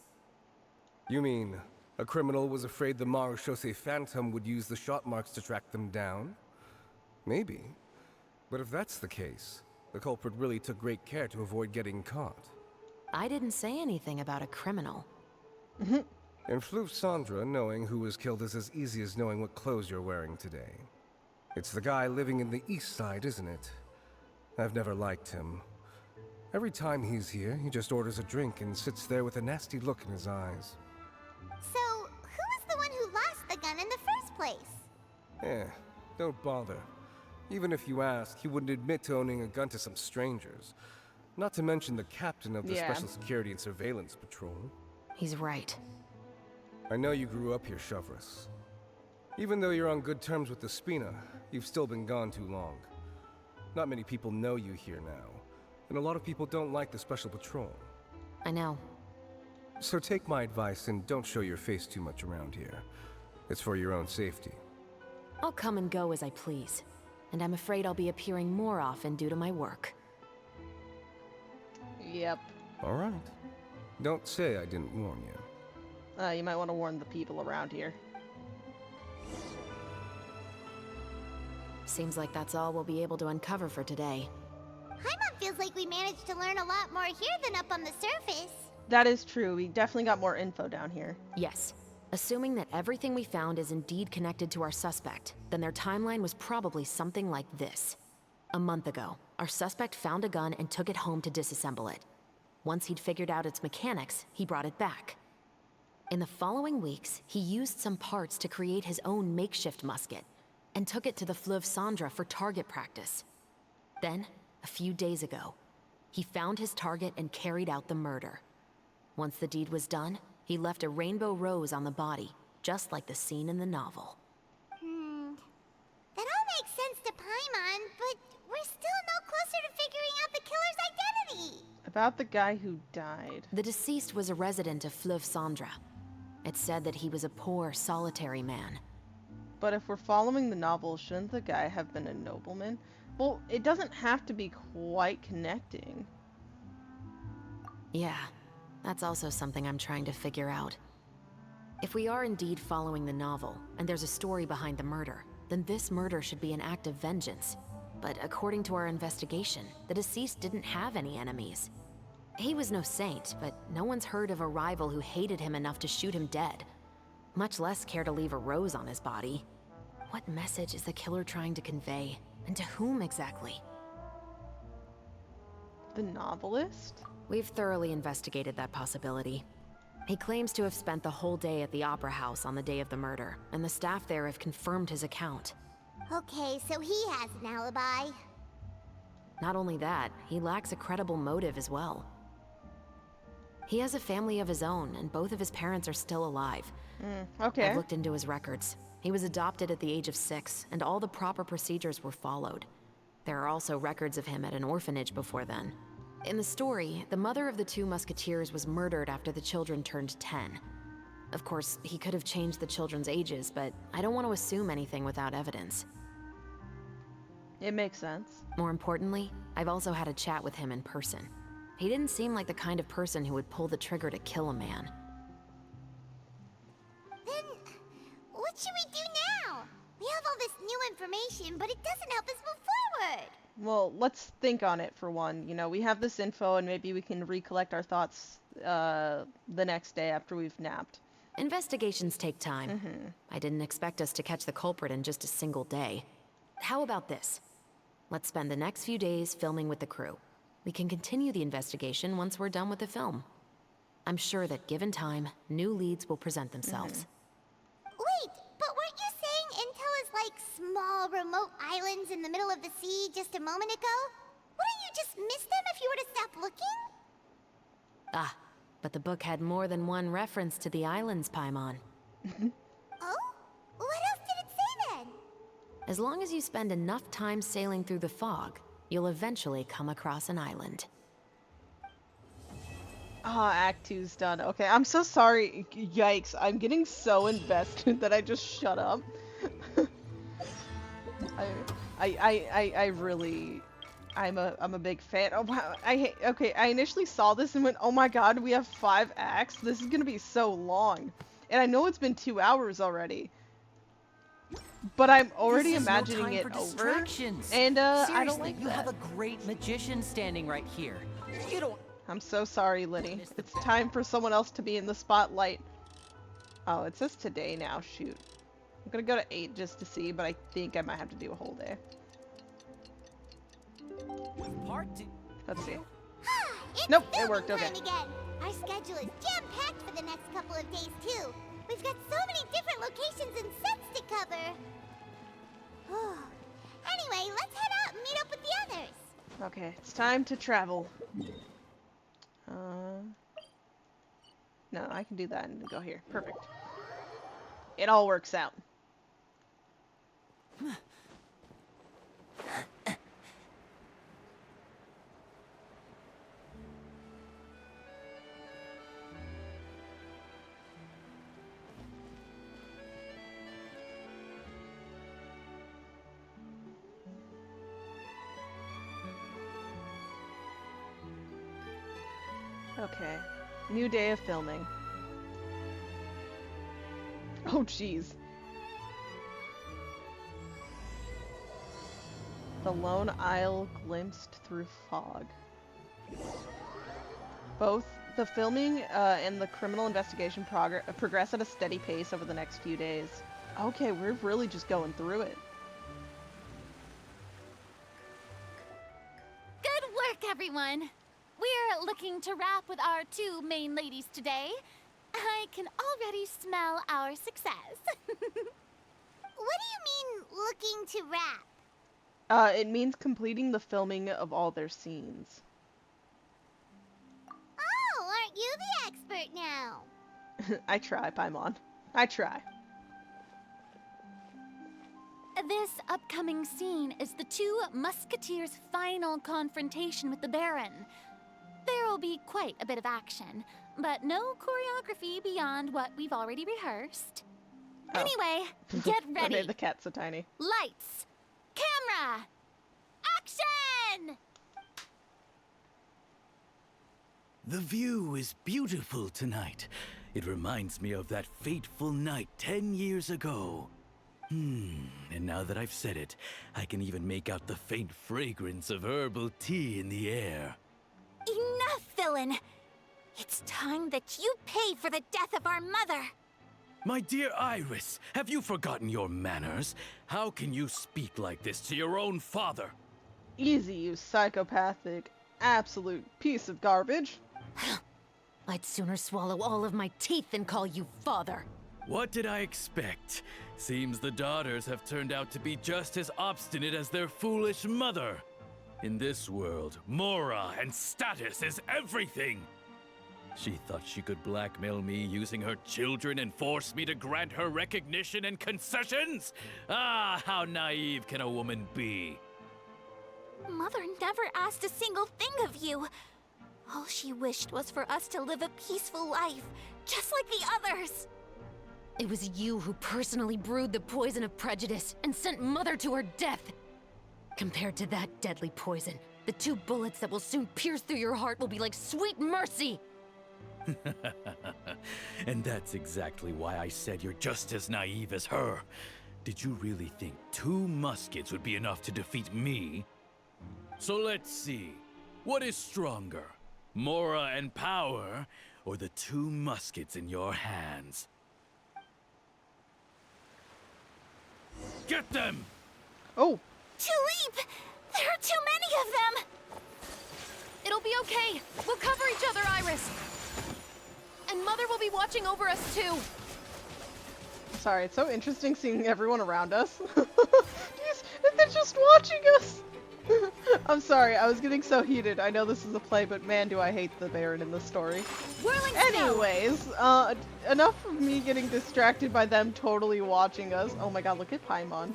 You mean, a criminal was afraid the Marechaussee Phantom would use the shot marks to track them down? Maybe. But if that's the case, the culprit really took great care to avoid getting caught. I didn't say anything about a criminal. In Fleuve Cendre, knowing who was killed is as easy as knowing what clothes you're wearing today. It's the guy living in the East Side, isn't it? I've never liked him. Every time he's here, he just orders a drink and sits there with a nasty look in his eyes. So, who was the one who lost the gun in the first place? Don't bother. Even if you ask, he wouldn't admit to owning a gun to some strangers. Not to mention the captain of the Special Security and Surveillance Patrol. He's right. I know you grew up here, Chevreuse. Even though you're on good terms with the Spina, you've still been gone too long. Not many people know you here now, and a lot of people don't like the Special Patrol. I know. So take my advice and don't show your face too much around here. It's for your own safety. I'll come and go as I please, and I'm afraid I'll be appearing more often due to my work. Yep. All right. Don't say I didn't warn you. You might want to warn the people around here. Seems like that's all we'll be able to uncover for today. Paimon feels like we managed to learn a lot more here than up on the surface. That is true. We definitely got more info down here. Yes. Assuming that everything we found is indeed connected to our suspect, then their timeline was probably something like this. A month ago, our suspect found a gun and took it home to disassemble it. Once he'd figured out its mechanics, he brought it back. In the following weeks, he used some parts to create his own makeshift musket, and took it to the Fleuve Cendre for target practice. Then, a few days ago, he found his target and carried out the murder. Once the deed was done, he left a rainbow rose on the body, just like the scene in the novel. That all makes sense to Paimon, but we're still no closer to figuring out the killer's identity. About the guy who died. The deceased was a resident of Fleuve Cendre. It's said that he was a poor, solitary man. But if we're following the novel, shouldn't the guy have been a nobleman? Well, it doesn't have to be quite connecting. Yeah, that's also something I'm trying to figure out. If we are indeed following the novel, and there's a story behind the murder, then this murder should be an act of vengeance. But according to our investigation, the deceased didn't have any enemies. He was no saint, but no one's heard of a rival who hated him enough to shoot him dead. Much less care to leave a rose on his body. What message is the killer trying to convey? And to whom exactly? The novelist? We've thoroughly investigated that possibility. He claims to have spent the whole day at the Opera House on the day of the murder, and the staff there have confirmed his account. Okay, so he has an alibi. Not only that, he lacks a credible motive as well. He has a family of his own, and both of his parents are still alive. Okay. I've looked into his records. He was adopted at the age of 6, and all the proper procedures were followed. There are also records of him at an orphanage before then. In the story, the mother of the 2 musketeers was murdered after the children turned 10. Of course, he could have changed the children's ages, but I don't want to assume anything without evidence. It makes sense. More importantly, I've also had a chat with him in person. He didn't seem like the kind of person who would pull the trigger to kill a man. Then, what should we do now? We have all this new information, but it doesn't help us move forward. Well, let's think on it for one. You know, we have this info and maybe we can recollect our thoughts the next day after we've napped. Investigations take time. I didn't expect us to catch the culprit in just a single day. How about this? Let's spend the next few days filming with the crew. We can continue the investigation once we're done with the film. I'm sure that given time, new leads will present themselves. Wait, but weren't you saying Intel is like small, remote islands in the middle of the sea just a moment ago? Wouldn't you just miss them if you were to stop looking? Ah, but the book had more than one reference to the islands, Paimon. Oh? What else did it say then? As long as you spend enough time sailing through the fog, you'll eventually come across an island. Oh, Act 2's done. Okay, I'm so sorry. Yikes, I'm getting so invested that I just shut up. I really... I'm a big fan. Oh wow, okay, I initially saw this and went, oh my god, we have 5 acts? This is gonna be so long. And I know it's been 2 hours already. But I'm already imagining it over. And I don't like you that. have a great magician standing right here. You don't... I'm so sorry, Liddy. It's time for someone else to be in the spotlight. Oh, it says today now, shoot. I'm gonna go to 8 just to see, but I think I might have to do a whole day. Let's see. Nope, it worked, okay. Again. Our schedule is jam-packed for the next couple of days, too. We've got so many different locations and sets to cover. Anyway, let's head out and meet up with the others. Okay, it's time to travel. No, I can do that and go here. Perfect. It all works out. Okay. New day of filming. Oh, jeez. The Lone Isle glimpsed through fog. Both the filming and the criminal investigation progress at a steady pace over the next few days. Okay, we're really just going through it. Good work, everyone! We're looking to wrap with our 2 main ladies today. I can already smell our success. What do you mean, looking to wrap? It means completing the filming of all their scenes. Oh, aren't you the expert now? I try, Paimon. I try. This upcoming scene is the 2 Musketeers' final confrontation with the Baron. There will be quite a bit of action, but no choreography beyond what we've already rehearsed. Oh. Anyway, get I ready. made the cat so tiny. Lights, camera, action! The view is beautiful tonight. It reminds me of that fateful night 10 years ago. And now that I've said it, I can even make out the faint fragrance of herbal tea in the air. Enough, villain! It's time that you pay for the death of our mother! My dear Iris, have you forgotten your manners? How can you speak like this to your own father? Easy, you psychopathic, absolute piece of garbage. I'd sooner swallow all of my teeth than call you father. What did I expect? Seems the daughters have turned out to be just as obstinate as their foolish mother. In this world, Mora and status is everything. She thought she could blackmail me using her children and force me to grant her recognition and concessions? Ah, how naive can a woman be? Mother never asked a single thing of you. All she wished was for us to live a peaceful life, just like the others. It was you who personally brewed the poison of prejudice and sent Mother to her death. Compared to that deadly poison, the 2 bullets that will soon pierce through your heart will be like sweet mercy. And that's exactly why I said you're just as naive as her. Did you really think 2 muskets would be enough to defeat me? So let's see. What is stronger? Mora and power, or the 2 muskets in your hands? Get them! Oh! Tulip! There are too many of them! It'll be okay. We'll cover each other, Iris. watching over us too. Sorry, it's so interesting seeing everyone around us. They're just watching us! I'm sorry, I was getting so heated. I know this is a play, but man, do I hate the Baron in this story. Whirling Anyways, enough of me getting distracted by them totally watching us. Oh my god, look at Paimon.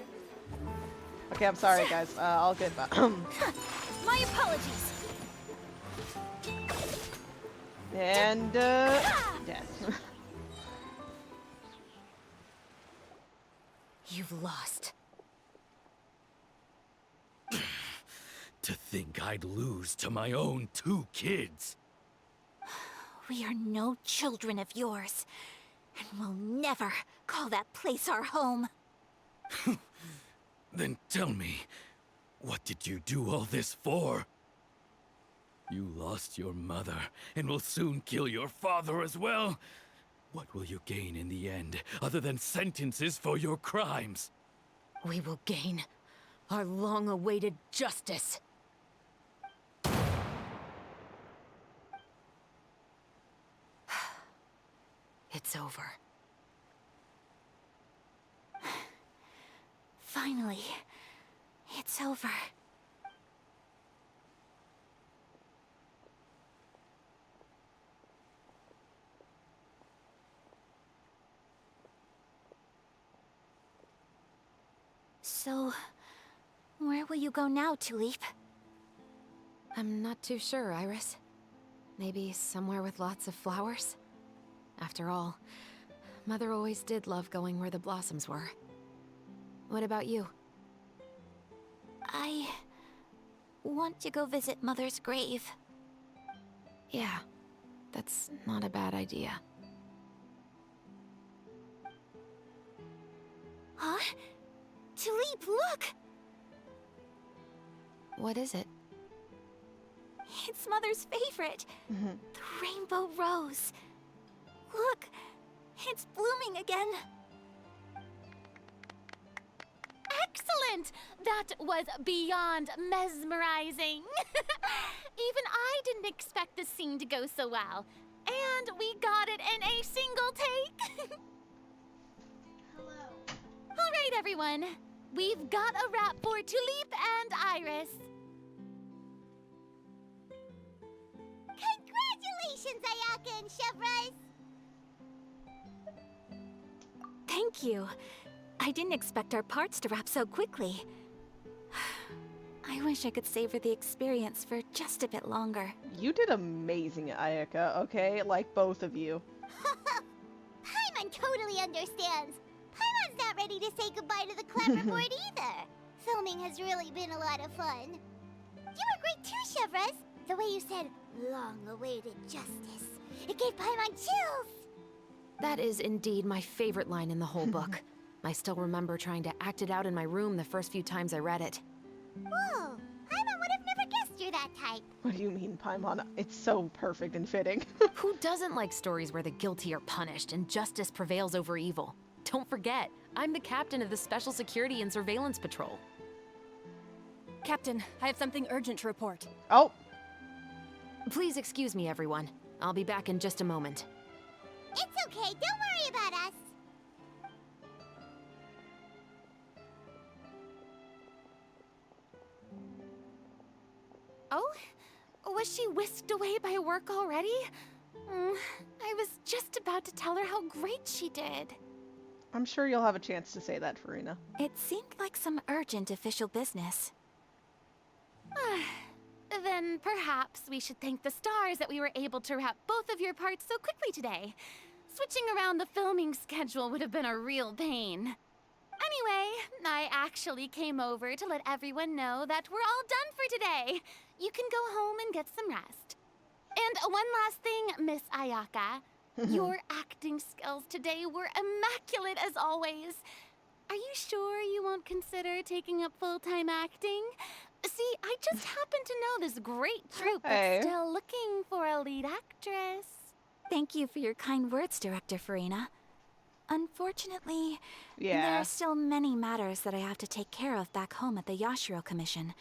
Okay, I'm sorry, guys. I'll get back. My apologies. And, death. You've lost. To think I'd lose to my own 2 kids. We are no children of yours, and we'll never call that place our home. Then tell me, what did you do all this for? You lost your mother, and will soon kill your father as well. What will you gain in the end, other than sentences for your crimes? We will gain our long-awaited justice. It's over. Finally, it's over. So, where will you go now, Tulip? I'm not too sure, Iris. Maybe somewhere with lots of flowers? After all, Mother always did love going where the blossoms were. What about you? I want to go visit Mother's grave. Yeah, that's not a bad idea. Huh? Tulip, look! What is it? It's Mother's favorite. The rainbow rose. Look, it's blooming again. Excellent! That was beyond mesmerizing. Even I didn't expect the scene to go so well. And we got it in a single take. All right, everyone. We've got a wrap for Tulip and Iris. Congratulations, Ayaka and Chevres! Thank you. I didn't expect our parts to wrap so quickly. I wish I could savor the experience for just a bit longer. You did amazing, Ayaka, okay? Like, both of you. Paimon totally understands. Paimon's not ready to say goodbye to the clapperboard either. Filming has really been a lot of fun. You were great too, Chevres. The way you said, long-awaited justice. It gave Paimon chills. That is indeed my favorite line in the whole book. I still remember trying to act it out in my room the first few times I read it. Whoa, Paimon would have never guessed you're that type. What do you mean, Paimon? It's so perfect and fitting. Who doesn't like stories where the guilty are punished and justice prevails over evil? Don't forget, I'm the captain of the Special Security and Surveillance Patrol. Captain, I have something urgent to report. Oh. Please excuse me, everyone. I'll be back in just a moment. It's okay, don't worry about us. Oh? Was she whisked away by work already? I was just about to tell her how great she did. I'm sure you'll have a chance to say that, Farina. It seemed like some urgent official business. Then perhaps we should thank the stars that we were able to wrap both of your parts so quickly today. Switching around the filming schedule would have been a real pain. Anyway, I actually came over to let everyone know that we're all done for today. You can go home and get some rest. And one last thing, Miss Ayaka. Your acting skills today were immaculate as always. Are you sure you won't consider taking up full-time acting? See, I just happen to know this great troupe that's still looking for a lead actress. Thank you for your kind words, Director Farina. Unfortunately, there Yeah. are still many matters that I have to take care of back home at the Yashiro Commission.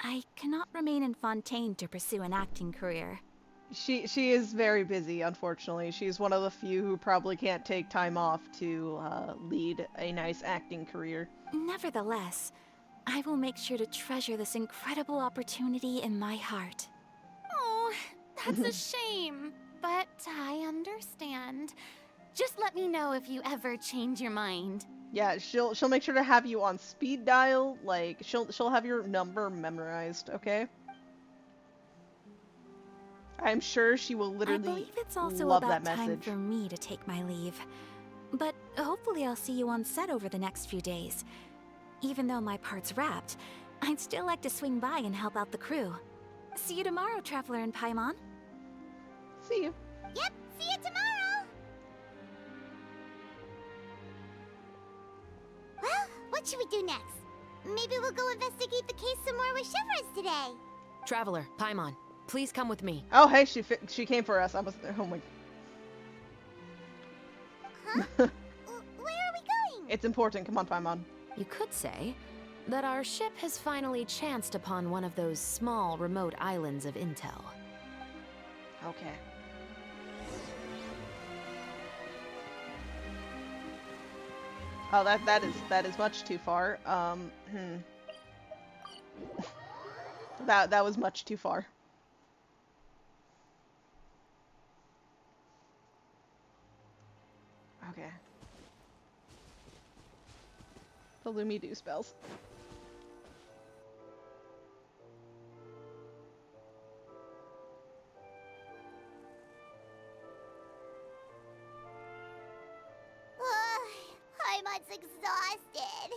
I cannot remain in Fontaine to pursue an acting career. She is very busy, unfortunately. She's one of the few who probably can't take time off to lead a nice acting career. Nevertheless, I will make sure to treasure this incredible opportunity in my heart. Oh, that's a shame. But I understand. Just let me know if you ever change your mind. Yeah, she'll make sure to have you on speed dial. Like she'll have your number memorized. Okay. I'm sure she will I literally believe it's also love about that time message. for me to take my leave. But hopefully I'll see you on set over the next few days. Even though my part's wrapped, I'd still like to swing by and help out the crew. See you tomorrow, Traveler and Paimon. See you. Yep, see you tomorrow! Well, what should we do next? Maybe we'll go investigate the case some more with Shivers today. Traveler, Paimon, please come with me. Oh, hey, she came for us. I was oh my. Huh? Where are we going? It's important. Come on, Paimon. You could say that our ship has finally chanced upon one of those small, remote islands of intel. Okay. Oh, that is much too far. That was much too far. Okay. The Lumi do spells. Paimon's exhausted.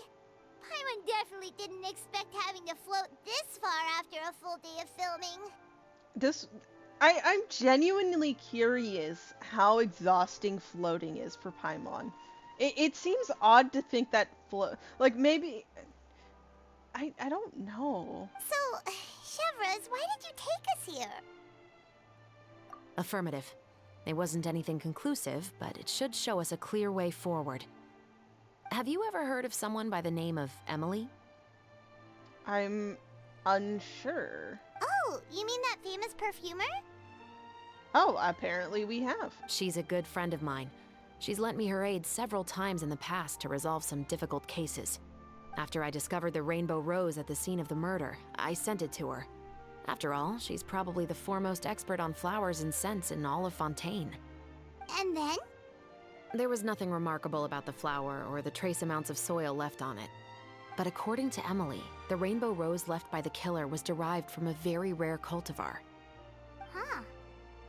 Paimon definitely didn't expect having to float this far after a full day of filming. I'm genuinely curious how exhausting floating is for Paimon. It seems odd to think that like maybe I don't know. So, Chevras, why did you take us here? Affirmative. It wasn't anything conclusive, but it should show us a clear way forward. Have you ever heard of someone by the name of Emily? I'm unsure. Oh, you mean that famous perfumer? Oh, apparently we have. She's a good friend of mine. She's lent me her aid several times in the past to resolve some difficult cases. After I discovered the rainbow rose at the scene of the murder, I sent it to her. After all, she's probably the foremost expert on flowers and scents in all of Fontaine. And then? There was nothing remarkable about the flower or the trace amounts of soil left on it. But according to Emily, the rainbow rose left by the killer was derived from a very rare cultivar. Huh.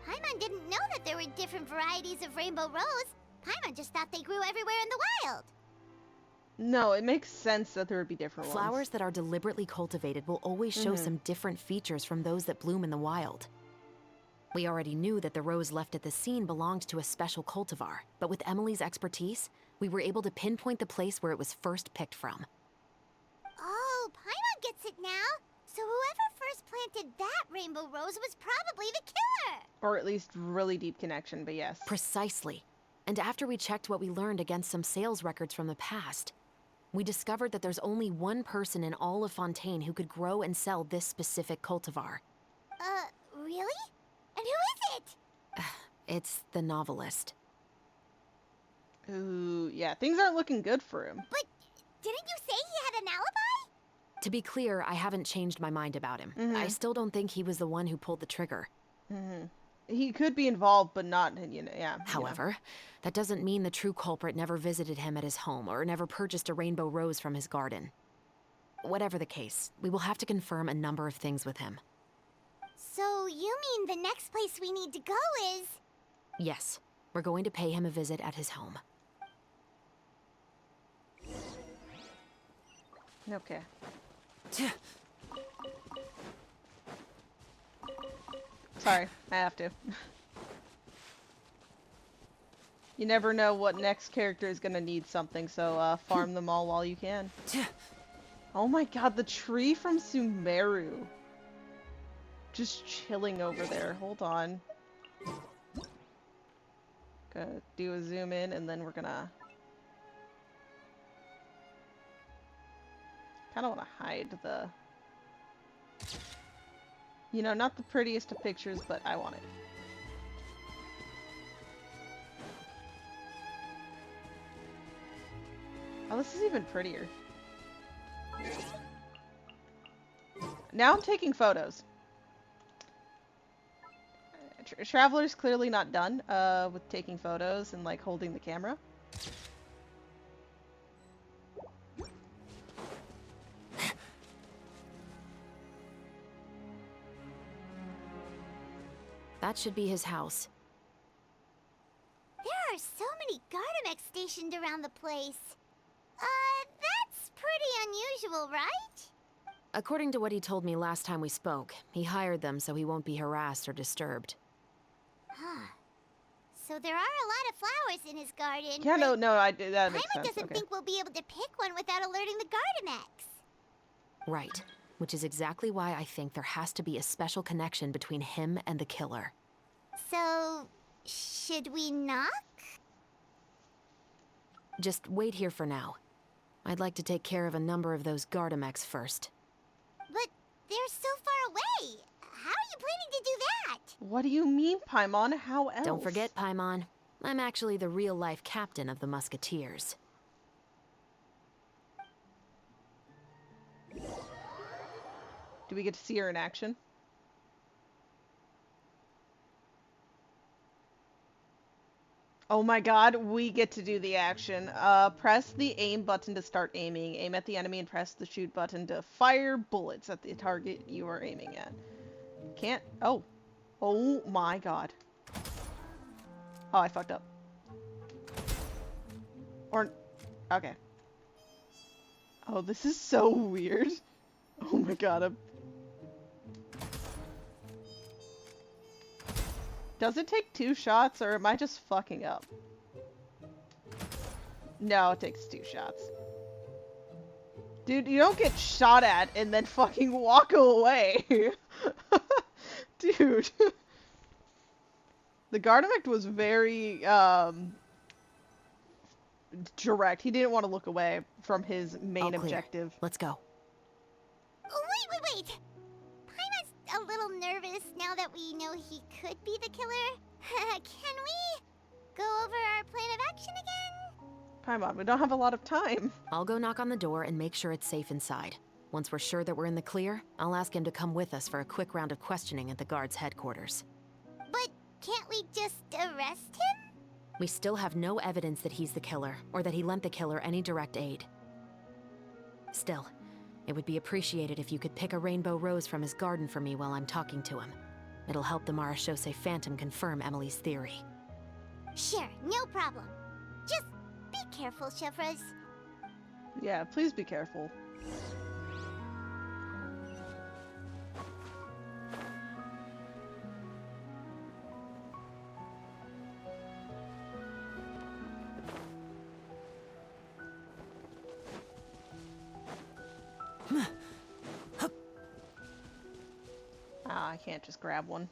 Paimon didn't know that there were different varieties of rainbow rose. Paimon just thought they grew everywhere in the wild. No, it makes sense that there would be different Flowers ones. that are deliberately cultivated will always show some different features from those that bloom in the wild. We already knew that the rose left at the scene belonged to a special cultivar, but with Emily's expertise, we were able to pinpoint the place where it was first picked from. Oh, Paimon gets it now. So whoever first planted that rainbow rose was probably the killer. Or at least really deep connection, but yes. Precisely. And after we checked what we learned against some sales records from the past, we discovered that there's only one person in all of Fontaine who could grow and sell this specific cultivar. Really? And who is it? It's the novelist. Ooh, yeah, things aren't looking good for him. But didn't you say he had an alibi? To be clear, I haven't changed my mind about him. I still don't think he was the one who pulled the trigger. He could be involved, but not, yeah. However, that doesn't mean the true culprit never visited him at his home or never purchased a rainbow rose from his garden. Whatever the case, we will have to confirm a number of things with him. So you mean the next place we need to go is... Yes, we're going to pay him a visit at his home. Okay. Sorry, I have to. You never know what next character is gonna need something, so farm them all while you can. Oh my god, the tree from Sumeru. Just chilling over there. Hold on. Gonna do a zoom in and then we're gonna... Kinda wanna hide the... You know, not the prettiest of pictures, but I want it. Oh, this is even prettier. Now I'm taking photos. Traveler's clearly not done with taking photos and like holding the camera. That should be his house. There are so many Gardamex stationed around the place. That's pretty unusual, right? According to what he told me last time we spoke, he hired them so he won't be harassed or disturbed. Huh. So there are a lot of flowers in his garden. Yeah, no, that makes Paimon sense. doesn't Okay. think we'll be able to pick one without alerting the Gardamex. Right. Which is exactly why I think there has to be a special connection between him and the killer. So, should we knock? Just wait here for now. I'd like to take care of a number of those Gardamex first. But they're so far away. How are you planning to do that? What do you mean, Paimon? How else? Don't forget, Paimon. I'm actually the real-life captain of the Musketeers. Do we get to see her in action? Oh my god, we get to do the action. Press the aim button to start aiming. Aim at the enemy and press the shoot button to fire bullets at the target you are aiming at. Can't... Oh. Oh my god. Oh, I fucked up. Or... Okay. Oh, this is so weird. Oh my god, Does it take 2 shots, or am I just fucking up? No, it takes 2 shots. Dude, you don't get shot at and then fucking walk away. Dude. The Gardamex was very, direct. He didn't want to look away from his main objective. Let's go. Oh, wait! Paimon's a little nervous now that we know he could be the killer. Can we go over our plan of action again? Paimon, we don't have a lot of time. I'll go knock on the door and make sure it's safe inside. Once we're sure that we're in the clear, I'll ask him to come with us for a quick round of questioning at the guard's headquarters. But can't we just arrest him? We still have no evidence that he's the killer, or that he lent the killer any direct aid. Still, it would be appreciated if you could pick a rainbow rose from his garden for me while I'm talking to him. It'll help the Marachose Phantom confirm Emily's theory. Sure, no problem. Just be careful, Chevres. Yeah, please be careful. I can't just grab one.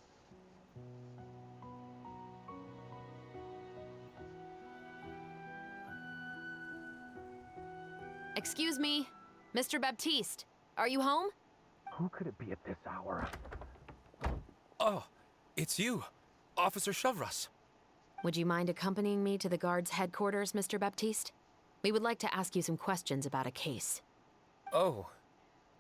Excuse me, Mr. Baptiste, are you home? Who could it be at this hour? Oh, it's you, Officer Chevres. Would you mind accompanying me to the guard's headquarters, Mr. Baptiste? We would like to ask you some questions about a case. Oh,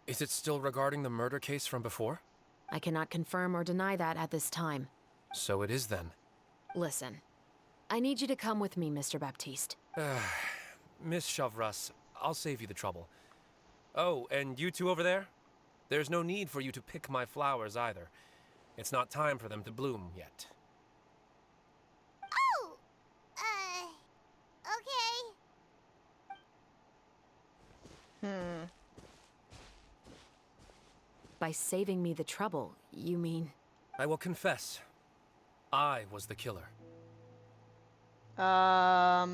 is it still regarding the murder case from before? I cannot confirm or deny that at this time. So it is then. Listen, I need you to come with me, Mr. Baptiste. Miss Chevres, I'll save you the trouble. Oh, and you two over there? There's no need for you to pick my flowers either. It's not time for them to bloom yet. Oh! Okay. By saving me the trouble, you mean... I will confess. I was the killer. Huh?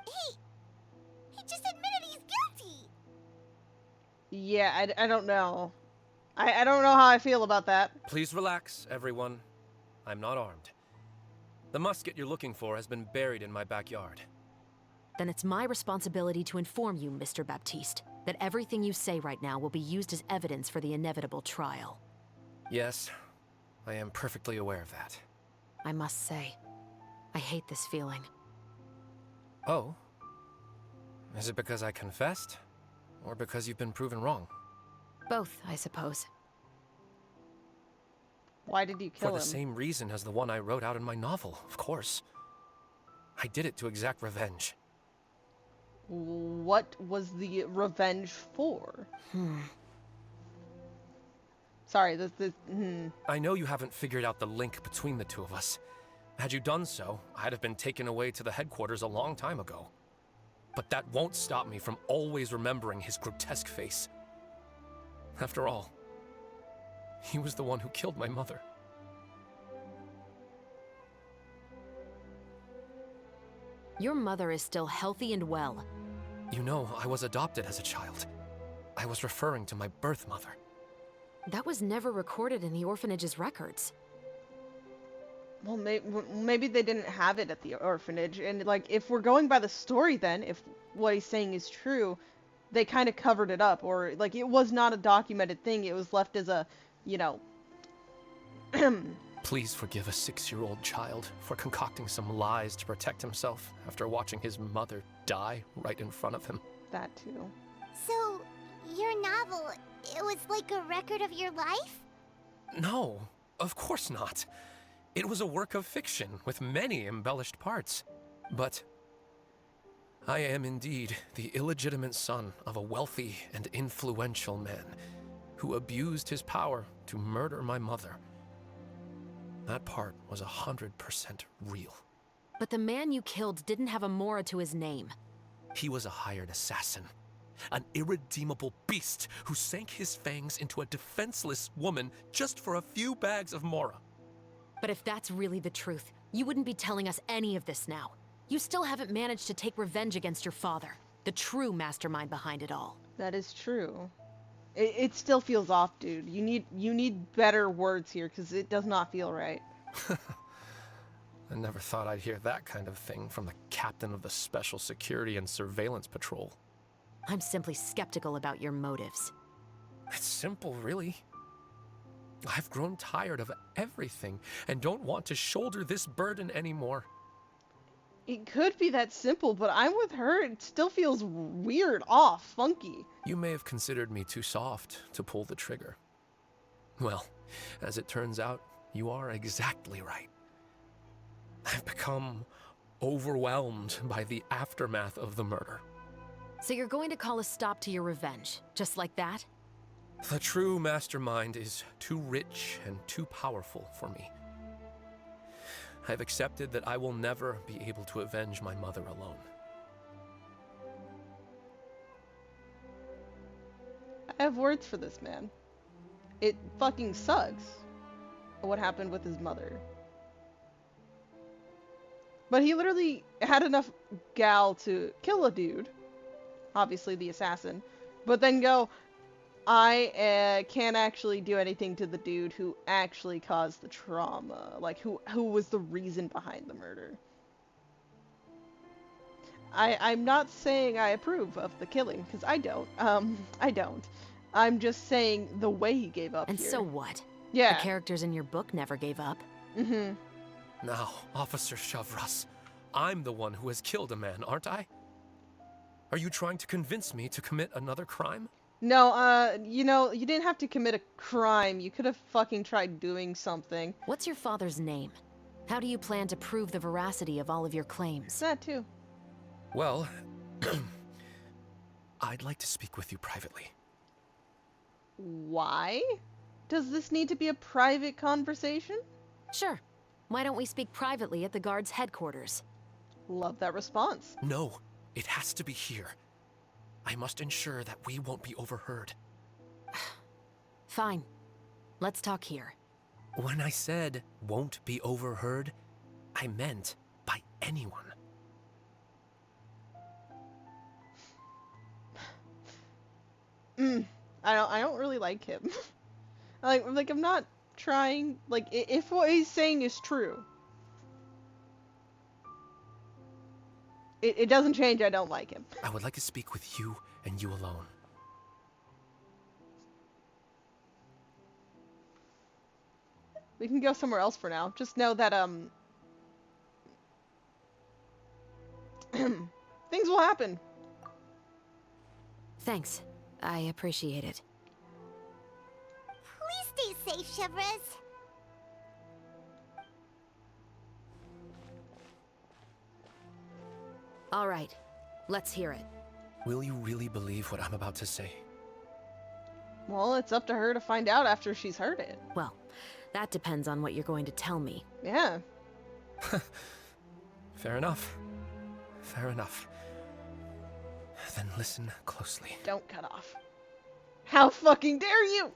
He just admitted he's guilty! Yeah, I don't know. I don't know how I feel about that. Please relax, everyone. I'm not armed. The musket you're looking for has been buried in my backyard. then it's my responsibility to inform you, Mr. Baptiste, that everything you say right now will be used as evidence for the inevitable trial. Yes, I am perfectly aware of that. I must say, I hate this feeling. Oh? Is it because I confessed? Or because you've been proven wrong? Both, I suppose. Why did you kill him? For the same reason as the one I wrote out in my novel, of course. I did it to exact revenge. What was the revenge for? Sorry, I know you haven't figured out the link between the two of us. Had you done so, I'd have been taken away to the headquarters a long time ago. But that won't stop me from always remembering his grotesque face. After all, he was the one who killed my mother. Your mother is still healthy and well. You know, I was adopted as a child. I was referring to my birth mother. That was never recorded in the orphanage's records. Well, maybe they didn't have it at the orphanage, and like, if we're going by the story then, if what he's saying is true, they kind of covered it up, or like, it was not a documented thing, it was left as a, you know... Please forgive a 6-year-old child for concocting some lies to protect himself after watching his mother die right in front of him. That too. So, your novel, it was like a record of your life? No, of course not. It was a work of fiction with many embellished parts. But I am indeed the illegitimate son of a wealthy and influential man who abused his power to murder my mother. That part was 100% real. But the man you killed didn't have a Mora to his name. He was a hired assassin. An irredeemable beast who sank his fangs into a defenseless woman just for a few bags of Mora. But if that's really the truth, you wouldn't be telling us any of this now. You still haven't managed to take revenge against your father, the true mastermind behind it all. That is true. It still feels off, dude. You need better words here, because it does not feel right. I never thought I'd hear that kind of thing from the captain of the Special Security and Surveillance Patrol. I'm simply skeptical about your motives. It's simple, really. I've grown tired of everything and don't want to shoulder this burden anymore. It could be that simple, but I'm with her. It still feels weird, off, funky. You may have considered me too soft to pull the trigger. Well, as it turns out, you are exactly right. I've become overwhelmed by the aftermath of the murder. So you're going to call a stop to your revenge, just like that? The true mastermind is too rich and too powerful for me. I've accepted that I will never be able to avenge my mother alone. I have words for this man. It fucking sucks what happened with his mother. But he literally had enough gal to kill a dude, obviously the assassin, but then go, I can't actually do anything to the dude who actually caused the trauma, like who was the reason behind the murder. I'm not saying I approve of the killing, because I don't. I don't. I'm just saying the way he gave up And here. so what? Yeah. The characters in your book never gave up. Mm-hmm. Now, Officer Chavras, I'm the one who has killed a man, aren't I? Are you trying to convince me to commit another crime? No, you know, you didn't have to commit a crime. You could have fucking tried doing something. What's your father's name? How do you plan to prove the veracity of all of your claims? That too. Well, I'd like to speak with you privately. Why? Does this need to be a private conversation? Sure. Why don't we speak privately at the guard's headquarters? Love that response. No, it has to be here. I must ensure that we won't be overheard. Fine. Let's talk here. When I said won't be overheard, I meant by anyone. I don't really like him. like I'm not trying, like, if what he's saying is true. It doesn't change I don't like him. I would like to speak with you and you alone. We can go somewhere else for now. Just know that, things will happen. Thanks. I appreciate it. Please stay safe, Chevres. All right. Let's hear it. Will you really believe what I'm about to say? Well, it's up to her to find out after she's heard it. Well, that depends on what you're going to tell me. Yeah. Fair enough. Fair enough. Then listen closely. Don't cut off. How fucking dare you!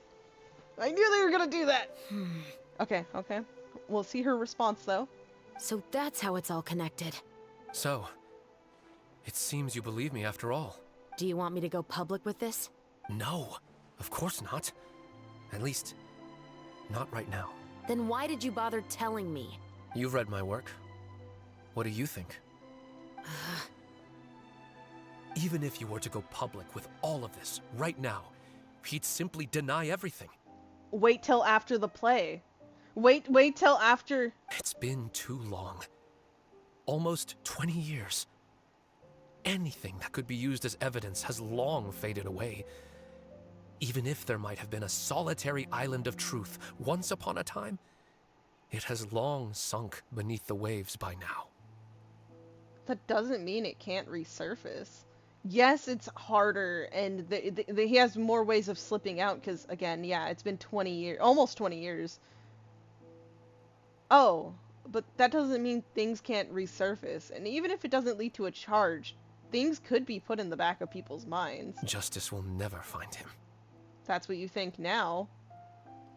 I knew they were gonna do that! Okay, okay. We'll see her response, though. So that's how it's all connected. So, it seems you believe me after all. Do you want me to go public with this? No, of course not. At least, not right now. Then why did you bother telling me? You've read my work. What do you think? Even if you were to go public with all of this right now, he'd simply deny everything. Wait till after the play. Wait till after... It's been too long. Almost 20 years. Anything that could be used as evidence has long faded away. Even if there might have been a solitary island of truth once upon a time, it has long sunk beneath the waves by now. That doesn't mean it can't resurface. Yes, it's harder, and he has more ways of slipping out, because, again, yeah, it's been 20 years, almost 20 years. Oh, but that doesn't mean things can't resurface, and even if it doesn't lead to a charge, things could be put in the back of people's minds. Justice will never find him. That's what you think now.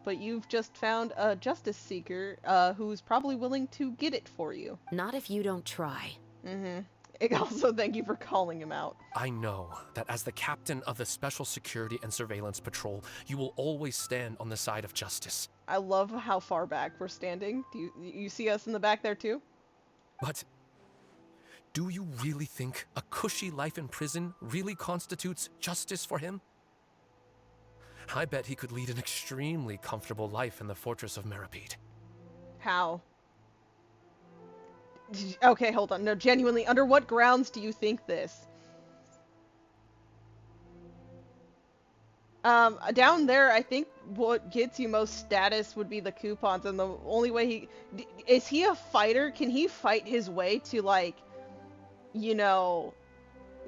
But you've just found a justice seeker, who's probably willing to get it for you. Not if you don't try. Mm-hmm. Also, thank you for calling him out. I know that as the captain of the Special Security and Surveillance Patrol, you will always stand on the side of justice. I love how far back we're standing. Do you see us in the back there too? But do you really think a cushy life in prison really constitutes justice for him? I bet he could lead an extremely comfortable life in the fortress of Meripede. How? Okay, hold on. No, genuinely, under what grounds do you think this? Down there, I think what gets you most status would be the coupons, and the only way he... Is he a fighter? Can he fight his way to, like, you know,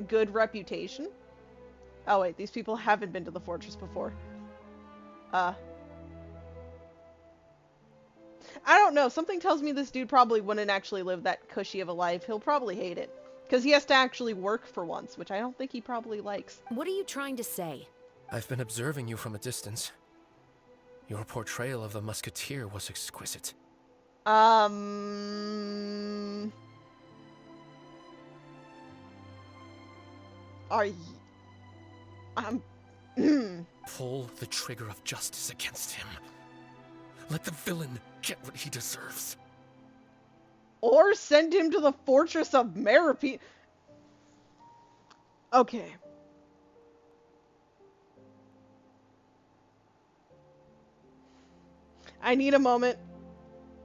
good reputation? Oh, wait, these people haven't been to the fortress before. I don't know. Something tells me this dude probably wouldn't actually live that cushy of a life. He'll probably hate it. Because he has to actually work for once, which I don't think he probably likes. What are you trying to say? I've been observing you from a distance. Your portrayal of the musketeer was exquisite. Are you... Pull the trigger of justice against him. Let the villain get what he deserves. Or send him to the fortress of Meripede. Okay. I need a moment.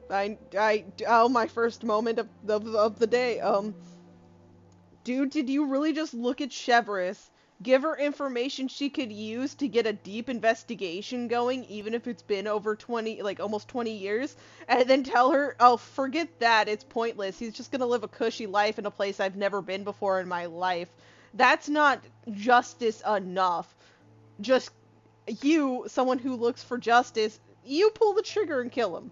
Oh, my first moment of the day. Dude, did you really just look at Chevres, give her information she could use to get a deep investigation going, even if it's been over 20, like almost 20 years, and then tell her, oh, forget that, it's pointless, he's just gonna live a cushy life in a place I've never been before in my life? That's not justice enough. Just you, someone who looks for justice, you pull the trigger and kill him.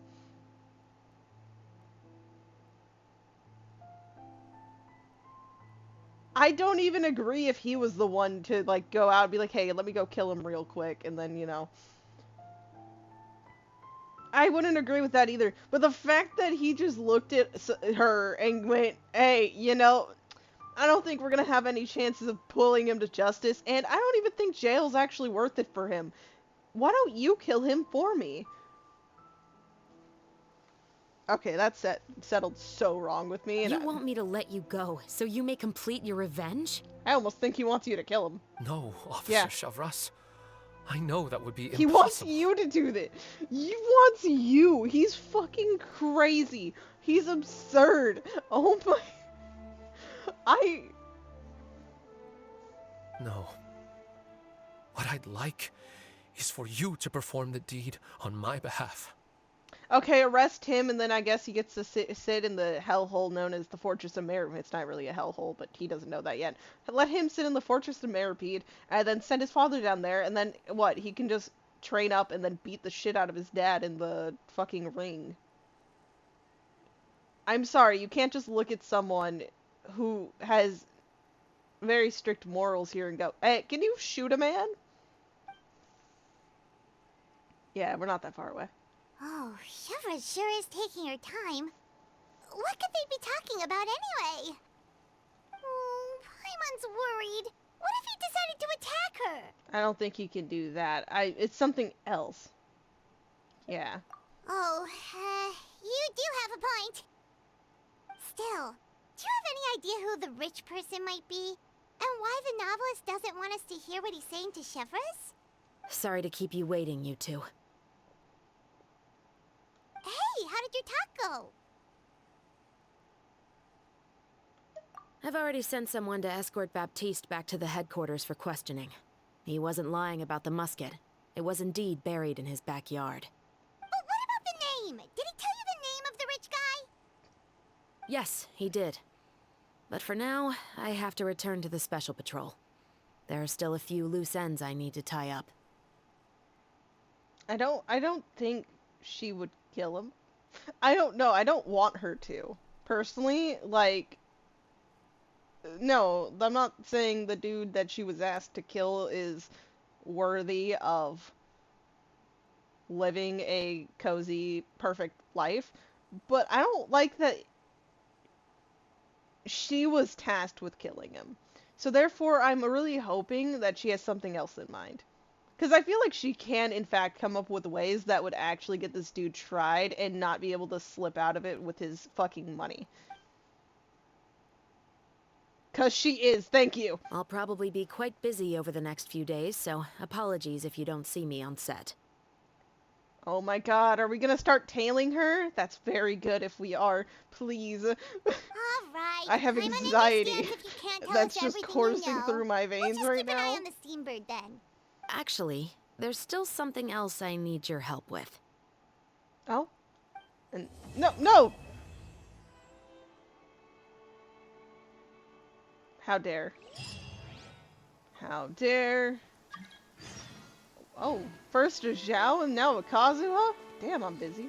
I don't even agree if he was the one to, like, go out and be like, hey, let me go kill him real quick, and then, you know. I wouldn't agree with that either. But the fact that he just looked at her and went, hey, you know, I don't think we're gonna have any chances of pulling him to justice, and I don't even think jail's actually worth it for him. Why don't you kill him for me? Okay, that's settled so wrong with me. And You want me to let you go so you may complete your revenge? I almost think he wants you to kill him. No, Officer Yeah. Shavras. I know that would be He impossible. wants you to do that. He wants you. He's fucking crazy. He's absurd. Oh my... No. What I'd like is for you to perform the deed on my behalf. Okay, arrest him, and then I guess he gets to sit in the hellhole known as the Fortress of Meripede. It's not really a hellhole, but he doesn't know that yet. Let him sit in the Fortress of Meripede, and then send his father down there, and then, what, he can just train up and then beat the shit out of his dad in the fucking ring. I'm sorry, you can't just look at someone who has very strict morals here and go, hey, can you shoot a man? Yeah, we're not that far away. Oh, Shivra sure is taking her time. What could they be talking about anyway? Oh, Paimon's worried. What if he decided to attack her? I don't think he can do that. It's something else. Yeah. Oh, you do have a point. Still, do you have any idea who the rich person might be? And why the novelist doesn't want us to hear what he's saying to Chevres? Sorry to keep you waiting, you two. Hey, how did your talk go? I've already sent someone to escort Baptiste back to the headquarters for questioning. He wasn't lying about the musket. It was indeed buried in his backyard. But what about the name? Did he tell you the name of the rich guy? Yes, he did. But for now, I have to return to the Special Patrol. There are still a few loose ends I need to tie up. I don't think she would kill him. I don't know. I don't want her to. Personally, like... No, I'm not saying the dude that she was asked to kill is worthy of living a cozy, perfect life. But I don't like that she was tasked with killing him. So therefore, I'm really hoping that she has something else in mind. Because I feel like she can, in fact, come up with ways that would actually get this dude tried and not be able to slip out of it with his fucking money. Because she is, thank you. I'll probably be quite busy over the next few days, so apologies if you don't see me on set. Oh my god, are we gonna start tailing her? That's very good if we are. Please. Alright. I have anxiety. That's just everything coursing you know. through my veins We'll just right keep an now. eye on the steambird then. Actually, there's still something else I need your help with. Oh? And no! How dare. How dare. Oh, first a Zhao and now a Kazuha? Damn, I'm busy.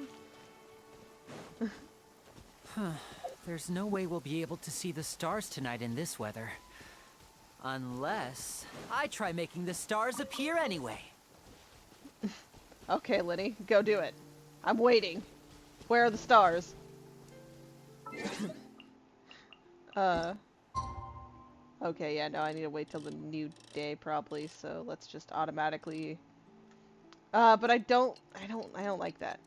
There's no way we'll be able to see the stars tonight in this weather. Unless I try making the stars appear anyway. Okay, Liddy, go do it. I'm waiting. Where are the stars? Okay, yeah, no, I need to wait till the new day probably, so let's just automatically... but I don't like that.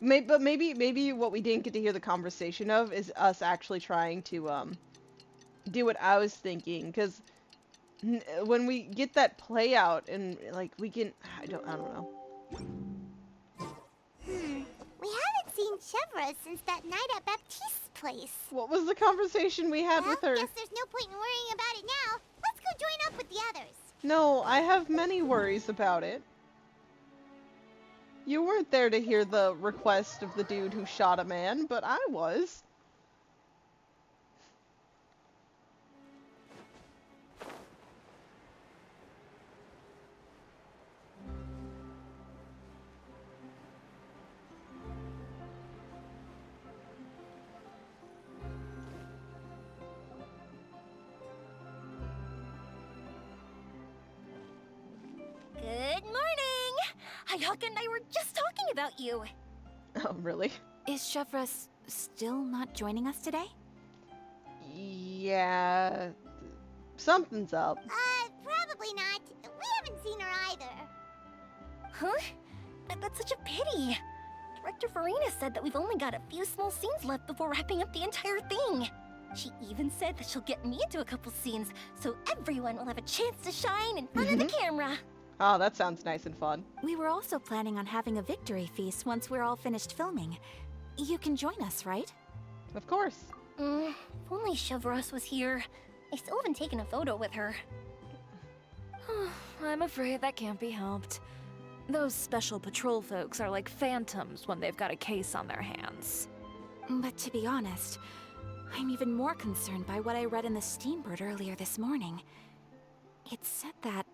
But maybe what we didn't get to hear the conversation of is us actually trying to, do what I was thinking, because when we get that play out and, like, we can... I don't know. We haven't seen Chevra since that night at Baptiste's place. What was the conversation we had with her? Guess there's no point in worrying about it now. Let's go join up with the others. No, I have many worries about it. You weren't there to hear the request of the dude who shot a man, but I was. Good morning! Hayaka and I were just talking about you. Oh, really? Is Chevres still not joining us today? Yeah... Something's up. Probably not. We haven't seen her either. Huh? That's such a pity. Director Farina said that we've only got a few small scenes left before wrapping up the entire thing. She even said that she'll get me into a couple scenes, so everyone will have a chance to shine in front of the camera. Oh, that sounds nice and fun. We were also planning on having a victory feast once we're all finished filming. You can join us, right? Of course. If only Chevros was here. I still haven't taken a photo with her. I'm afraid that can't be helped. Those special patrol folks are like phantoms when they've got a case on their hands. But to be honest, I'm even more concerned by what I read in the Steambird earlier this morning. It said that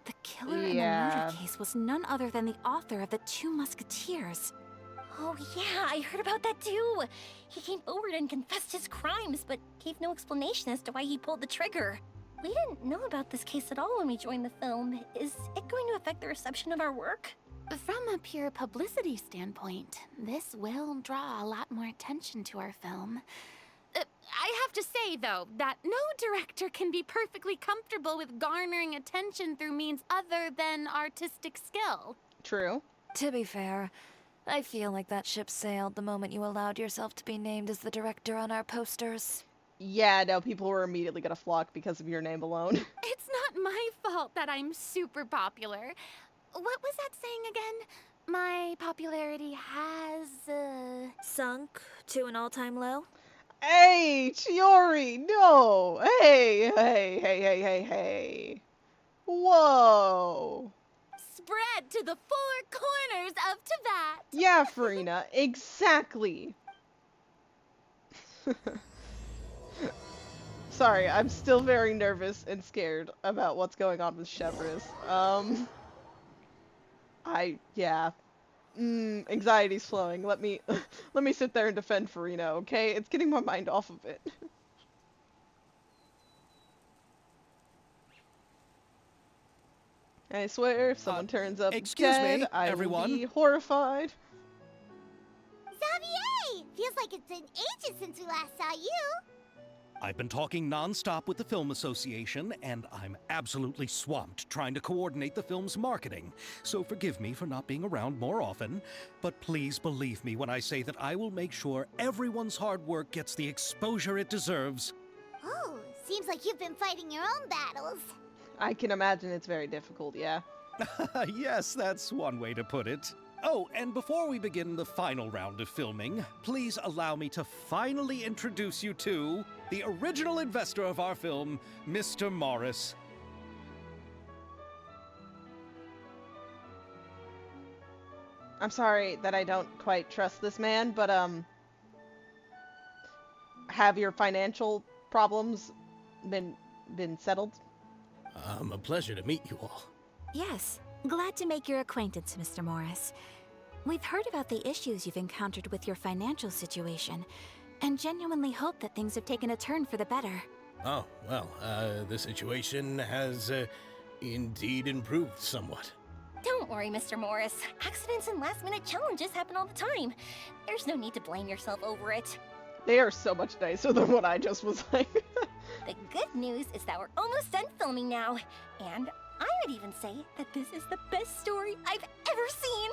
the killer in the murder case was none other than the author of the Two Musketeers. Oh yeah, I heard about that too. He came forward and confessed his crimes, but gave no explanation as to why he pulled the trigger. We didn't know about this case at all when we joined the film. Is it going to affect the reception of our work? From a pure publicity standpoint, this will draw a lot more attention to our film. I have to say, though, that no director can be perfectly comfortable with garnering attention through means other than artistic skill. True. To be fair, I feel like that ship sailed the moment you allowed yourself to be named as the director on our posters. Yeah, no, people were immediately gonna flock because of your name alone. It's not my fault that I'm super popular. What was that saying again? My popularity has, sunk to an all-time low? Hey, Chiori, no! Hey. Whoa! Spread to the four corners of Tibet! Yeah, Farina, exactly! Sorry, I'm still very nervous and scared about what's going on with Chevres. Anxiety's flowing. Let me sit there and defend Farina, okay? It's getting my mind off of it. I swear, if someone turns up dead, I will be horrified. Xavier! Feels like it's been ages since we last saw you. I've been talking non-stop with the Film Association, and I'm absolutely swamped trying to coordinate the film's marketing. So forgive me for not being around more often, but please believe me when I say that I will make sure everyone's hard work gets the exposure it deserves. Oh, seems like you've been fighting your own battles. I can imagine it's very difficult, yeah. Yes, that's one way to put it. Oh, and before we begin the final round of filming, please allow me to finally introduce you to the original investor of our film, Mr. Morris. I'm sorry that I don't quite trust this man, but, have your financial problems been settled? A pleasure to meet you all. Yes, glad to make your acquaintance, Mr. Morris. We've heard about the issues you've encountered with your financial situation, and genuinely hope that things have taken a turn for the better. Oh, well, the situation has, indeed improved somewhat. Don't worry, Mr. Morris. Accidents and last-minute challenges happen all the time. There's no need to blame yourself over it. They are so much nicer than what I just was like. The good news is that we're almost done filming now, and I would even say that this is the best story I've ever seen.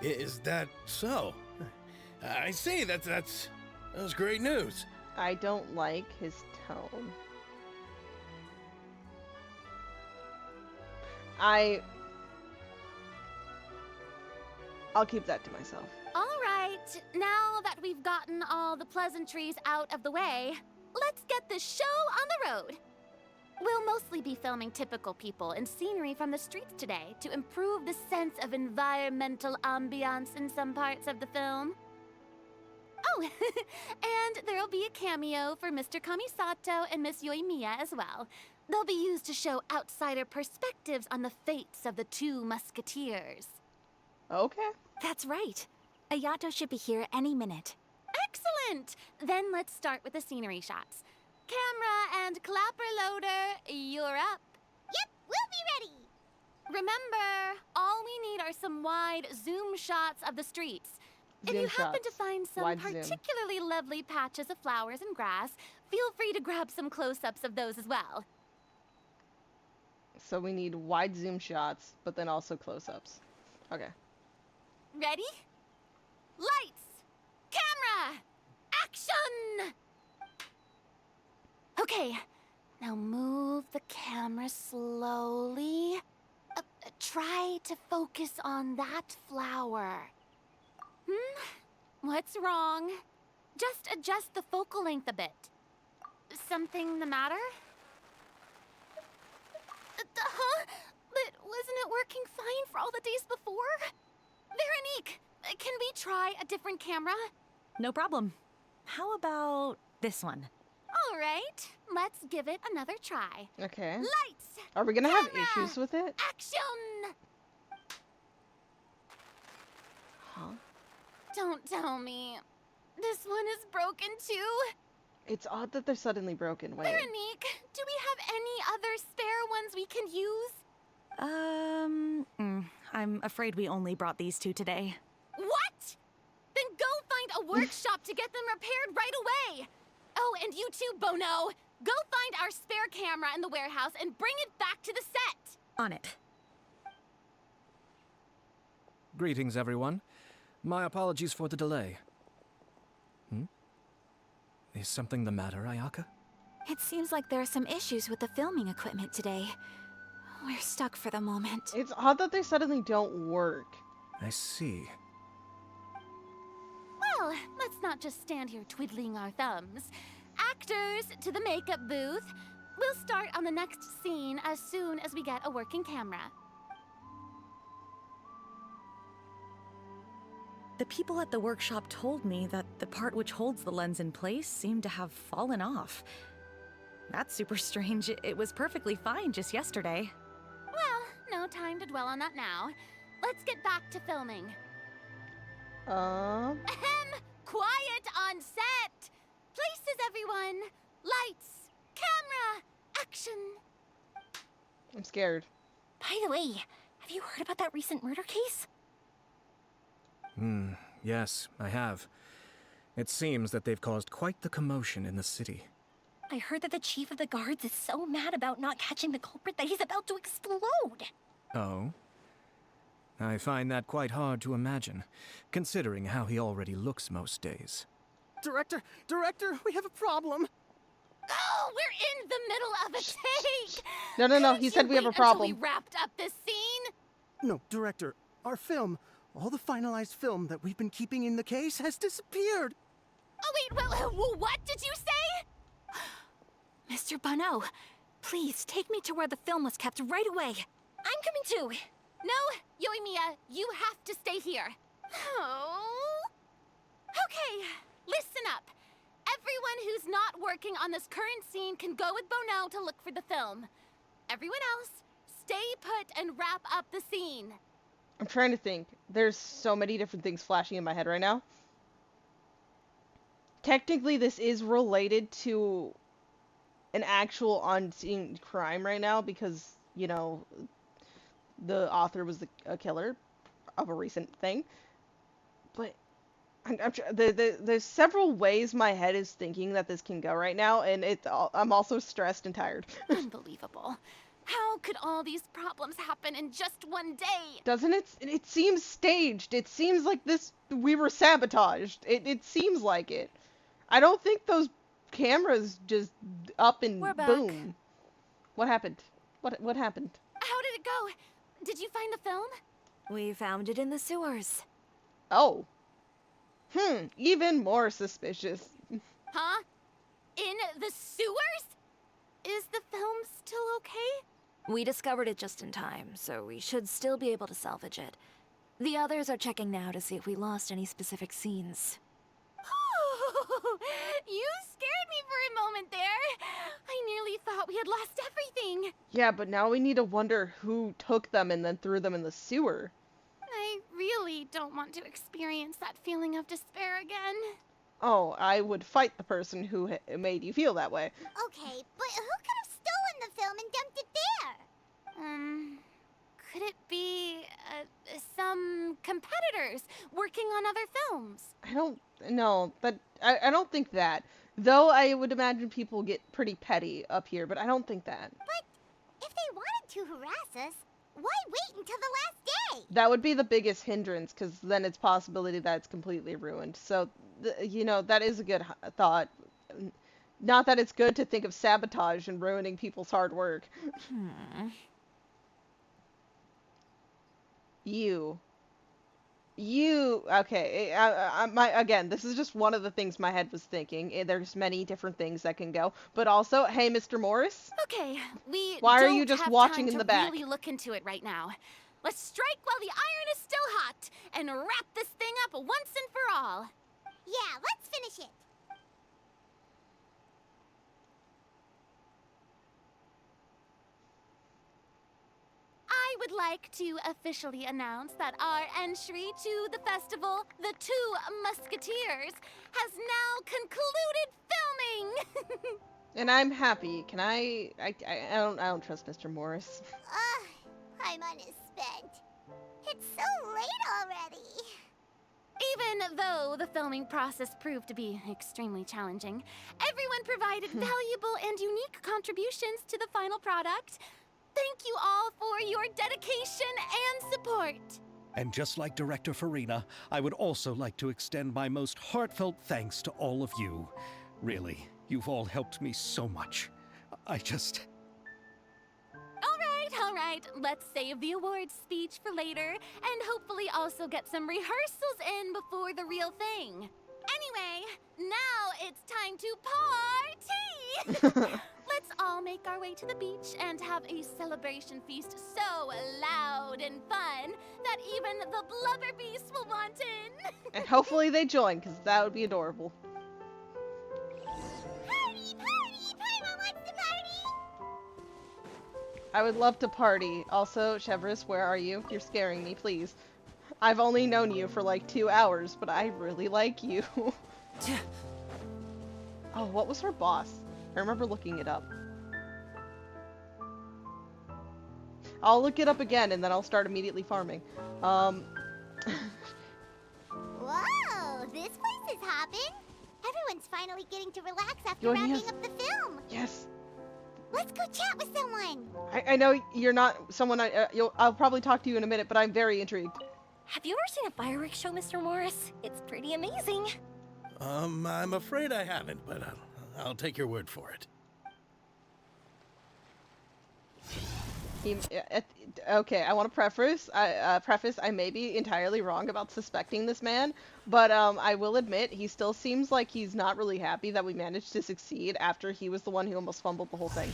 Is that so? I see, that's great news. I don't like his tone. I'll keep that to myself. All right, now that we've gotten all the pleasantries out of the way, let's get this show on the road. We'll mostly be filming typical people and scenery from the streets today to improve the sense of environmental ambiance in some parts of the film. Oh, and there'll be a cameo for Mr. Kamisato and Miss Yoimiya as well. They'll be used to show outsider perspectives on the fates of the two musketeers. Okay. That's right. Ayato should be here any minute. Excellent! Then let's start with the scenery shots. Camera and clapper loader, you're up. Yep, we'll be ready. Remember, all we need are some wide zoom shots of the streets. If you happen to find some particularly lovely patches of flowers and grass, feel free to grab some close-ups of those as well. So we need wide zoom shots, but then also close-ups. Okay. Ready? Lights! Camera! Action! Okay, now move the camera slowly. Try to focus on that flower. What's wrong? Just adjust the focal length a bit. Something the matter? Huh? But wasn't it working fine for all the days before? Veronique, can we try a different camera? No problem. How about this one? All right, let's give it another try. Okay. Lights! Are we gonna have Camera! issues with it? Action! Huh? Don't tell me. This one is broken too? It's odd that they're suddenly broken. Wait. Veronique, do we have any other spare ones we can use? I'm afraid we only brought these two today. What? Then go find a workshop to get them repaired right away. Oh, and you too, Bono. Go find our spare camera in the warehouse and bring it back to the set. On it. Greetings, everyone. My apologies for the delay. Is something the matter, Ayaka? It seems like there are some issues with the filming equipment today. We're stuck for the moment. It's odd that they suddenly don't work. I see. Well, let's not just stand here twiddling our thumbs. Actors, to the makeup booth. We'll start on the next scene as soon as we get a working camera. The people at the workshop told me that the part which holds the lens in place seemed to have fallen off. That's super strange. It was perfectly fine just yesterday. Well, no time to dwell on that now. Let's get back to filming. Quiet on set! Places, everyone! Lights! Camera! Action! I'm scared. By the way, have you heard about that recent murder case? Yes, I have. It seems that they've caused quite the commotion in the city. I heard that the chief of the guards is so mad about not catching the culprit that he's about to explode. Oh? I find that quite hard to imagine, considering how he already looks most days. Director, we have a problem. Oh, we're in the middle of a take! No, he said we have a problem. Until we wrapped up this scene? No, Director, our film, all the finalized film that we've been keeping in the case has disappeared. Oh, wait, what did you say? Mr. Bono, please take me to where the film was kept right away. I'm coming too. No, Yoimiya, you have to stay here. Oh. Okay, listen up. Everyone who's not working on this current scene can go with Bono to look for the film. Everyone else, stay put and wrap up the scene. I'm trying to think. There's so many different things flashing in my head right now. Technically, this is related to an actual on-scene crime right now because, you know, the author was a killer of a recent thing. But there's several ways my head is thinking that this can go right now, and I'm also stressed and tired. Unbelievable. How could all these problems happen in just one day? Doesn't it? It seems staged. It seems like we were sabotaged. It seems like it. I don't think those cameras just up and We're back. boom. What happened? What happened? How did it go? Did you find the film? We found it in the sewers. Oh. Even more suspicious. Huh? In the sewers? Is the film still okay? We discovered it just in time, so we should still be able to salvage it. The others are checking now to see if we lost any specific scenes. Oh, you scared me for a moment there. I nearly thought we had lost everything. Yeah, but now we need to wonder who took them and then threw them in the sewer. I really don't want to experience that feeling of despair again. Oh, I would fight the person who made you feel that way. Okay, but who could have stolen the film and dumped it there? Could it be some competitors working on other films? I don't know, but I don't think that. Though I would imagine people get pretty petty up here, but I don't think that. But if they wanted to harass us, Why wait until the last day? That would be the biggest hindrance, because then it's possibility that it's completely ruined. So, you know, that is a good thought. Not that it's good to think of sabotage and ruining people's hard work. Okay, again, this is just one of the things my head was thinking. There's many different things that can go. But also, hey, Mr. Morris? Okay, we Why are don't you just have watching time in to the back? really look into it right now. Let's strike while the iron is still hot and wrap this thing up once and for all. Yeah, let's finish it. I would like to officially announce that our entry to the festival, The Two Musketeers, has now concluded filming. And I'm happy. Can I don't trust Mr. Morris. Paimon is spent. It's so late already. Even though the filming process proved to be extremely challenging, everyone provided valuable and unique contributions to the final product. Thank you all for your dedication and support. And just like Director Farina, I would also like to extend my most heartfelt thanks to all of you. Really, you've all helped me so much. All right, let's save the awards speech for later, and hopefully also get some rehearsals in before the real thing. Anyway, now it's time to party! Let's all make our way to the beach and have a celebration feast so loud and fun that even the blubber beasts will want in. And hopefully they join, because that would be adorable. Party! Paimon wants to party! I would love to party. Also, Chevris, where are you? You're scaring me, please. I've only known you for like 2 hours, but I really like you. Oh, what was her boss? I remember looking it up. I'll look it up again, and then I'll start immediately farming. Whoa, this place is hopping. Everyone's finally getting to relax after wrapping up the film. Yes. Let's go chat with someone. I know you're not someone I'll probably talk to you in a minute, but I'm very intrigued. Have you ever seen a fireworks show, Mr. Morris? It's pretty amazing. I'm afraid I haven't, but I'll take your word for it. Okay, I want to preface I may be entirely wrong about suspecting this man, but I will admit he still seems like he's not really happy that we managed to succeed after he was the one who almost fumbled the whole thing.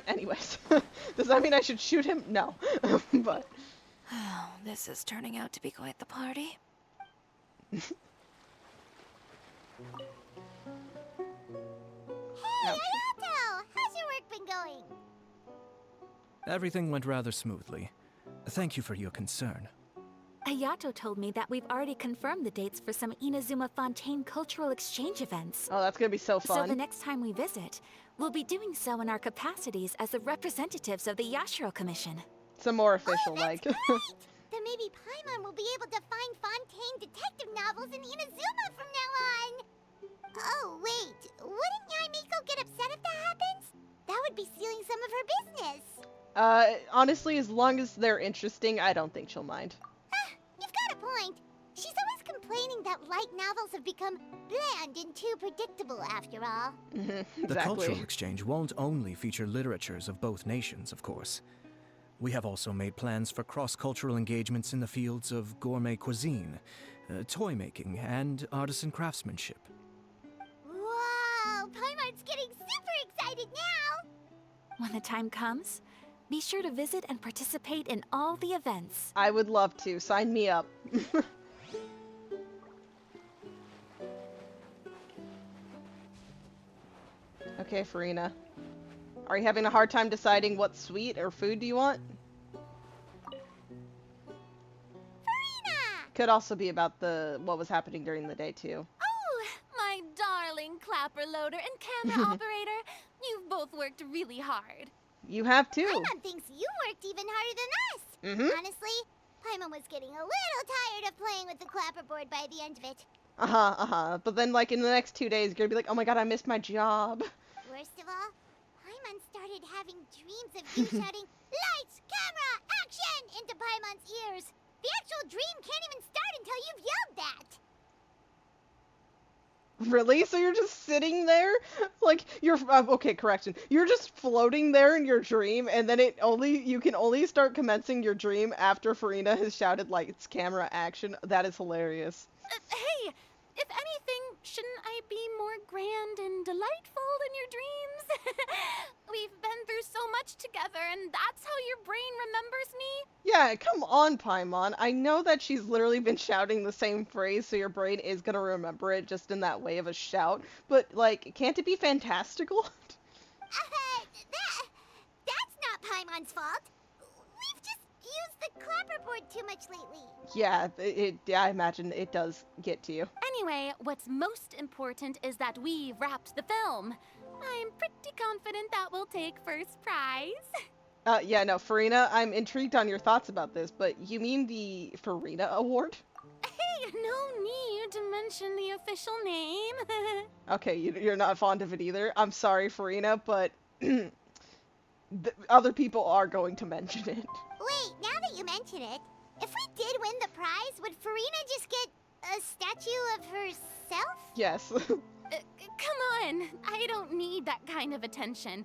Anyways, does that mean I should shoot him? No. But Oh, this is turning out to be quite the party. Hey, Ayato! How's your work been going? Everything went rather smoothly. Thank you for your concern. Ayato told me that we've already confirmed the dates for some Inazuma Fontaine cultural exchange events. Oh, that's gonna be so fun. So the next time we visit, we'll be doing so in our capacities as the representatives of the Yashiro Commission. Some more official, like. Then maybe Paimon will be able to find Fontaine detective novels in Inazuma from now on. Oh, wait. Wouldn't Yaimiko get upset if that happens? That would be stealing some of her business. Honestly, as long as they're interesting, I don't think she'll mind. You've got a point. She's always complaining that light novels have become bland and too predictable after all. Exactly. The cultural exchange won't only feature literatures of both nations, of course. We have also made plans for cross-cultural engagements in the fields of gourmet cuisine, toy making, and artisan craftsmanship. Whoa! Paimon's getting super excited now! When the time comes, be sure to visit and participate in all the events. I would love to. Sign me up. Okay, Farina. Are you having a hard time deciding what sweet or food do you want? Farina! Could also be about what was happening during the day, too. Oh, my darling clapper loader and camera operator. You've both worked really hard. You have too. Paimon thinks you worked even harder than us. Honestly, Paimon was getting a little tired of playing with the clapperboard by the end of it. But then, like, in the next 2 days, you're gonna be like, oh my god, I missed my job. Worst of all, Paimon started having dreams of you shouting, "Lights, Camera! Action! Into Paimon's ears. The actual dream can't even start until you've yelled that. Really? So you're just sitting there? Like, you're, okay, correction. You're just floating there in your dream, and then you can only start commencing your dream after Farina has shouted lights, camera, action. That is hilarious. Hey, if anything, shouldn't I be more grand and delightful than your dreams? We've been through so much together, and that's how your brain remembers me? Yeah, come on, Paimon. I know that she's literally been shouting the same phrase, so your brain is gonna remember it just in that way of a shout. But, like, can't it be fantastical? That's not Paimon's fault. We've just used the clapperboard too much lately. Yeah, I imagine it does get to you. Anyway, what's most important is that we've wrapped the film. I'm pretty confident that we'll take first prize. Yeah, no, Farina, I'm intrigued on your thoughts about this, but you mean the Farina Award? Hey, no need to mention the official name. Okay, you're not fond of it either. I'm sorry, Farina, but other people are going to mention it. Wait, now that you mention it, if we did win the prize, would Farina just get a statue of herself? Yes. Come on, I don't need that kind of attention.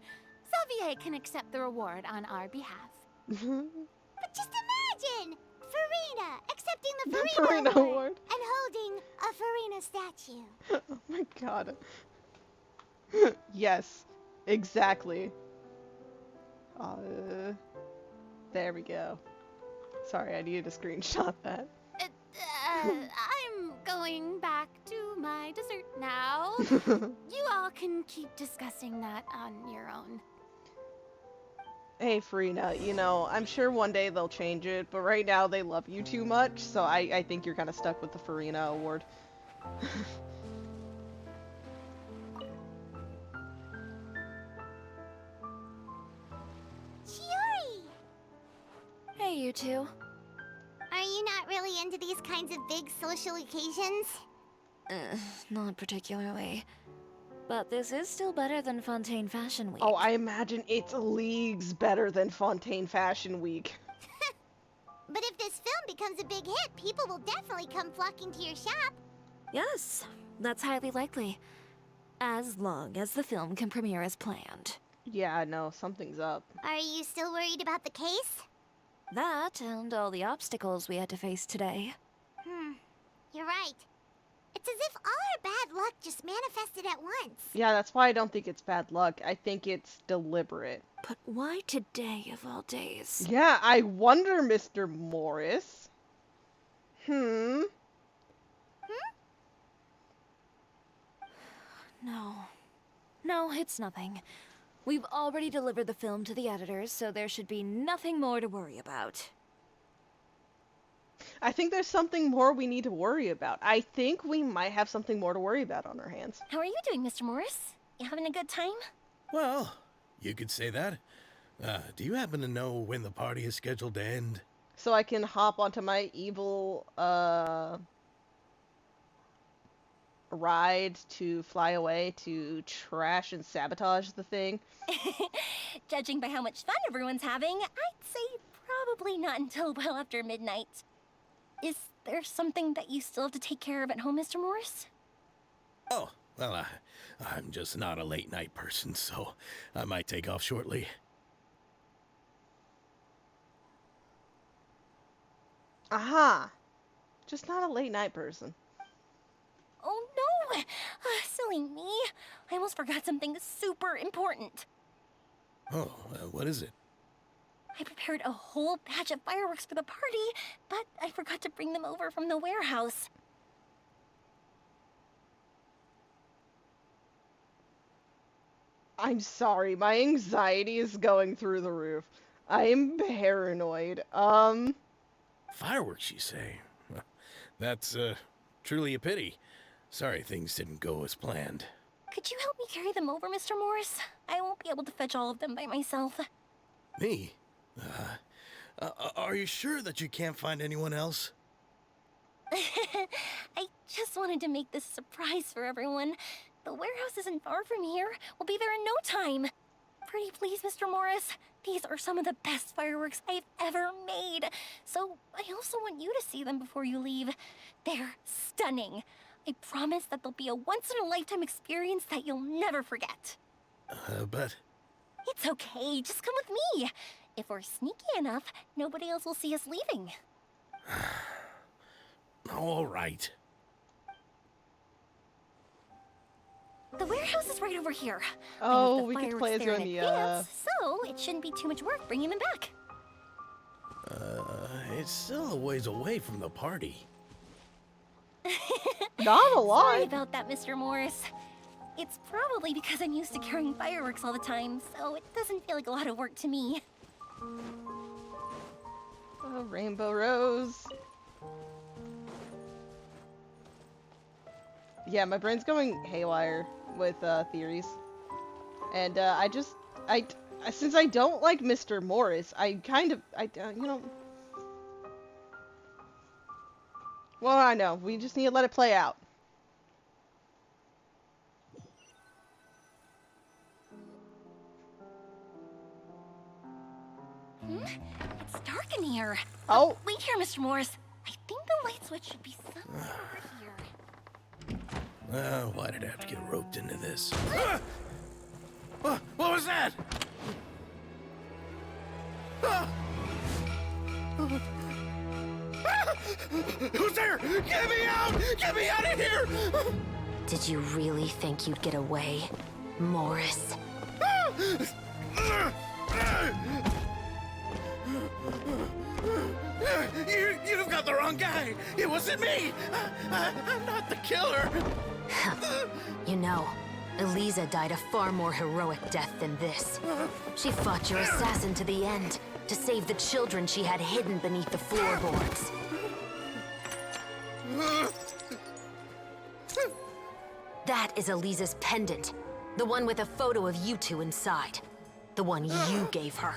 Xavier can accept the reward on our behalf. But just imagine! Farina accepting the The Farina, Farina Award Award. and holding a Farina statue. Oh my god. Yes, exactly. There we go. Sorry, I needed to screenshot that. I'm going back to my dessert now. You all can keep discussing that on your own. Hey, Farina, you know, I'm sure one day they'll change it, but right now they love you too much, so I think you're kind of stuck with the Farina Award. Chiori! Hey, you two. Are you not really into these kinds of big social occasions? Not particularly. But this is still better than Fontaine Fashion Week. Oh, I imagine it's leagues better than Fontaine Fashion Week. But if this film becomes a big hit, people will definitely come flocking to your shop. Yes, that's highly likely. As long as the film can premiere as planned. Yeah, no, something's up. Are you still worried about the case? That and all the obstacles we had to face today. You're right. It's as if all our bad luck just manifested at once. Yeah, that's why I don't think it's bad luck. I think it's deliberate. But why today of all days? Yeah, I wonder, Mr. Morris. No. No, it's nothing. We've already delivered the film to the editors, so there should be nothing more to worry about. I think there's something more we need to worry about. I think we might have something more to worry about on our hands. How are you doing, Mr. Morris? You having a good time? Well, you could say that. Do you happen to know when the party is scheduled to end? So I can hop onto my evil, ride to fly away to trash and sabotage the thing. Judging by how much fun everyone's having, I'd say probably not until well after midnight. Is there something that you still have to take care of at home, Mr. Morris? Oh, well, I'm just not a late night person, so I might take off shortly. Aha! Just not a late night person. Oh no! Silly me. I almost forgot something super important. Oh, what is it? I prepared a whole batch of fireworks for the party, but I forgot to bring them over from the warehouse. I'm sorry, my anxiety is going through the roof. I am paranoid. Fireworks, you say? That's, truly a pity. Sorry things didn't go as planned. Could you help me carry them over, Mr. Morris? I won't be able to fetch all of them by myself. Me? Are you sure that you can't find anyone else? I just wanted to make this a surprise for everyone. The warehouse isn't far from here. We'll be there in no time. Pretty please, Mr. Morris. These are some of the best fireworks I've ever made. So I also want you to see them before you leave. They're stunning. I promise that they'll be a once-in-a-lifetime experience that you'll never forget. But... It's okay, just come with me. If we're sneaky enough, nobody else will see us leaving. All right. The warehouse is right over here. Oh, we could play as you in the, So it shouldn't be too much work bringing them back. It's still a ways away from the party. Not a lot. Sorry about that, Mr. Morris. It's probably because I'm used to carrying fireworks all the time, so it doesn't feel like a lot of work to me. Oh, Rainbow Rose. Yeah, my brain's going haywire with theories. And since I don't like Mr. Morris, you know... Well, I know. We just need to let it play out. It's dark in here. Oh. Wait here, Mr. Morris. I think the light switch should be somewhere over here. Why did I have to get roped into this? What was that? Who's there? Get me out! Get me out of here! Did you really think you'd get away, Morris? You've got the wrong guy. It wasn't me. I'm not the killer. You know, Eliza died a far more heroic death than this. She fought your assassin to the end, to save the children she had hidden beneath the floorboards. That is Eliza's pendant. The one with a photo of you two inside. The one you gave her.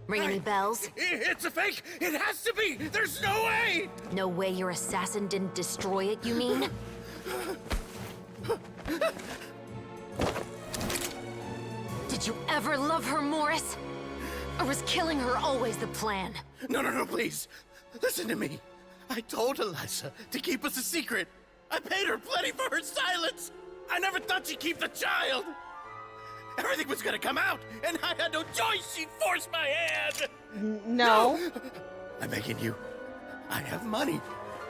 Ring any bells? It's a fake! It has to be! There's no way! No way your assassin didn't destroy it, you mean? Did you ever love her, Morris? Or was killing her always the plan? No, please. Listen to me. I told Eliza to keep us a secret. I paid her plenty for her silence. I never thought she'd keep the child. Everything was gonna come out, and I had no choice. She forced my hand. No. I'm begging you. I have money.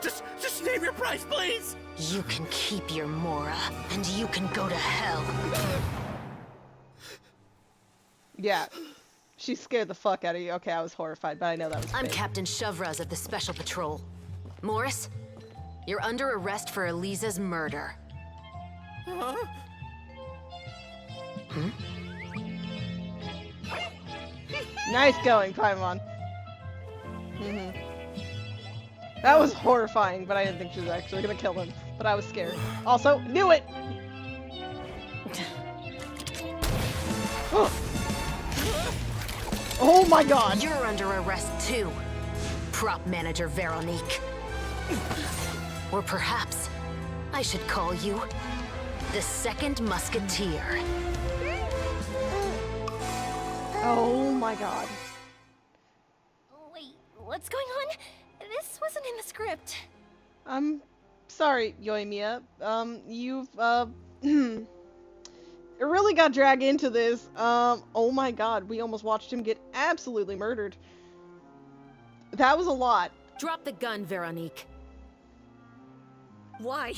Just name your price, please. You can keep your Mora, and you can go to hell. Yeah. She scared the fuck out of you. Okay, I was horrified, but I know that was I'm fake. Captain Shavraz of the Special Patrol. Morris, you're under arrest for Eliza's murder. Huh? Hmm? Nice going, Paimon. That was horrifying, but I didn't think she was actually gonna kill him. But I was scared. Also, knew it! Oh my god! You're under arrest too, prop manager Veronique. Or perhaps I should call you the Second Musketeer. Oh my god. Wait, what's going on? This wasn't in the script. I'm sorry, Yoimiya. You've, it really got dragged into this. Oh my god, we almost watched him get absolutely murdered. That was a lot. Drop the gun, Veronique. Why?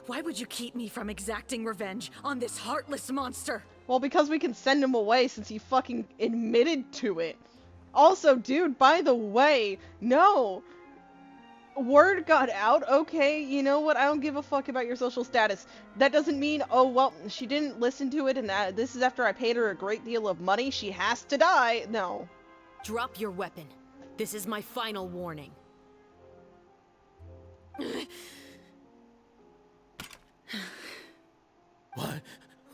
Why would you keep me from exacting revenge on this heartless monster? Well, because we can send him away since he fucking admitted to it. Also, dude, by the way, no. Word got out, okay, you know what, I don't give a fuck about your social status. That doesn't mean, oh, well, she didn't listen to it and that this is after I paid her a great deal of money, she has to die. No. Drop your weapon. This is my final warning.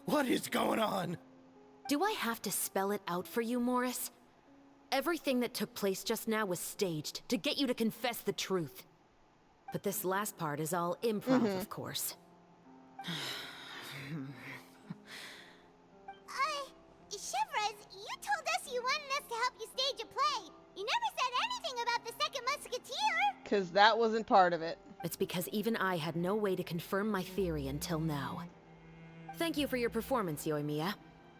What is going on? Do I have to spell it out for you, Morris? Everything that took place just now was staged to get you to confess the truth. But this last part is all improv, of course. Shivers, you told us you wanted Because that wasn't part of it. It's because even I had no way to confirm my theory until now. Thank you for your performance, Yoimiya.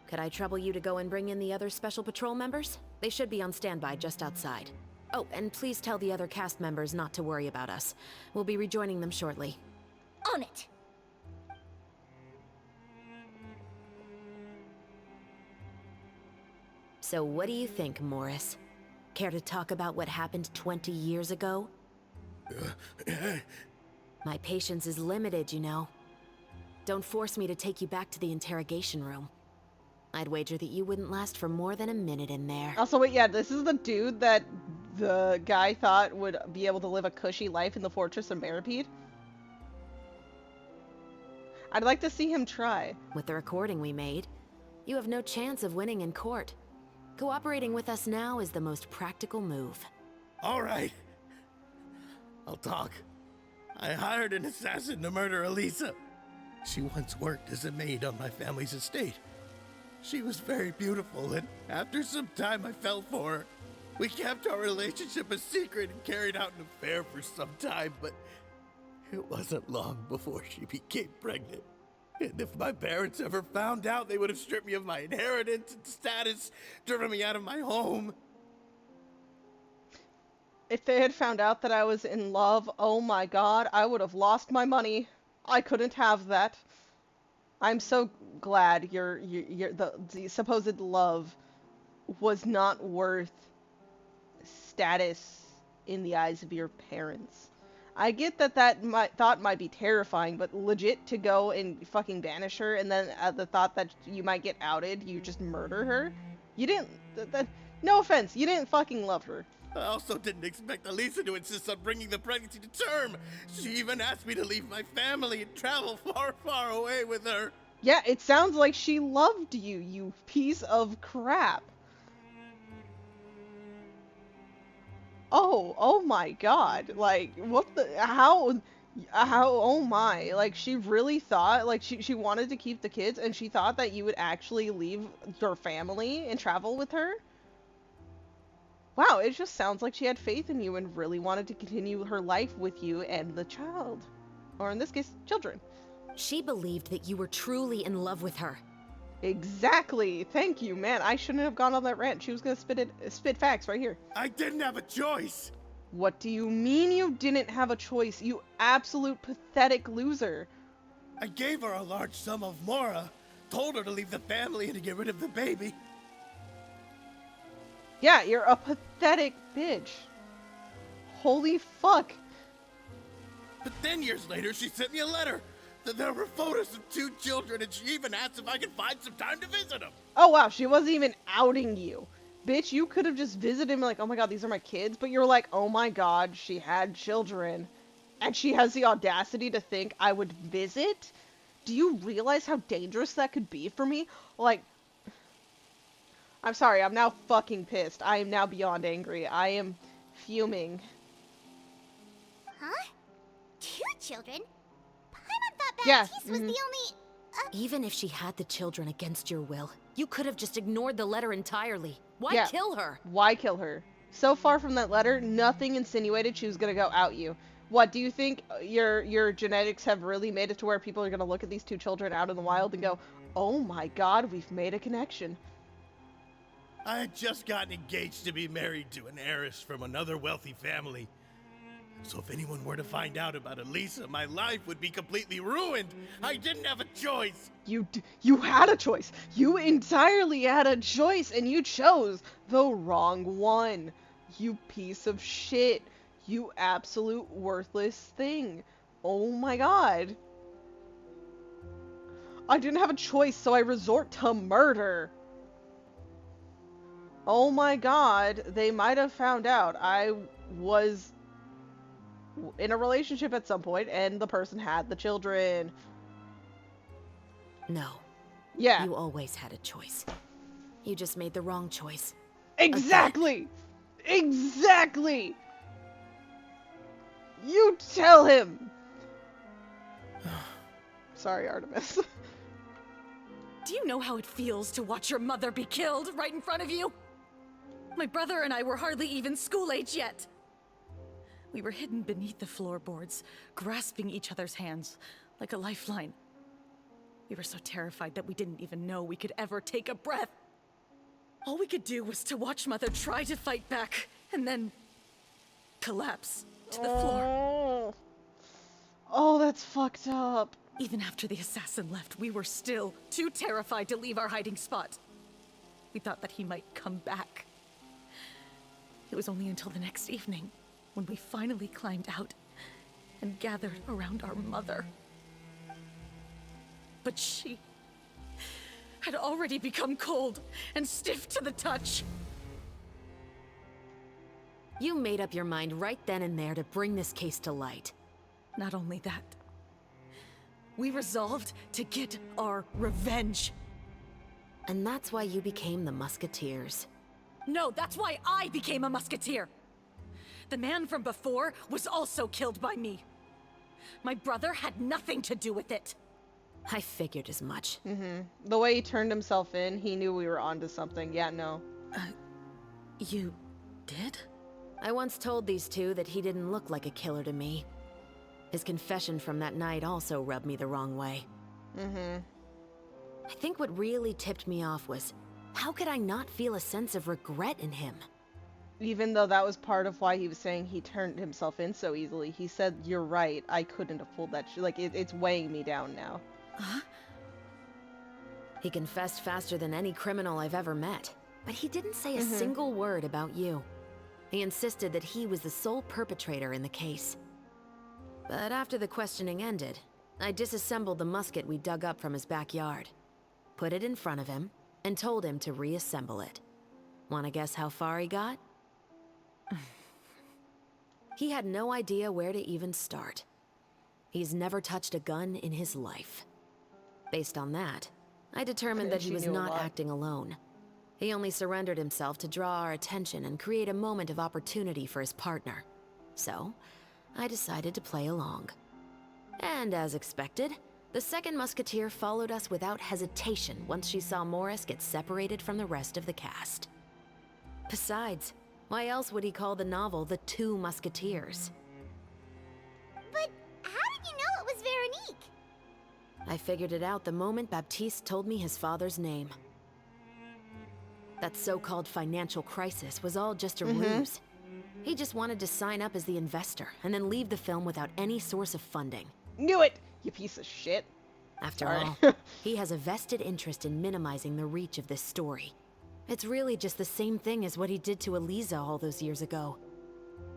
Could I trouble you to go and bring in the other Special Patrol members? They should be on standby just outside. Oh, and please tell the other cast members not to worry about us. We'll be rejoining them shortly. On it! So what do you think, Morris? Care to talk about what happened 20 years ago? My patience is limited, you know. Don't force me to take you back to the interrogation room. I'd wager that you wouldn't last for more than a minute in there. Also, wait, yeah, this is the dude that the guy thought would be able to live a cushy life in the Fortress of Meripede. I'd like to see him try. With the recording we made, you have no chance of winning in court. Cooperating with us now is the most practical move. All right. I'll talk. I hired an assassin to murder Elisa. She once worked as a maid on my family's estate. She was very beautiful, and after some time I fell for her. We kept our relationship a secret and carried out an affair for some time, but it wasn't long before she became pregnant. And if my parents ever found out, they would have stripped me of my inheritance and status, driven me out of my home. If they had found out that I was in love, oh my god, I would have lost my money. I couldn't have that. I'm so glad the supposed love was not worth status in the eyes of your parents. I get that thought might be terrifying, but legit to go and fucking banish her, and then the thought that you might get outed, you just murder her? You didn't, no offense, you didn't fucking love her. I also didn't expect Elisa to insist on bringing the pregnancy to term. She even asked me to leave my family and travel far, far away with her. Yeah, it sounds like she loved you, you piece of crap. Oh my god, like, what the, how, oh my, like, she really thought, like, she wanted to keep the kids, and she thought that you would actually leave your family and travel with her? Wow, it just sounds like she had faith in you and really wanted to continue her life with you and the child. Or in this case, children. She believed that you were truly in love with her. Exactly. Thank you, man. I shouldn't have gone on that rant. She was gonna spit facts right here. I didn't have a choice. What do you mean you didn't have a choice, you absolute pathetic loser? I gave her a large sum of mora, told her to leave the family and to get rid of the baby. Yeah, you're a pathetic bitch. Holy fuck. But then years later, she sent me a letter. There were photos of 2 children, and she even asked if I could find some time to visit them. Oh wow, she wasn't even outing you. Bitch, you could have just visited him like, oh my god, these are my kids, but you're like, oh my god, she had children. And she has the audacity to think I would visit? Do you realize how dangerous that could be for me? Like, I'm sorry, I'm now fucking pissed. I am now beyond angry. I am fuming. Huh? 2 children? Paimon thought Baptiste was the only... Even if she had the children against your will, you could have just ignored the letter entirely. Why Yeah. kill her? Why kill her? So far from that letter, nothing insinuated she was gonna go out you. What, do you think your genetics have really made it to where people are gonna look at these 2 children out in the wild and go, oh my god, we've made a connection? I had just gotten engaged to be married to an heiress from another wealthy family. So if anyone were to find out about Elisa, my life would be completely ruined. I didn't have a choice. You had a choice. You entirely had a choice, and you chose the wrong one. You piece of shit. You absolute worthless thing. Oh my god. I didn't have a choice, so I resort to murder. Oh my god, they might have found out I was in a relationship at some point, and the person had the children. No. Yeah. You always had a choice. You just made the wrong choice. Exactly! Exactly! You tell him! Sorry, Artemis. Do you know how it feels to watch your mother be killed right in front of you? My brother and I were hardly even school age yet. We were hidden beneath the floorboards, grasping each other's hands like a lifeline. We were so terrified that we didn't even know we could ever take a breath. All we could do was to watch Mother try to fight back, and then collapse to the floor. Oh, that's fucked up. Even after the assassin left, we were still too terrified to leave our hiding spot. We thought that he might come back. It was only until the next evening when we finally climbed out and gathered around our mother. But she had already become cold and stiff to the touch. You made up your mind right then and there to bring this case to light. Not only that, we resolved to get our revenge. And that's why you became the Musketeers. No, that's why I became a musketeer. The man from before was also killed by me. My brother had nothing to do with it. I figured as much. The way he turned himself in, he knew we were onto something. Yeah, no. You did? I once told these two that he didn't look like a killer to me. His confession from that night also rubbed me the wrong way. I think what really tipped me off was, how could I not feel a sense of regret in him? Even though that was part of why he was saying he turned himself in so easily, he said, "You're right, I couldn't have pulled that like, it's weighing me down now." Huh? He confessed faster than any criminal I've ever met, but he didn't say a single word about you. He insisted that he was the sole perpetrator in the case. But after the questioning ended, I disassembled the musket we dug up from his backyard, put it in front of him, and told him to reassemble it. Wanna guess how far he got? He had no idea where to even start. He's never touched a gun in his life. Based on that, I determined that he was not acting alone. He only surrendered himself to draw our attention and create a moment of opportunity for his partner. So, I decided to play along. And as expected, the second musketeer followed us without hesitation once she saw Morris get separated from the rest of the cast. Besides, why else would he call the novel The Two Musketeers? But how did you know it was Veronique? I figured it out the moment Baptiste told me his father's name. That so-called financial crisis was all just a ruse. He just wanted to sign up as the investor and then leave the film without any source of funding. Knew it, you piece of shit. After all, he has a vested interest in minimizing the reach of this story. It's really just the same thing as what he did to Eliza all those years ago.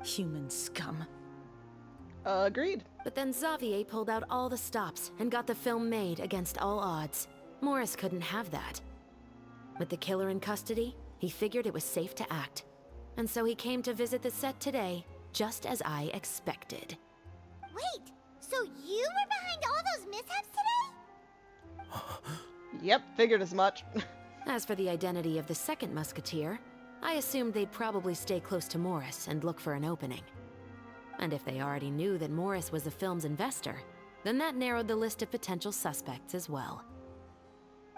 Human scum. Agreed. But then Xavier pulled out all the stops and got the film made against all odds. Morris couldn't have that. With the killer in custody, he figured it was safe to act. And so he came to visit the set today, just as I expected. Wait, so you were behind all those mishaps today? Yep, figured as much. As for the identity of the second musketeer, I assumed they'd probably stay close to Morris and look for an opening. And if they already knew that Morris was the film's investor, then that narrowed the list of potential suspects as well.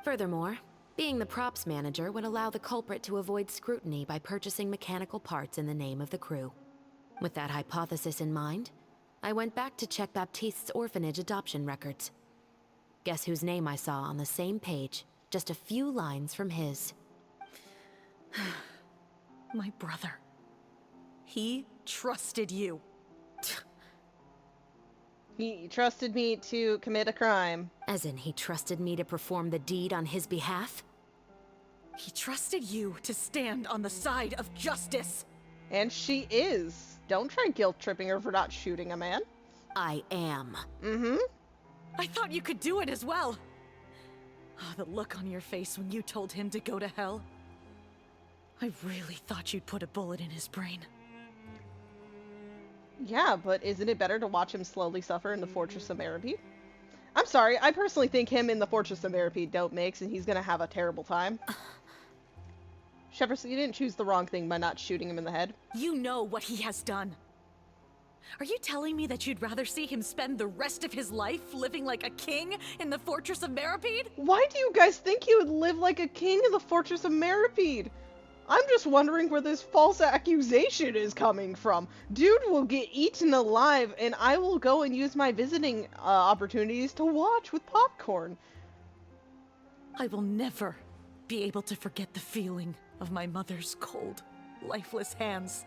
Furthermore, being the props manager would allow the culprit to avoid scrutiny by purchasing mechanical parts in the name of the crew. With that hypothesis in mind, I went back to check Baptiste's orphanage adoption records. Guess whose name I saw on the same page, just a few lines from his. My brother. He trusted you. He trusted me to commit a crime. As in, he trusted me to perform the deed on his behalf? He trusted you to stand on the side of justice. And she is. Don't try guilt-tripping her for not shooting a man. I am. I thought you could do it as well. Oh, the look on your face when you told him to go to hell. I really thought you'd put a bullet in his brain. Yeah, but isn't it better to watch him slowly suffer in the Fortress of Meripede? I'm sorry, I personally think him in the Fortress of Meripede don't mix, and he's gonna have a terrible time. Shepard, you didn't choose the wrong thing by not shooting him in the head. You know what he has done. Are you telling me that you'd rather see him spend the rest of his life living like a king in the Fortress of Meripede? Why do you guys think he would live like a king in the Fortress of Meripede? I'm just wondering where this false accusation is coming from. Dude will get eaten alive, and I will go and use my visiting opportunities to watch with popcorn. I will never be able to forget the feeling of my mother's cold, lifeless hands.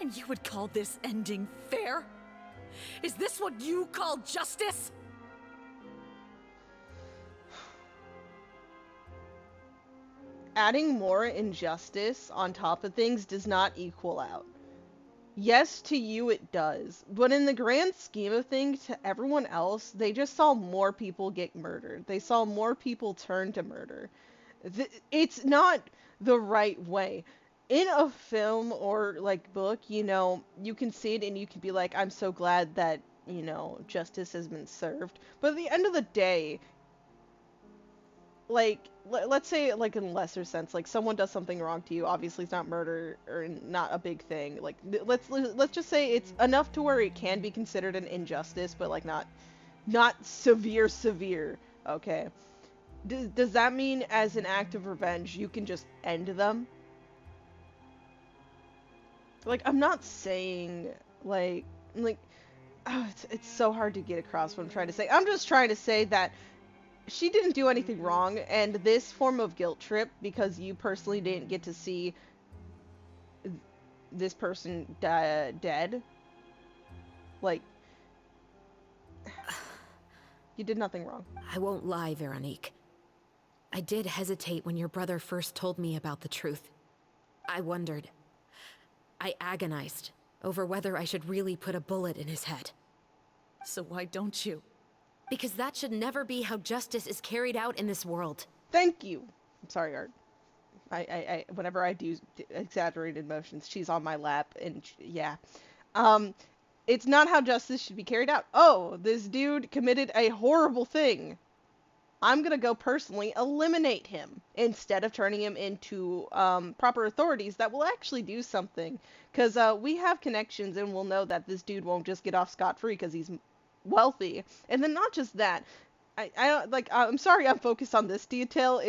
And you would call this ending fair? Is this what you call justice? Adding more injustice on top of things does not equal out. Yes, to you it does, but in the grand scheme of things, to everyone else, they just saw more people get murdered. They saw more people turn to murder. It's not the right way. In a film or, like, book, you know, you can see it and you can be like, I'm so glad that, you know, justice has been served. But at the end of the day, like, let's say, like, in a lesser sense, like, someone does something wrong to you, obviously it's not murder, or not a big thing, like, let's just say it's enough to where it can be considered an injustice, but, like, not severe, okay? Does that mean, as an act of revenge, you can just end them? Like, I'm not saying, like, oh, it's so hard to get across what I'm trying to say. I'm just trying to say that she didn't do anything wrong, and this form of guilt trip, because you personally didn't get to see this person dead, like, you did nothing wrong. I won't lie, Veronique. I did hesitate when your brother first told me about the truth. I wondered. I agonized over whether I should really put a bullet in his head. So why don't you? Because that should never be how justice is carried out in this world. Thank you. I'm sorry, Art. I whenever I do exaggerated motions, she's on my lap, and yeah. It's not how justice should be carried out. Oh, this dude committed a horrible thing. I'm gonna go personally eliminate him instead of turning him into proper authorities that will actually do something. Because we have connections, and we'll know that this dude won't just get off scot-free because he's wealthy. And then not just that, I'm sorry I'm focused on this detail.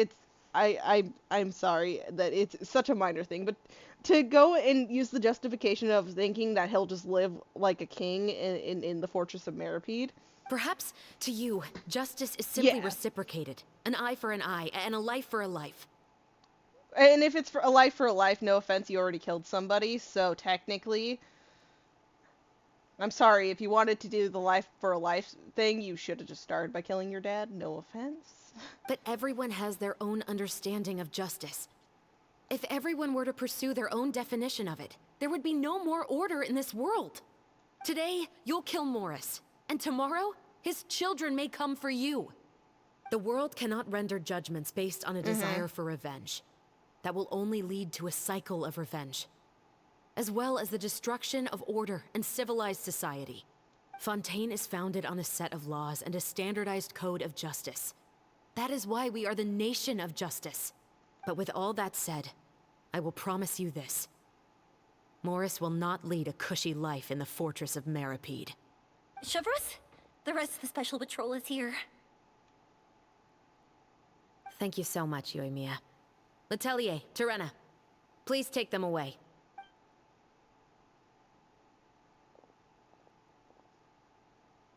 I'm sorry that it's such a minor thing, but to go and use the justification of thinking that he'll just live like a king in the Fortress of Meripede. Perhaps, to you, justice is simply reciprocated. An eye for an eye, and a life for a life. And if it's for a life, no offense, you already killed somebody, so technically, I'm sorry, if you wanted to do the life for a life thing, you should have just started by killing your dad, no offense. But everyone has their own understanding of justice. If everyone were to pursue their own definition of it, there would be no more order in this world. Today, you'll kill Morris, and tomorrow, his children may come for you. The world cannot render judgments based on a desire for revenge. That will only lead to a cycle of revenge, as well as the destruction of order and civilized society. Fontaine is founded on a set of laws and a standardized code of justice. That is why we are the nation of justice. But with all that said, I will promise you this. Morris will not lead a cushy life in the Fortress of Meripede. Chevreuse, the rest of the Special Patrol is here. Thank you so much, Yoimiya. Letelier, Terena, please take them away.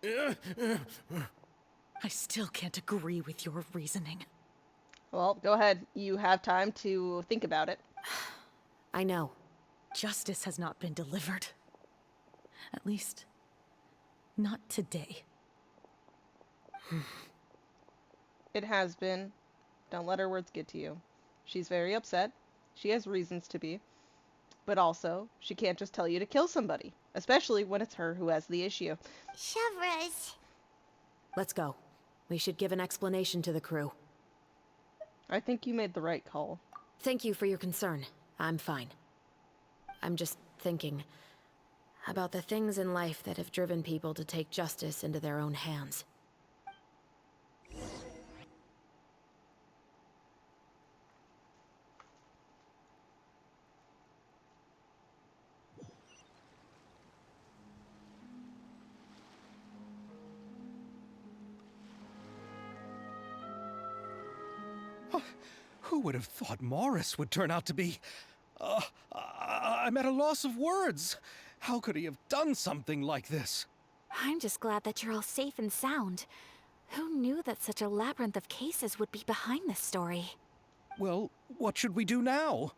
I still can't agree with your reasoning. Well, go ahead. You have time to think about it. I know. Justice has not been delivered. At least, not today. It has been. Don't let her words get to you. She's very upset. She has reasons to be. But also, she can't just tell you to kill somebody. Especially when it's her who has the issue. Chevreuse. Let's go. We should give an explanation to the crew. I think you made the right call. Thank you for your concern. I'm fine. I'm just thinking about the things in life that have driven people to take justice into their own hands. Who would have thought Morris would turn out to be... I'm at a loss of words. How could he have done something like this? I'm just glad that you're all safe and sound. Who knew that such a labyrinth of cases would be behind this story? Well, what should we do now?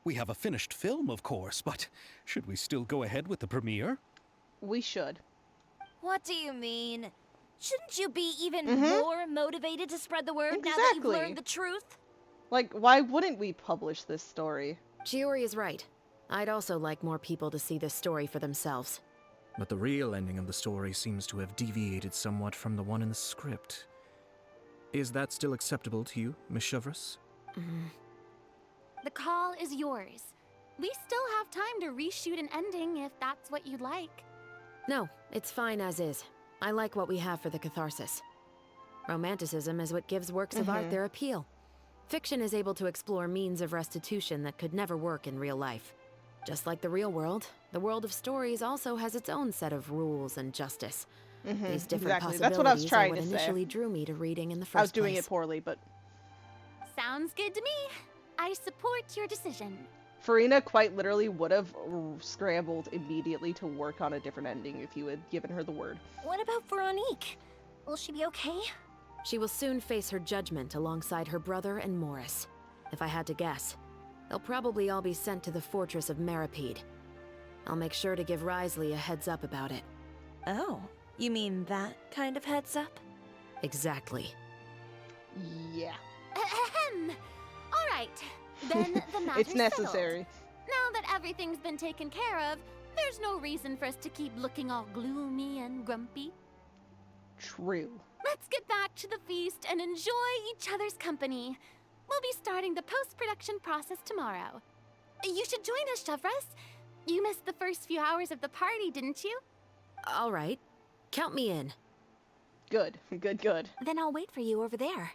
We have a finished film, of course, but should we still go ahead with the premiere? We should. What do you mean? Shouldn't you be even more motivated to spread the word now that you've Exactly. learned the truth? Like, why wouldn't we publish this story? Chiori is right. I'd also like more people to see this story for themselves. But the real ending of the story seems to have deviated somewhat from the one in the script. Is that still acceptable to you, Miss Chevreuse? The call is yours. We still have time to reshoot an ending if that's what you'd like. No, it's fine as is. I like what we have for the catharsis. Romanticism is what gives works of art their appeal. Fiction is able to explore means of restitution that could never work in real life. Just like the real world, the world of stories also has its own set of rules and justice. These different Exactly. possibilities That's what I was trying are what to say. initially drew me to reading in the first place. I was doing it poorly, but Sounds good to me. I support your decision. Farina quite literally would have scrambled immediately to work on a different ending if you had given her the word. What about Veronique? Will she be okay? She will soon face her judgment alongside her brother and Morris. If I had to guess, they'll probably all be sent to the fortress of Meripede. I'll make sure to give Risley a heads up about it. Oh, you mean that kind of heads up? Exactly. Yeah. Ahem. All right. Then the matter's It's necessary. settled. Now that everything's been taken care of, there's no reason for us to keep looking all gloomy and grumpy. True. Let's get back to the feast and enjoy each other's company. We'll be starting the post-production process tomorrow. You should join us, Chevreuse. You missed the first few hours of the party, didn't you? All right. Count me in. Good. Good. Then I'll wait for you over there.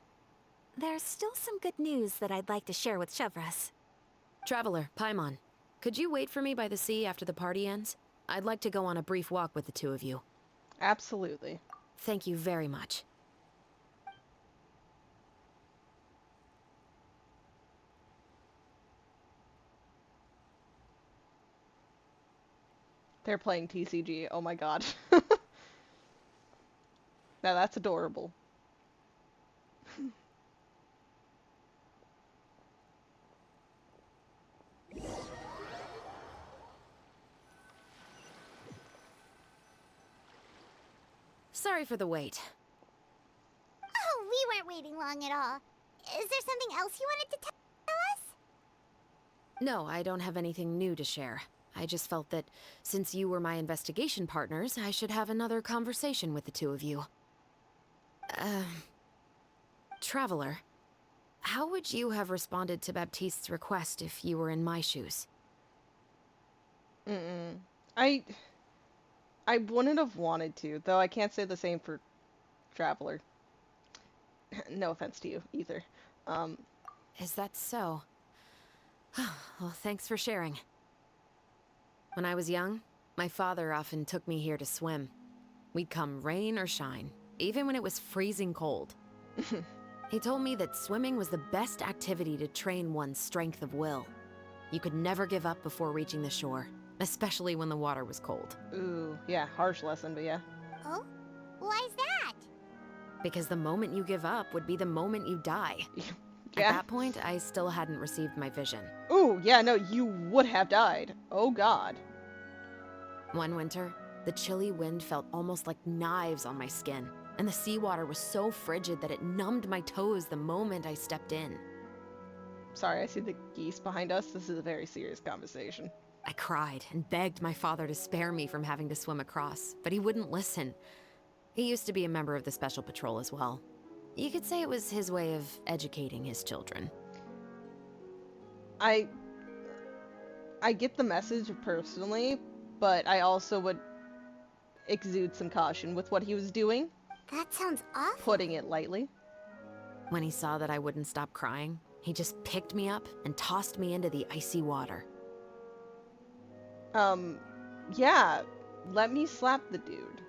There's still some good news that I'd like to share with Chevreuse. Traveler, Paimon, could you wait for me by the sea after the party ends? I'd like to go on a brief walk with the two of you. Absolutely. Thank you very much. They're playing TCG. Oh my god. Now that's adorable. Sorry for the wait. Oh, we weren't waiting long at all. Is there something else you wanted to tell us? No, I don't have anything new to share. I just felt that since you were my investigation partners, I should have another conversation with the two of you. Traveler, how would you have responded to Baptiste's request if you were in my shoes? I wouldn't have wanted to, though I can't say the same for Traveler. No offense to you, either. Is that so? Well, thanks for sharing. When I was young, my father often took me here to swim. We'd come rain or shine, even when it was freezing cold. He told me that swimming was the best activity to train one's strength of will. You could never give up before reaching the shore, especially when the water was cold. Ooh, yeah, harsh lesson, but yeah. Oh? Why's that? Because the moment you give up would be the moment you die. Yeah. At that point, I still hadn't received my vision. Ooh, yeah, no, you would have died. Oh god. One winter, the chilly wind felt almost like knives on my skin, and the seawater was so frigid that it numbed my toes the moment I stepped in. Sorry, I see the geese behind us. This is a very serious conversation. I cried and begged my father to spare me from having to swim across, but he wouldn't listen. He used to be a member of the Special Patrol as well. You could say it was his way of educating his children. I get the message personally, but I also would exude some caution with what he was doing. That sounds awful. Putting it lightly. When he saw that I wouldn't stop crying, he just picked me up and tossed me into the icy water. Yeah, let me slap the dude.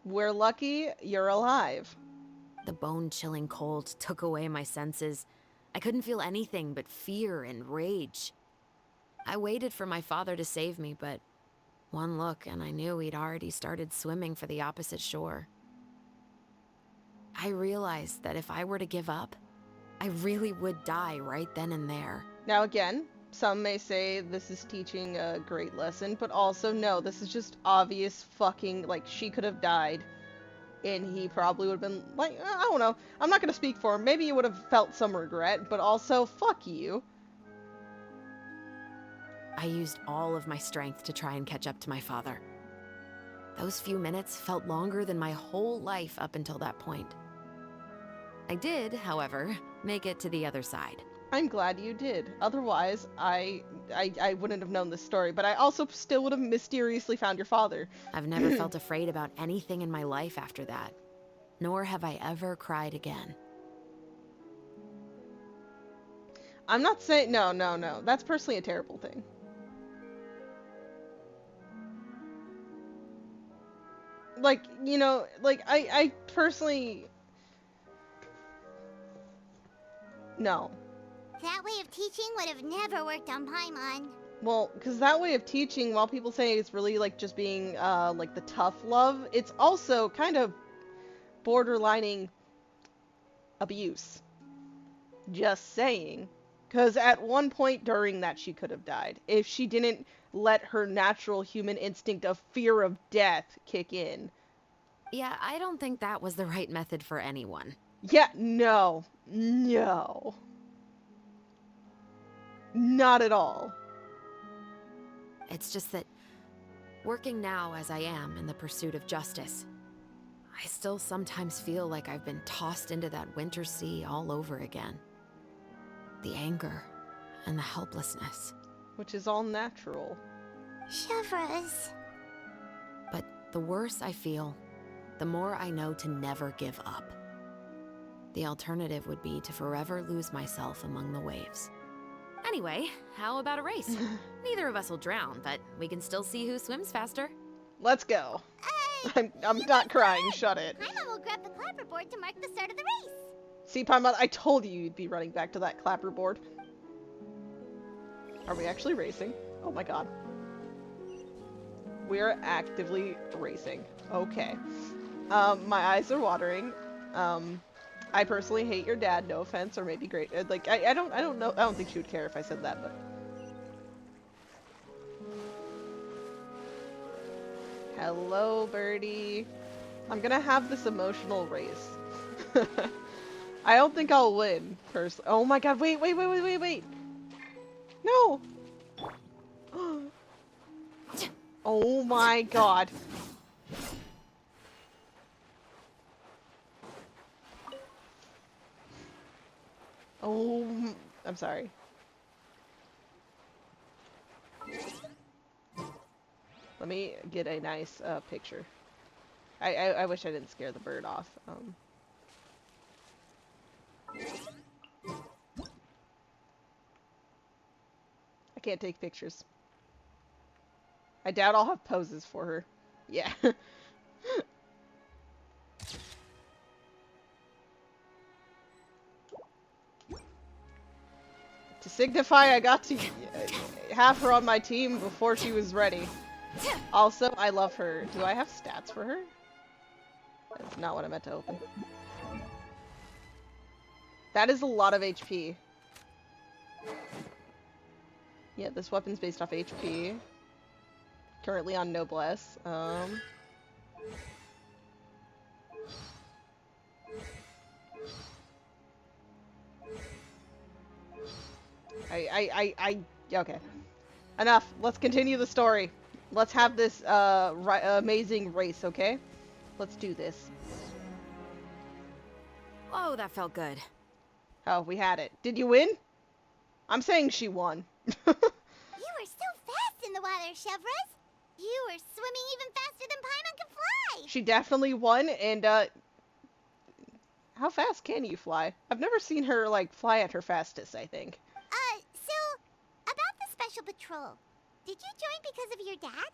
We're lucky you're alive. The bone-chilling cold took away my senses. I couldn't feel anything but fear and rage. I waited for my father to save me, but one look and I knew he'd already started swimming for the opposite shore. I realized that if I were to give up, I really would die right then and there. Now again, some may say this is teaching a great lesson, but also no, this is just obvious fucking, like, she could have died. And he probably would have been like, I don't know. I'm not gonna speak for him. Maybe he would have felt some regret, but also, fuck you. I used all of my strength to try and catch up to my father. Those few minutes felt longer than my whole life up until that point. I did, however, make it to the other side. I'm glad you did. Otherwise, I wouldn't have known this story, but I also still would have mysteriously found your father. I've never felt afraid about anything in my life after that, nor have I ever cried again. I'm not saying, no. That's personally a terrible thing. Like, you know, like, I personally... No. That way of teaching would have never worked on Paimon. Well, because that way of teaching, while people say it's really, like, just being, like, the tough love, it's also kind of borderlining abuse. Just saying. Because at one point during that, she could have died. If she didn't let her natural human instinct of fear of death kick in. Yeah, I don't think that was the right method for anyone. Yeah, no. No. Not at all. It's just that, working now as I am in the pursuit of justice, I still sometimes feel like I've been tossed into that winter sea all over again. The anger and the helplessness. Which is all natural. Chevres. But the worse I feel, the more I know to never give up. The alternative would be to forever lose myself among the waves. Anyway, how about a race? Neither of us will drown, but we can still see who swims faster. Let's go. I'm not crying, shut it. Paimon will grab the clapperboard to mark the start of the race. See, Paimon, I told you you'd be running back to that clapperboard. Are we actually racing? Oh my god. We are actively racing. Okay. My eyes are watering. I personally hate your dad, no offense, or maybe great. Like, I don't know. I don't think she would care if I said that, but. Hello, birdie. I'm gonna have this emotional race. I don't think I'll win, personally. Oh my god, wait. No! Oh my god. Oh, I'm sorry. Let me get a nice picture. I wish I didn't scare the bird off. I can't take pictures. I doubt I'll have poses for her. Yeah. To signify I got to have her on my team before she was ready. Also, I love her. Do I have stats for her? That's not what I meant to open. That is a lot of HP. Yeah, this weapon's based off HP. Currently on Noblesse. Okay. Enough. Let's continue the story. Let's have this amazing race, okay? Let's do this. Oh, that felt good. Oh, we had it. Did you win? I'm saying she won. You were so fast in the water, Chevres. You were swimming even faster than Paimon can fly. She definitely won, and how fast can you fly? I've never seen her like fly at her fastest, I think. So about the special patrol. Did you join because of your dad?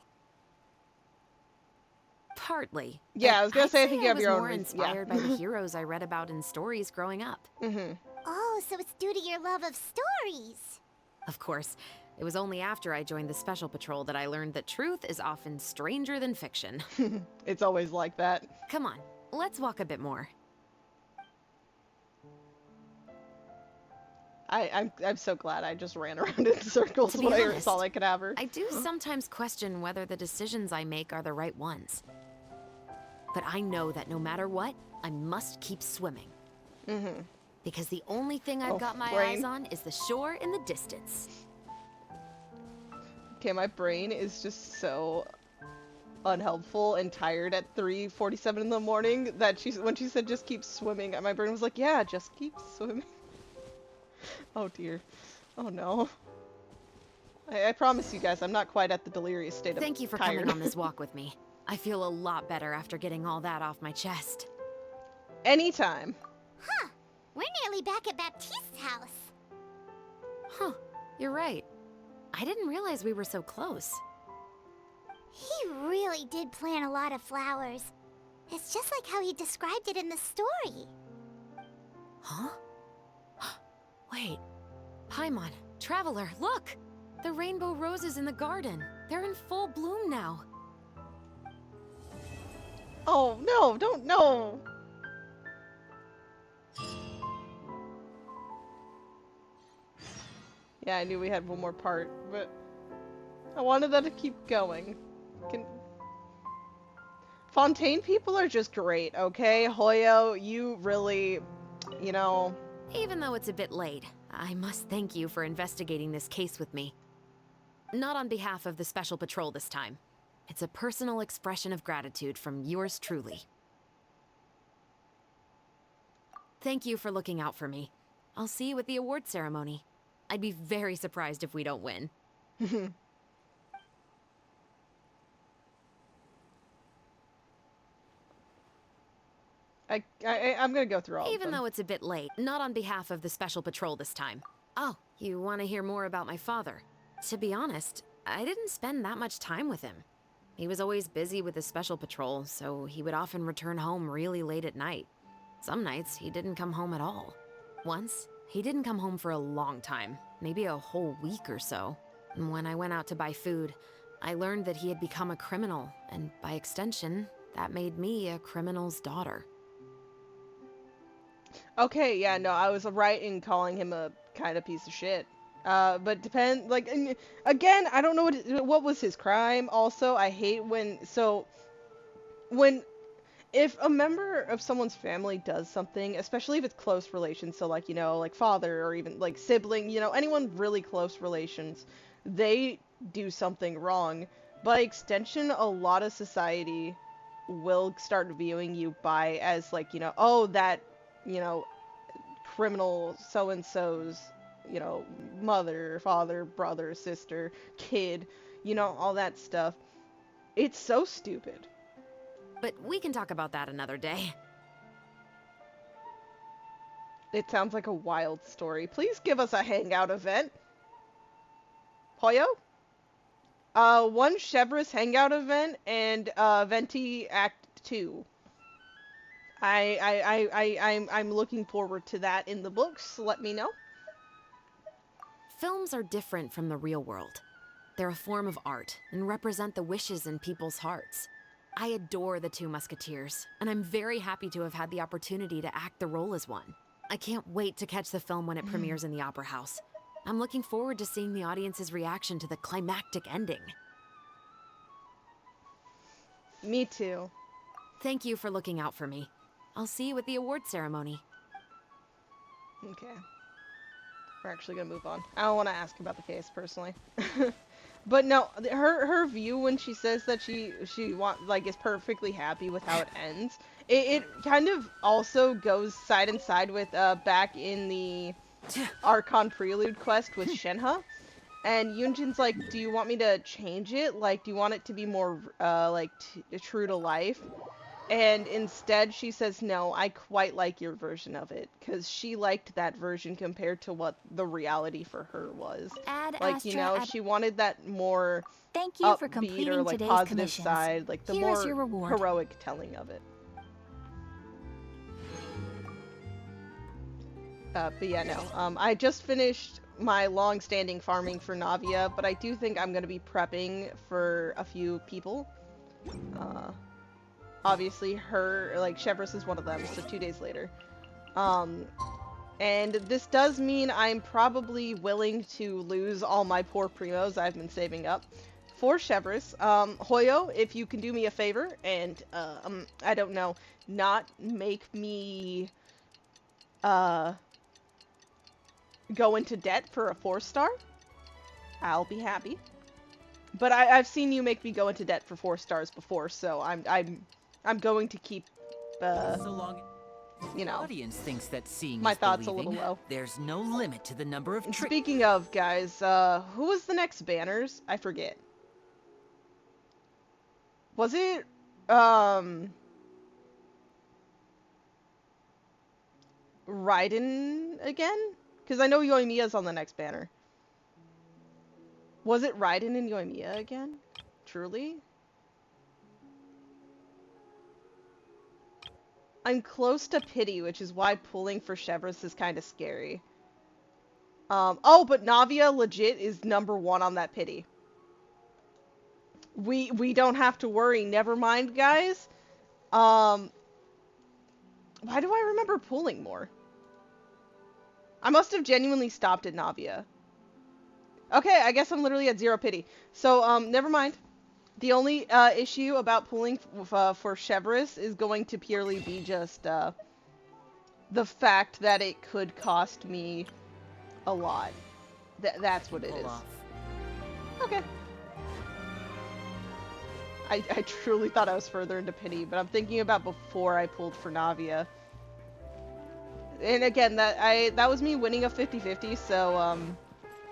Partly. Yeah, But I was gonna say I think you have was your own more reason. inspired by the heroes I read about in stories growing up. Mm-hmm. Oh, Oh, so it's due to your love of stories. Of course, it was only after I joined the Special Patrol that I learned that truth is often stranger than fiction. It's always like that. Come on, let's walk a bit more. I'm so glad I just ran around in circles To be when I honest, saw I could have her. I do sometimes question whether the decisions I make are the right ones. But I know that no matter what, I must keep swimming. Mm-hmm. Because the only thing I've got my eyes on is the shore in the distance. Okay, my brain is just so unhelpful and tired at 3:47 in the morning that when she said just keep swimming, my brain was like, yeah, just keep swimming. Oh dear. Oh no. I promise you guys, I'm not quite at the delirious state of Thank you for tired. coming on this walk with me. I feel a lot better after getting all that off my chest. Anytime. Huh. We're nearly back at Baptiste's house. Huh, you're right. I didn't realize we were so close. He really did plant a lot of flowers. It's just like how he described it in the story. Huh? Wait. Paimon, Traveler, look! The rainbow roses in the garden. They're in full bloom now. Oh no, don't no. Yeah, I knew we had one more part, but I wanted that to keep going. Fontaine people are just great, okay? Hoyo, you really, you know... Even though it's a bit late, I must thank you for investigating this case with me. Not on behalf of the Special Patrol this time. It's a personal expression of gratitude from yours truly. Thank you for looking out for me. I'll see you at the award ceremony. I'd be very surprised if we don't win. I'm gonna go through all Even of them. though it's a bit late, not on behalf of the Special Patrol this time. Oh, you want to hear more about my father? To be honest, I didn't spend that much time with him. He was always busy with the Special Patrol, so he would often return home really late at night. Some nights, he didn't come home at all. Once, he didn't come home for a long time, maybe a whole week or so. And when I went out to buy food, I learned that he had become a criminal, and by extension, that made me a criminal's daughter. Okay, yeah, no, I was right in calling him a kind of piece of shit. But again, I don't know what was his crime. Also, I hate if a member of someone's family does something, especially if it's close relations, so like, you know, like father or even like sibling, you know, anyone really close relations, they do something wrong. By extension, a lot of society will start viewing you as like, you know, oh, that, you know, criminal so-and-so's, you know, mother, father, brother, sister, kid, you know, all that stuff. It's so stupid. But we can talk about that another day. It sounds like a wild story. Please give us a hangout event. Hoyo? One Chevrolet's hangout event and Venti Act 2. I'm looking forward to that in the books. Let me know. Films are different from the real world. They're a form of art and represent the wishes in people's hearts. I adore the two Musketeers, and I'm very happy to have had the opportunity to act the role as one. I can't wait to catch the film when it premieres in the Opera House. I'm looking forward to seeing the audience's reaction to the climactic ending. Me too. Thank you for looking out for me. I'll see you at the award ceremony. Okay. We're actually gonna move on. I don't want to ask about the case personally. But no, her view when she says that she is perfectly happy with how it ends. It kind of also goes side and side with back in the Archon Prelude quest with Shenhe. And Yunjin's like, do you want me to change it? Like, do you want it to be more true to life? And instead she says, no, I quite like your version of it. Because she liked that version compared to what the reality for her was. Like, you know, she wanted that more Thank you for completing or, like, today's positive commissions. side. Like, the Here is more your reward. heroic telling of it. But yeah, no. I just finished my long-standing farming for Navia, but I do think I'm gonna be prepping for a few people. Obviously, Chevrolet is one of them, so 2 days later. And this does mean I'm probably willing to lose all my poor primos I've been saving up for Chevrolet. Hoyo, if you can do me a favor and, I don't know, not make me, go into debt for a 4-star, I'll be happy. But I've seen you make me go into debt for 4 stars before, so I'm going to keep, So long you know, audience thinks that seeing my is thoughts believing, a little low. There's no limit to the number of tricks. Speaking of, guys, who was the next banners? I forget. Was it, Raiden again? Because I know Yoimiya's on the next banner. Was it Raiden and Yoimiya again? Truly? I'm close to pity, which is why pulling for Chevrolet is kind of scary. Oh, but Navia legit is #1 on that pity. We don't have to worry. Never mind, guys. Why do I remember pulling more? I must have genuinely stopped at Navia. Okay, I guess I'm literally at 0 pity. So, never mind. The only issue about pulling for Chevrolet is going to purely be just the fact that it could cost me a lot. That's what it is. Okay. I truly thought I was further into pity, but I'm thinking about before I pulled for Navia. And again, that was me winning a 50-50, so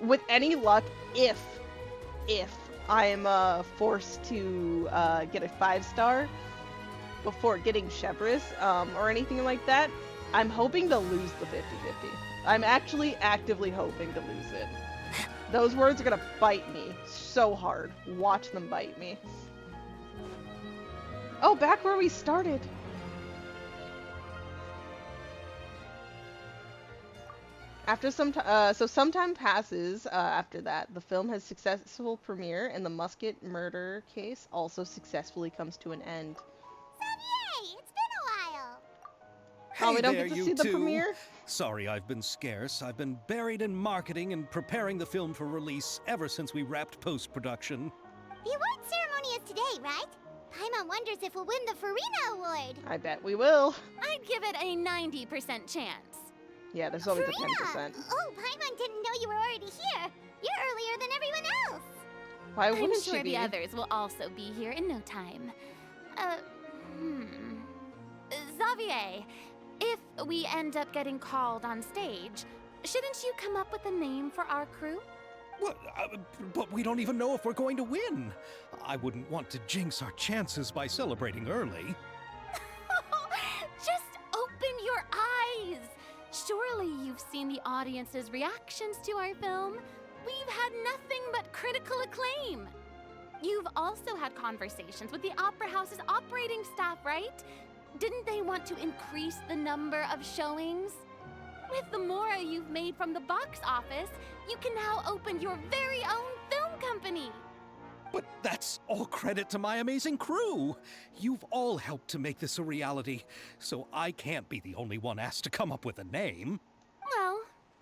with any luck, if I'm forced to get a 5-star before getting Chevrolet or anything like that, I'm hoping to lose the 50-50. I'm actually actively hoping to lose it. Those words are gonna bite me so hard. Watch them bite me. Oh, back where we started. After some time passes after that, the film has successful premiere, and the Musket murder case also successfully comes to an end. Yay! It's been a while. Oh, we don't there, get to you see the two. premiere? Sorry I've been scarce. I've been buried in marketing and preparing the film for release ever since we wrapped post-production. The award ceremony is today, right? Paimon wonders if we'll win the Farina Award. I bet we will. I'd give it a 90% chance. Yeah, there's always Farina! a 10%. Oh, Paimon didn't know you were already here. You're earlier than everyone else. Why I'm wouldn't sure she be? the others will also be here in no time. Xavier, if we end up getting called on stage, shouldn't you come up with a name for our crew? What? But we don't even know if we're going to win. I wouldn't want to jinx our chances by celebrating early. Just open your eyes! Surely you've seen the audience's reactions to our film. We've had nothing but critical acclaim. You've also had conversations with the Opera House's operating staff, right? Didn't they want to increase the number of showings? With the mora you've made from the box office, you can now open your very own film company. But that's all credit to my amazing crew. You've all helped to make this a reality, so I can't be the only one asked to come up with a name. Well,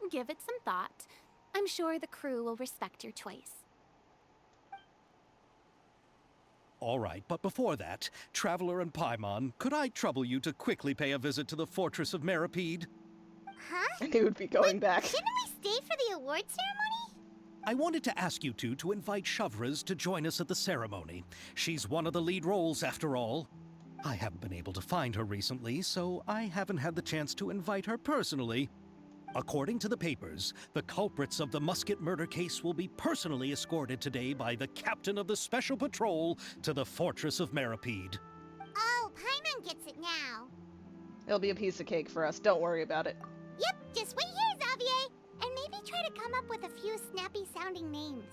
give it some thought. I'm sure the crew will respect your choice. All right, but before that, Traveler and Paimon, could I trouble you to quickly pay a visit to the Fortress of Meripede? Huh? I knew we'd be going back. Shouldn't we stay for the award ceremony? I wanted to ask you two to invite Shavraz to join us at the ceremony. She's one of the lead roles, after all. I haven't been able to find her recently, so I haven't had the chance to invite her personally. According to the papers, the culprits of the Musket murder case will be personally escorted today by the captain of the Special Patrol to the Fortress of Meripede. Oh, Paimon gets it now. It'll be a piece of cake for us. Don't worry about it. Yep, just wait here, Xavier. And maybe try to come up with a few snappy-sounding names.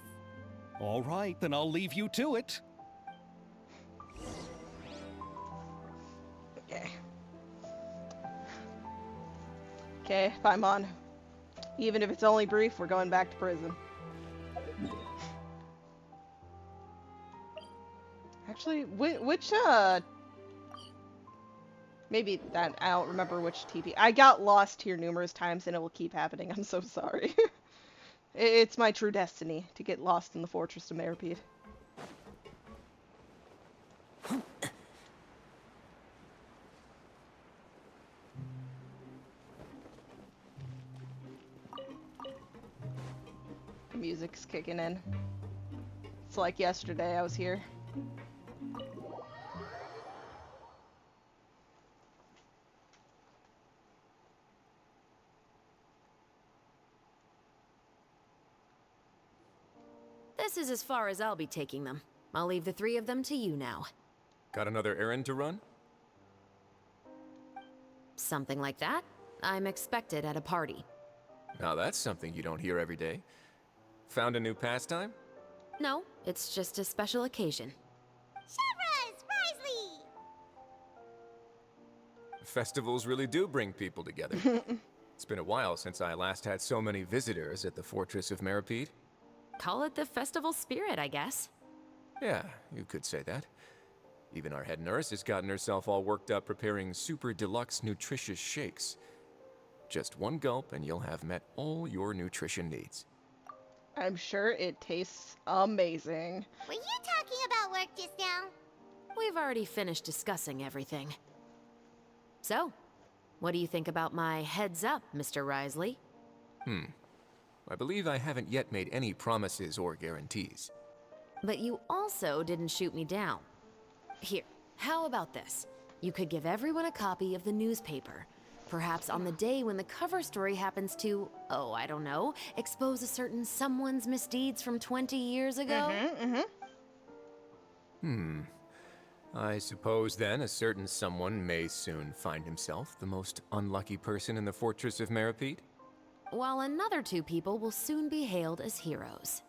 All right, then I'll leave you to it. Okay. Okay, Paimon. Even if it's only brief, we're going back to prison. Actually, which, maybe that, I don't remember which TP. I got lost here numerous times and it will keep happening. I'm so sorry. It's my true destiny to get lost in the Fortress of Meripede. The music's kicking in. It's like yesterday I was here. This is as far as I'll be taking them. I'll leave the 3 of them to you now. Got another errand to run? Something like that. I'm expected at a party. Now that's something you don't hear every day. Found a new pastime? No, it's just a special occasion. Shavras! Risley! Festivals really do bring people together. It's been a while since I last had so many visitors at the Fortress of Meripede. Call it the festival spirit, I guess. Yeah, you could say that. Even our head nurse has gotten herself all worked up preparing super deluxe nutritious shakes. Just one gulp and you'll have met all your nutrition needs. I'm sure it tastes amazing. Were you talking about work just now? We've already finished discussing everything. So, what do you think about my heads up, Mr. Risley? I believe I haven't yet made any promises or guarantees. But you also didn't shoot me down. Here, how about this? You could give everyone a copy of the newspaper. Perhaps on the day when the cover story happens to, oh, I don't know, expose a certain someone's misdeeds from 20 years ago? I suppose then a certain someone may soon find himself the most unlucky person in the Fortress of Meripede? While another 2 people will soon be hailed as heroes.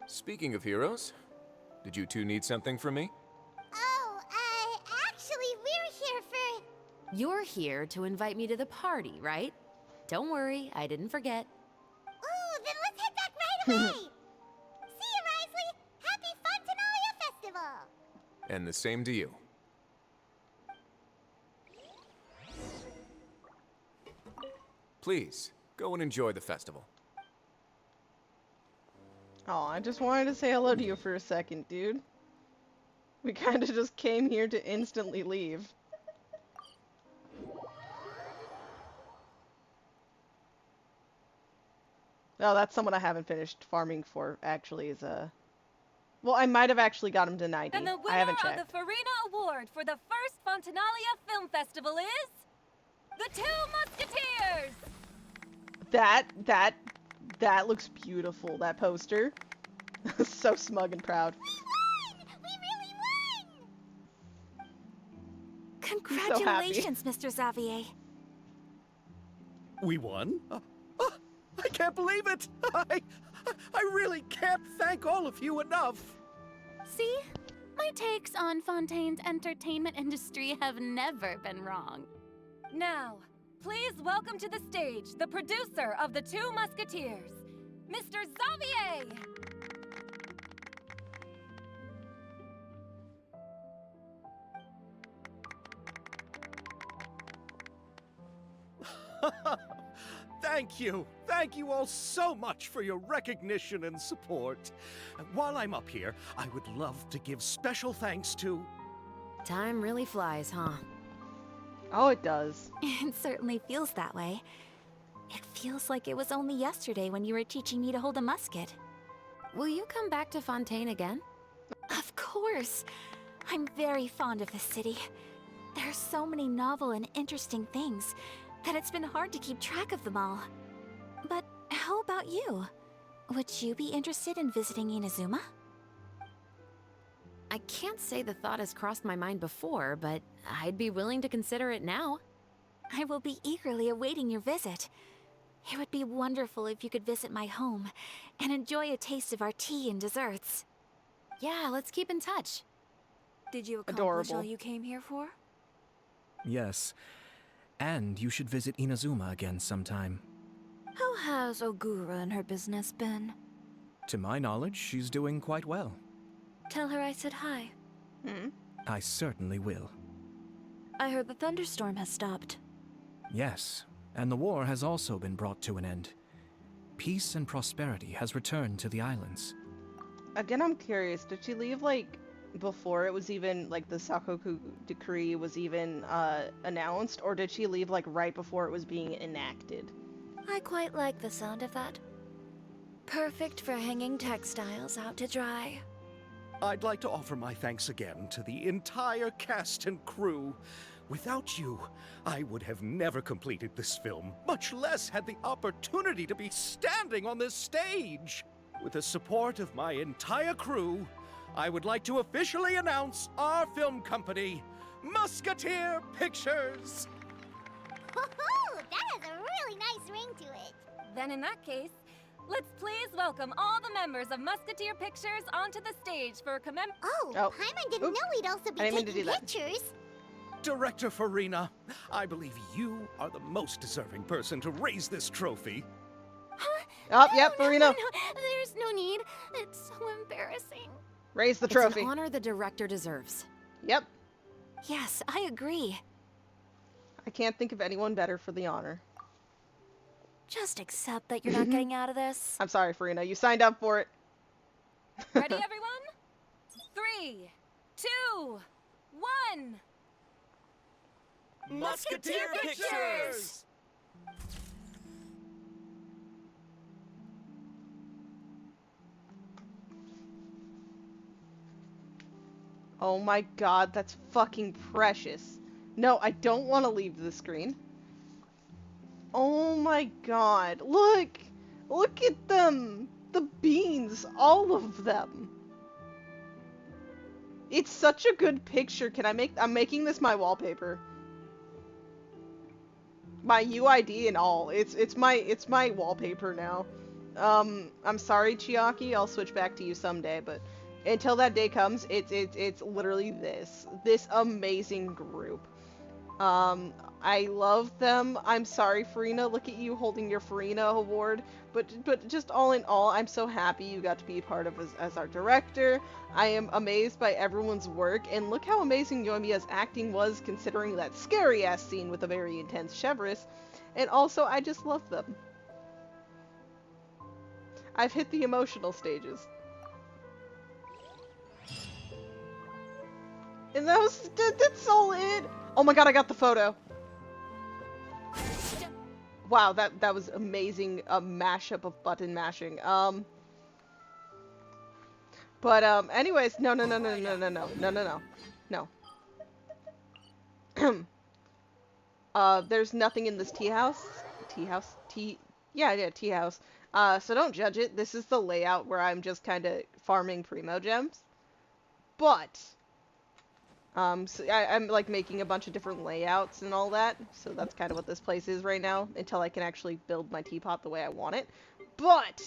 Speaking of heroes, did you 2 need something from me? Oh, actually, we're here for... You're here to invite me to the party, right? Don't worry, I didn't forget. Ooh, then let's head back right away! See you, Risley! Happy Fontanalia Festival! And the same to you. Please, go and enjoy the festival. Oh, I just wanted to say hello to you for a second, dude. We kind of just came here to instantly leave. No, that's someone I haven't finished farming for, actually, is well, I might have actually got him to 90. And the I haven't winner of checked. the Farina Award for the first Fontanalia Film Festival is... the 2 Musketeers! That looks beautiful, that poster. So smug and proud. Congratulations, Mr. Xavier. We won? I can't believe it! I really can't thank all of you enough! See? My takes on Fontaine's entertainment industry have never been wrong. Now, please welcome to the stage the producer of the 2 Musketeers, Mr. Xavier! Thank you! Thank you all so much for your recognition and support. And while I'm up here, I would love to give special thanks to... Time really flies, huh? Oh, it does. It certainly feels that way. It feels like it was only yesterday when you were teaching me to hold a musket. Will you come back to Fontaine again? Of course! I'm very fond of this city. There are so many novel and interesting things that it's been hard to keep track of them all. But how about you? Would you be interested in visiting Inazuma? I can't say the thought has crossed my mind before, but I'd be willing to consider it now. I will be eagerly awaiting your visit. It would be wonderful if you could visit my home and enjoy a taste of our tea and desserts. Yeah, let's keep in touch. Did you accomplish Adorable. all you came here for? Yes. And you should visit Inazuma again sometime. How has Ogura and her business been? To my knowledge, she's doing quite well. Tell her I said hi. I certainly will. I heard the thunderstorm has stopped. Yes, and the war has also been brought to an end. Peace and prosperity has returned to the islands. Again, I'm curious. Did she leave, like, before it was even, like, the Sakoku decree was even announced? Or did she leave, like, right before it was being enacted? I quite like the sound of that. Perfect for hanging textiles out to dry. I'd like to offer my thanks again to the entire cast and crew. Without you, I would have never completed this film, much less had the opportunity to be standing on this stage. With the support of my entire crew, I would like to officially announce our film company, Musketeer Pictures. That has a really nice ring to it. Then in that case, let's please welcome all the members of Musketeer Pictures onto the stage for Oh, Paimon didn't know we'd also be I didn't mean to taking do that. pictures. Director Farina, I believe you are the most deserving person to raise this trophy. Oh, yep, Farina. No, there's no need. It's so embarrassing. Raise the It's trophy. an honor the director deserves. Yep. Yes, I agree. I can't think of anyone better for the honor. Just accept that you're not getting out of this. I'm sorry, Farina. You signed up for it. Ready, everyone? 3, 2, 1. Musketeer Pictures! Oh my god, that's fucking precious. No, I don't want to leave the screen. Oh my god. Look! Look at them! The beans! All of them! It's such a good picture. I'm making this my wallpaper. My UID and all. It's my wallpaper now. I'm sorry, Chiaki. I'll switch back to you someday, but until that day comes, it's literally this amazing group. I love them. I'm sorry, Farina. Look at you holding your Farina award. But just all in all, I'm so happy you got to be part of as our director. I am amazed by everyone's work, and look how amazing Yoimiya's acting was, considering that scary-ass scene with a very intense Chevrolet. And also, I just love them. I've hit the emotional stages. And that's all it. Oh my god, I got the photo. Wow, that was amazing. A mashup of button mashing. Anyways, no. There's nothing in this tea house. Yeah, tea house. So don't judge it. This is the layout where I'm just kind of farming primo gems. But so I'm like making a bunch of different layouts and all that, so that's kind of what this place is right now, until I can actually build my teapot the way I want it. But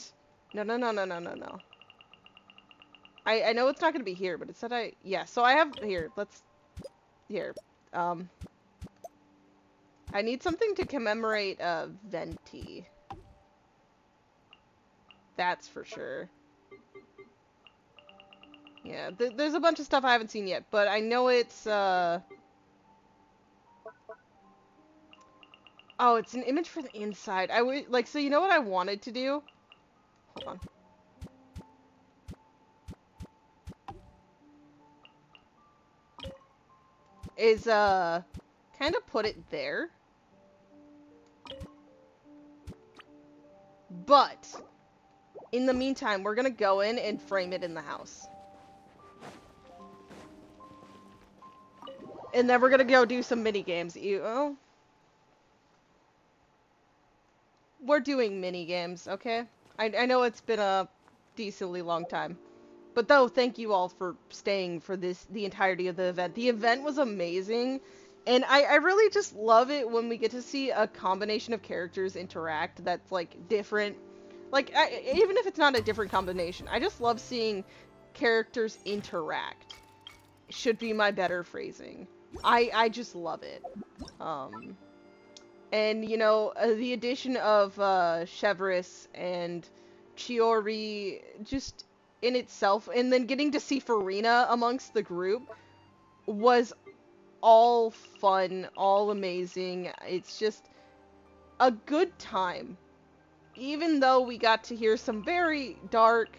no. I know it's not gonna be here, but it said yeah, so I have here, I need something to commemorate Venti. That's for sure. Yeah, there's a bunch of stuff I haven't seen yet, but I know it's, oh, it's an image for the inside. So you know what I wanted to do? Hold on. Is, kind of put it there. But, in the meantime, we're gonna go in and frame it in the house. And then we're gonna go do some mini games. We're doing mini games, okay? I know it's been a decently long time, but though, thank you all for staying for the entirety of the event. The event was amazing, and I really just love it when we get to see a combination of characters interact that's like different. Like even if it's not a different combination, I just love seeing characters interact. Should be my better phrasing. I just love it. And, you know, the addition of Chevris and Chiori just in itself, and then getting to see Farina amongst the group was all fun, all amazing. It's just a good time. Even though we got to hear some very dark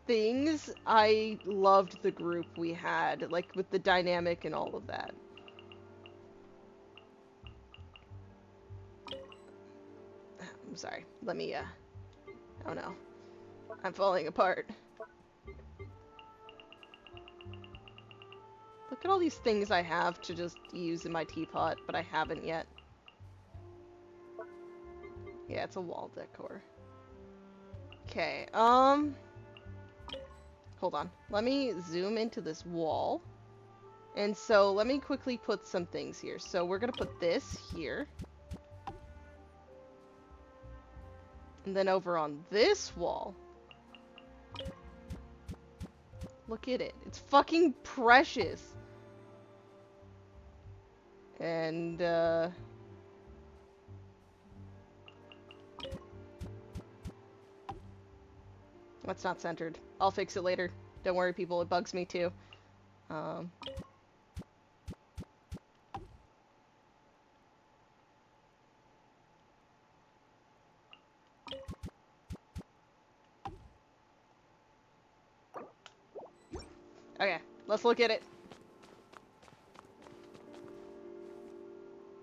things, I loved the group we had, like with the dynamic and all of that. I'm sorry. Let me, oh no. I'm falling apart. Look at all these things I have to just use in my teapot, but I haven't yet. Yeah, it's a wall decor. Okay, hold on. Let me zoom into this wall. And so, let me quickly put some things here. So, we're gonna put this here. And then over on this wall. Look at it. It's fucking precious. And, that's not centered. I'll fix it later. Don't worry, people. It bugs me, too. Okay, let's look at it.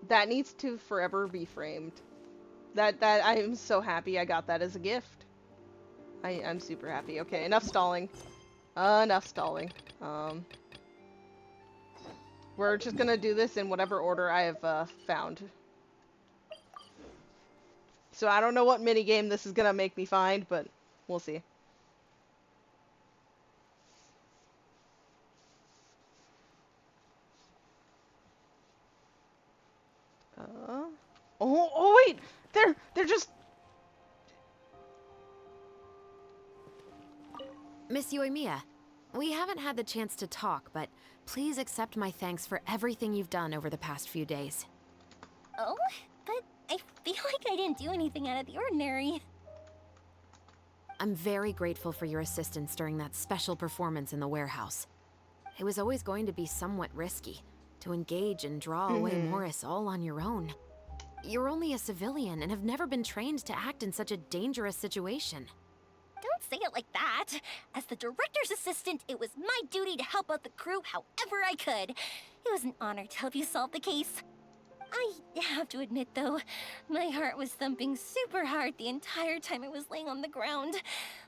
That needs to forever be framed. That I am so happy I got that as a gift. I'm super happy. Okay, enough stalling. Enough stalling. We're just gonna do this in whatever order I have found. So I don't know what minigame this is gonna make me find, but we'll see. Oh wait! They're just... Miss Yoimiya, we haven't had the chance to talk, but please accept my thanks for everything you've done over the past few days. Oh, but I feel like I didn't do anything out of the ordinary. I'm very grateful for your assistance during that special performance in the warehouse. It was always going to be somewhat risky, to engage and draw away Morris all on your own. You're only a civilian and have never been trained to act in such a dangerous situation. Don't say it like that. As the director's assistant, it was my duty to help out the crew however I could. It was an honor to help you solve the case. I have to admit, though, my heart was thumping super hard the entire time I was laying on the ground.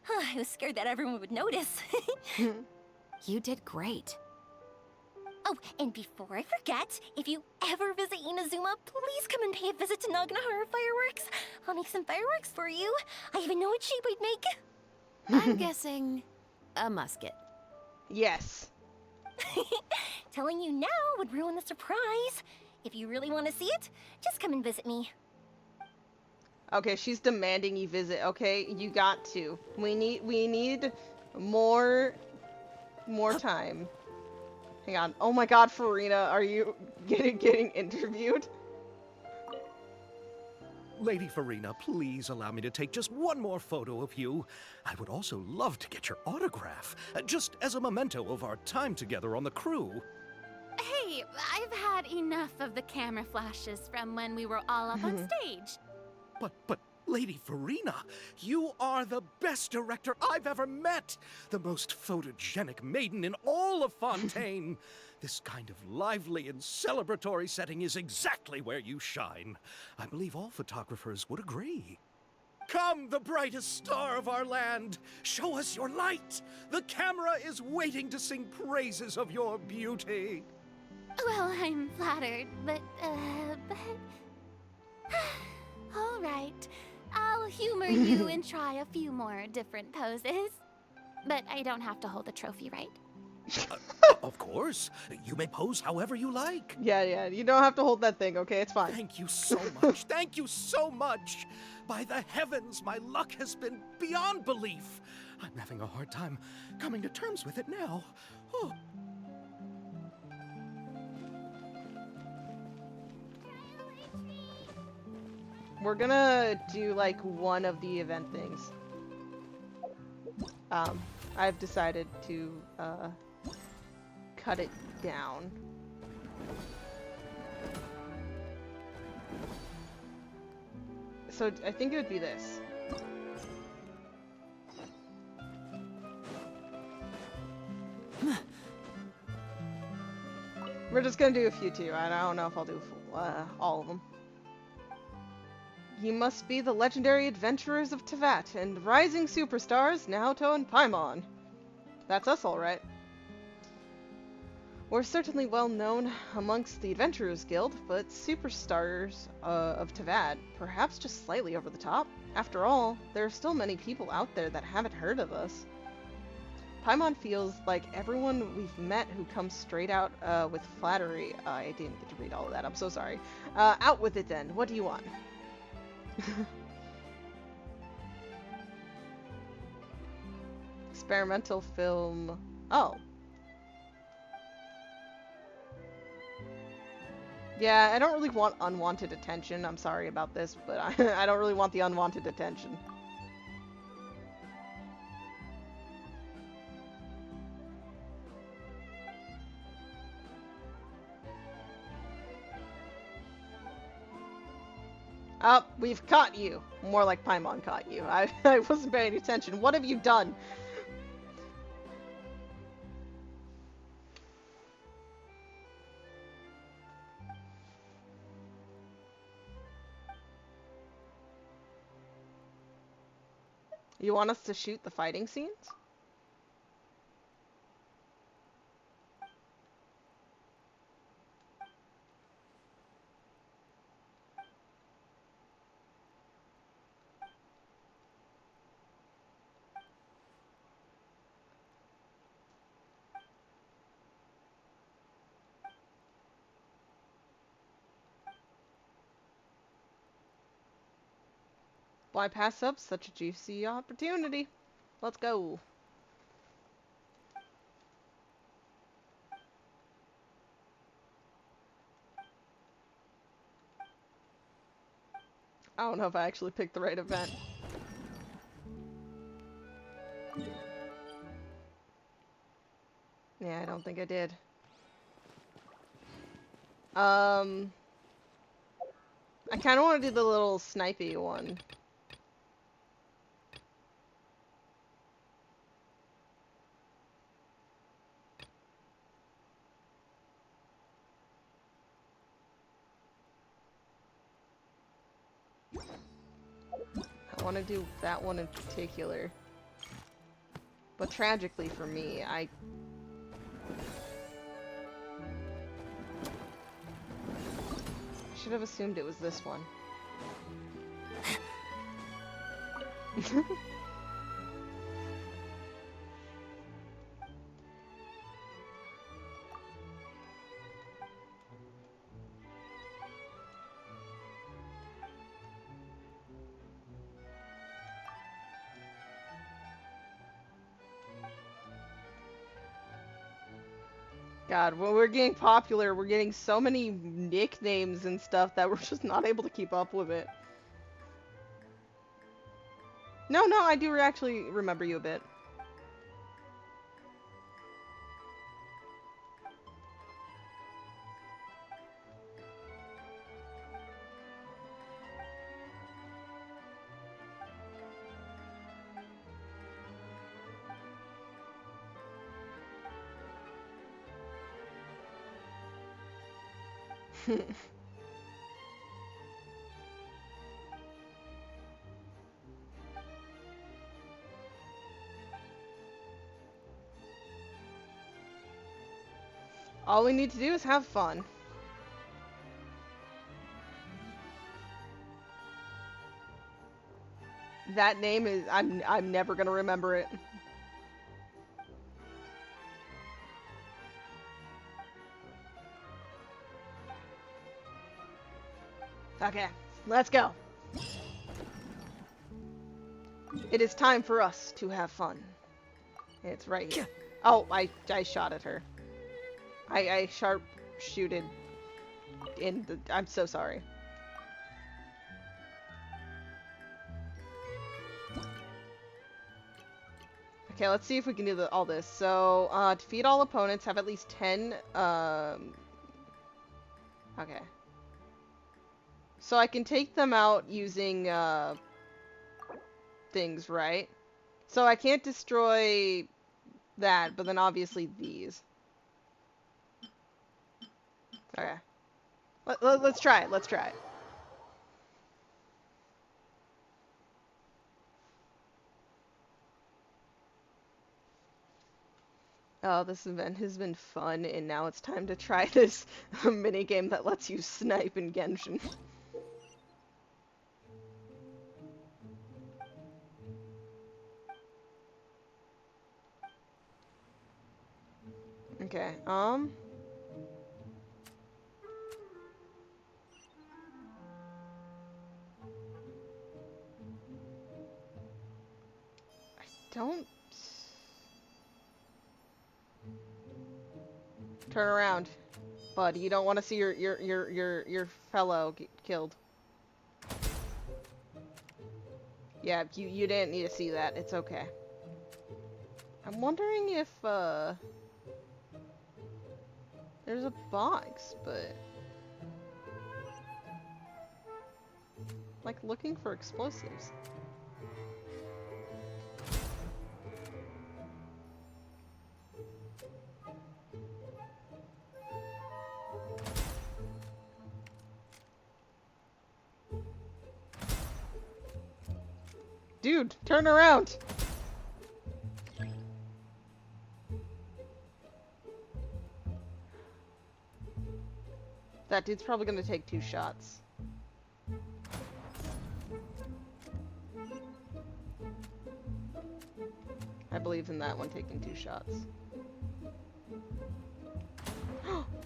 I was scared that everyone would notice. You did great. Oh, and before I forget, if you ever visit Inazuma, please come and pay a visit to Naganohara Fireworks. I'll make some fireworks for you. I even know what shape I'd make. I'm guessing a musket. Yes. Telling you now would ruin the surprise. If you really want to see it, just come and visit me. Okay, she's demanding you visit. Okay, you got to. We need more time. Hang on. Oh my God, Farina, are you getting interviewed? Lady Farina, please allow me to take just one more photo of you. I would also love to get your autograph, just as a memento of our time together on the crew. Hey, I've had enough of the camera flashes from when we were all up on stage. But, Lady Farina, you are the best director I've ever met! The most photogenic maiden in all of Fontaine! This kind of lively and celebratory setting is exactly where you shine. I believe all photographers would agree. Come, the brightest star of our land! Show us your light! The camera is waiting to sing praises of your beauty! Well, I'm flattered, but... all right. I'll humor you and try a few more different poses. But I don't have to hold the trophy, right? Of course. You may pose however you like. Yeah, you don't have to hold that thing, okay? It's fine. Thank you so much. Thank you so much. By the heavens, my luck has been beyond belief. I'm having a hard time coming to terms with it now. Oh. We're gonna do like one of the event things. I've decided to cut it down. So I think it would be this. We're just gonna do a few too. I don't know if I'll do all of them. You must be the legendary adventurers of Tevat and rising superstars Naoto and Paimon. That's us, all right. We're certainly well known amongst the Adventurers Guild, but superstars of Tevat, perhaps just slightly over the top. After all, there are still many people out there that haven't heard of us. Paimon feels like everyone we've met who comes straight out with flattery. I didn't get to read all of that, I'm so sorry. Out with it then. What do you want? Experimental film. Oh. Yeah, I don't really want unwanted attention. I'm sorry about this, but I don't really want the unwanted attention. Oh, we've caught you. More like Paimon caught you. I wasn't paying attention. What have you done? You want us to shoot the fighting scenes? Why pass up such a juicy opportunity? Let's go. I don't know if I actually picked the right event. Yeah, I don't think I did. I kind of want to do the little snipey one. I want to do that one in particular. But tragically for me, I should have assumed it was this one. God, when we're getting popular, we're getting so many nicknames and stuff that we're just not able to keep up with it. No, I do actually remember you a bit. All we need to do is have fun. That name is I'm never gonna remember it. Okay, let's go. It is time for us to have fun. It's right here. Oh, I shot at her. I sharp shooted in the... I'm so sorry. Okay, let's see if we can do all this. So, defeat all opponents, have at least 10, okay. So I can take them out using, things, right? So I can't destroy that, but then obviously these. Okay. Let's try it, let's try it. Oh, this event has been fun, and now it's time to try this minigame that lets you snipe in Genshin. Okay, I don't... Turn around. Bud, you don't want to see your fellow get killed. Yeah, you didn't need to see that. It's okay. I'm wondering if, there's a box, but... Like, looking for explosives. Dude, turn around! That dude's probably gonna take 2 shots. I believe in that one taking 2 shots.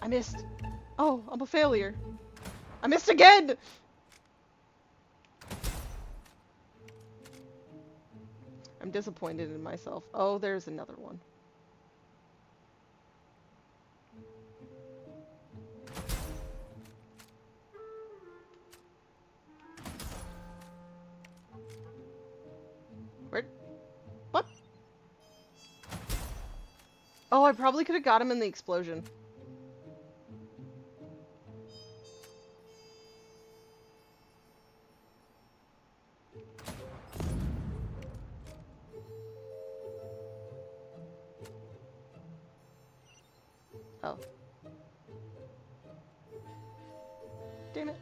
I missed! Oh, I'm a failure. I missed again! I'm disappointed in myself. Oh, there's another one. Where? What? Oh, I probably could have got him in the explosion. Oh. Damn it.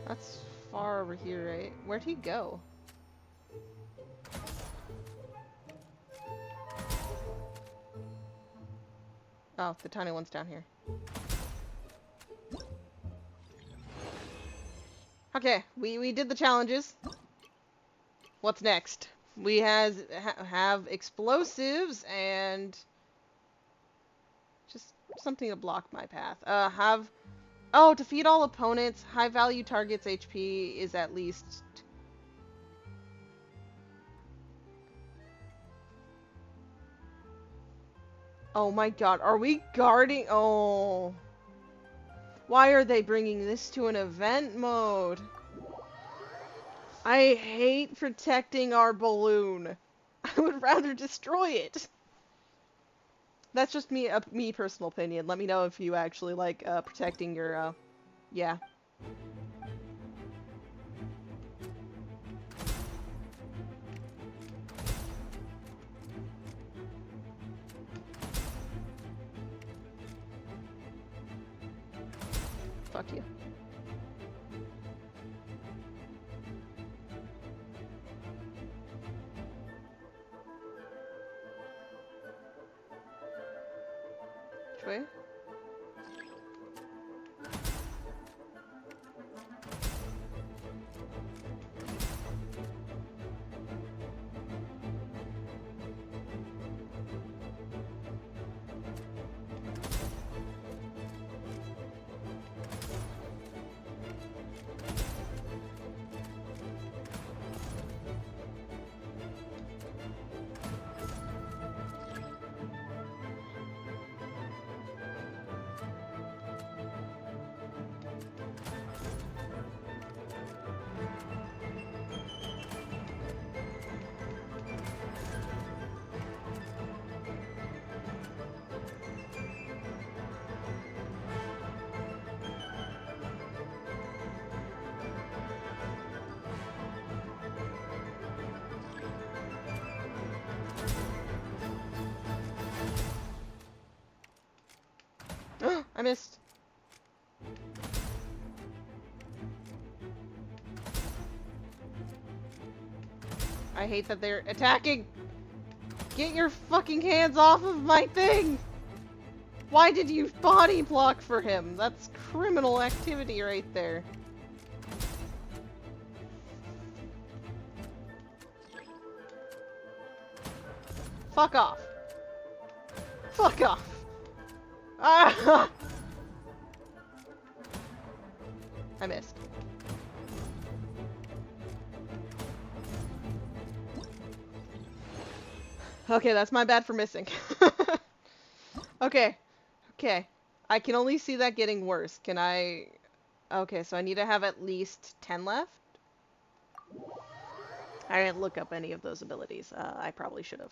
That's far over here, right? Where'd he go? Oh, the tiny one's down here. Okay, we did the challenges. What's next? We have explosives and just something to block my path. Defeat all opponents. High value targets HP is at least... Oh my god, are we guarding? Oh. Why are they bringing this to an event mode? I hate protecting our balloon. I would rather destroy it. That's just me personal opinion. Let me know if you actually like protecting your yeah. Fuck you. Which way? missed. I hate that they're attacking. Get your fucking hands off of my thing! Why did you body block for him? That's criminal activity right there. Fuck off. Fuck off. Ah! I missed. Okay, that's my bad for missing. Okay. Okay. I can only see that getting worse. Can I... Okay, so I need to have at least 10 left? I didn't look up any of those abilities. I probably should have.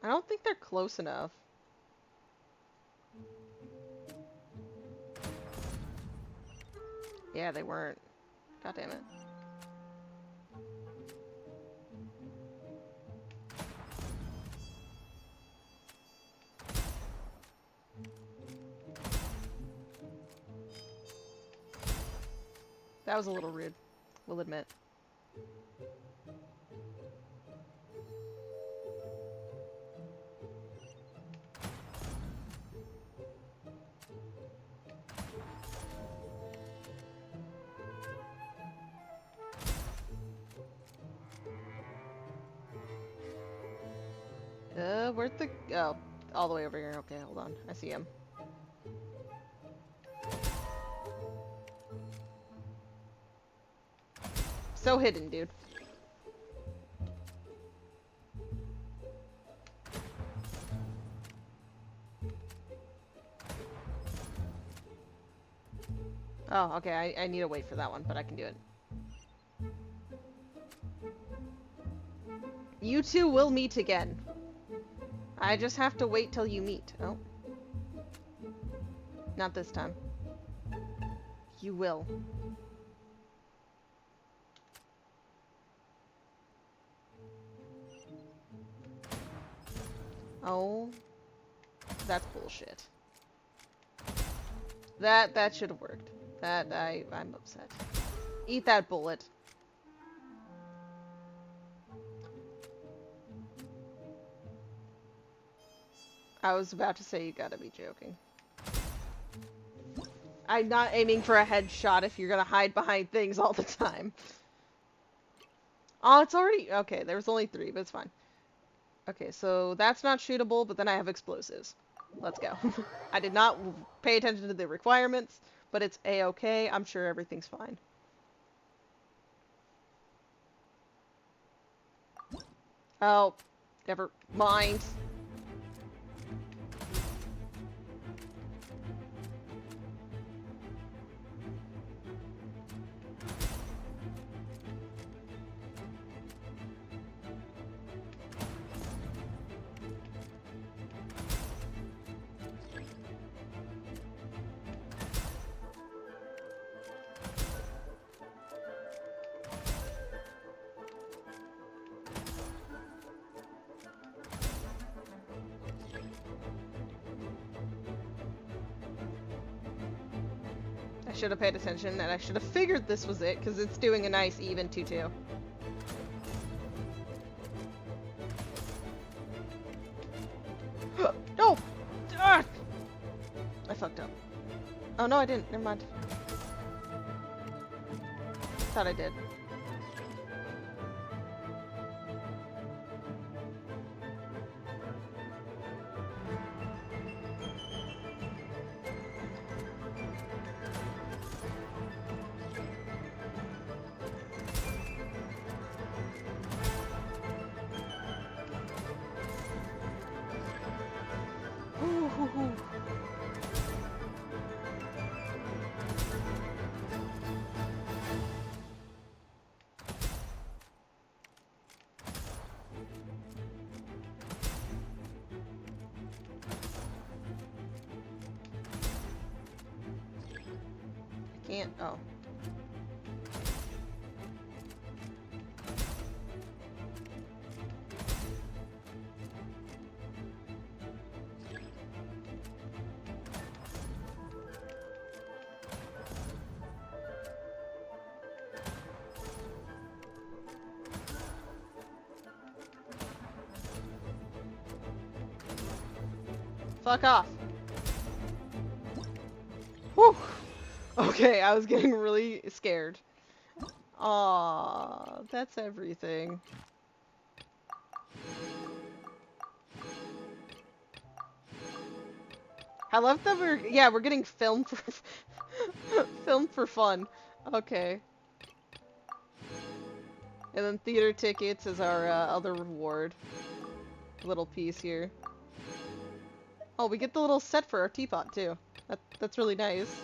I don't think they're close enough. Yeah, they weren't. God damn it. That was a little rude, we'll admit. Where's the... Oh, all the way over here. Okay, hold on. I see him. So hidden, dude. Oh, okay. I need to wait for that one, but I can do it. You two will meet again. I just have to wait till you meet. Oh. Not this time. You will. Oh. That's bullshit. That should have worked. I'm upset. Eat that bullet. I was about to say you gotta be joking. I'm not aiming for a headshot if you're gonna hide behind things all the time. Oh, it's already... Okay, there was only 3, but it's fine. Okay, so that's not shootable, but then I have explosives. Let's go. I did not pay attention to the requirements, but it's a-okay. I'm sure everything's fine. Oh, never mind. I should have paid attention, and I should have figured this was it, because it's doing a nice even 2-2. No! Ah! I fucked up. Oh no, I didn't. Never mind. Thought I did. can't. Oh. Fuck off. Whew. Okay, I was getting really scared. Aw, that's everything. I love that we're getting filmed for filmed for fun. Okay. And then theater tickets is our other reward. Little piece here. Oh, we get the little set for our teapot too. That's really nice.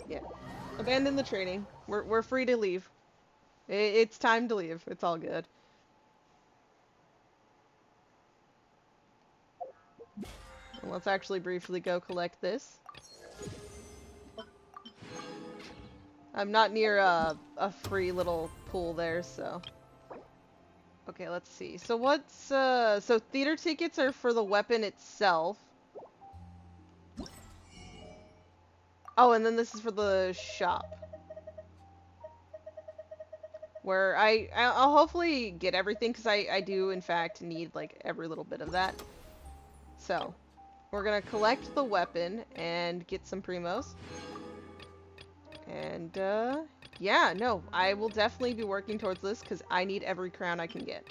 Yeah. Abandon the training. We're free to leave. It's time to leave. It's all good. Let's actually briefly go collect this. I'm not near a free little pool there, so... Okay, let's see. So what's, so theater tickets are for the weapon itself. Oh, and then this is for the shop. Where I'll hopefully get everything, because I do, in fact, need, like, every little bit of that. So, we're gonna collect the weapon and get some primos. And, yeah, no, I will definitely be working towards this because I need every crown I can get.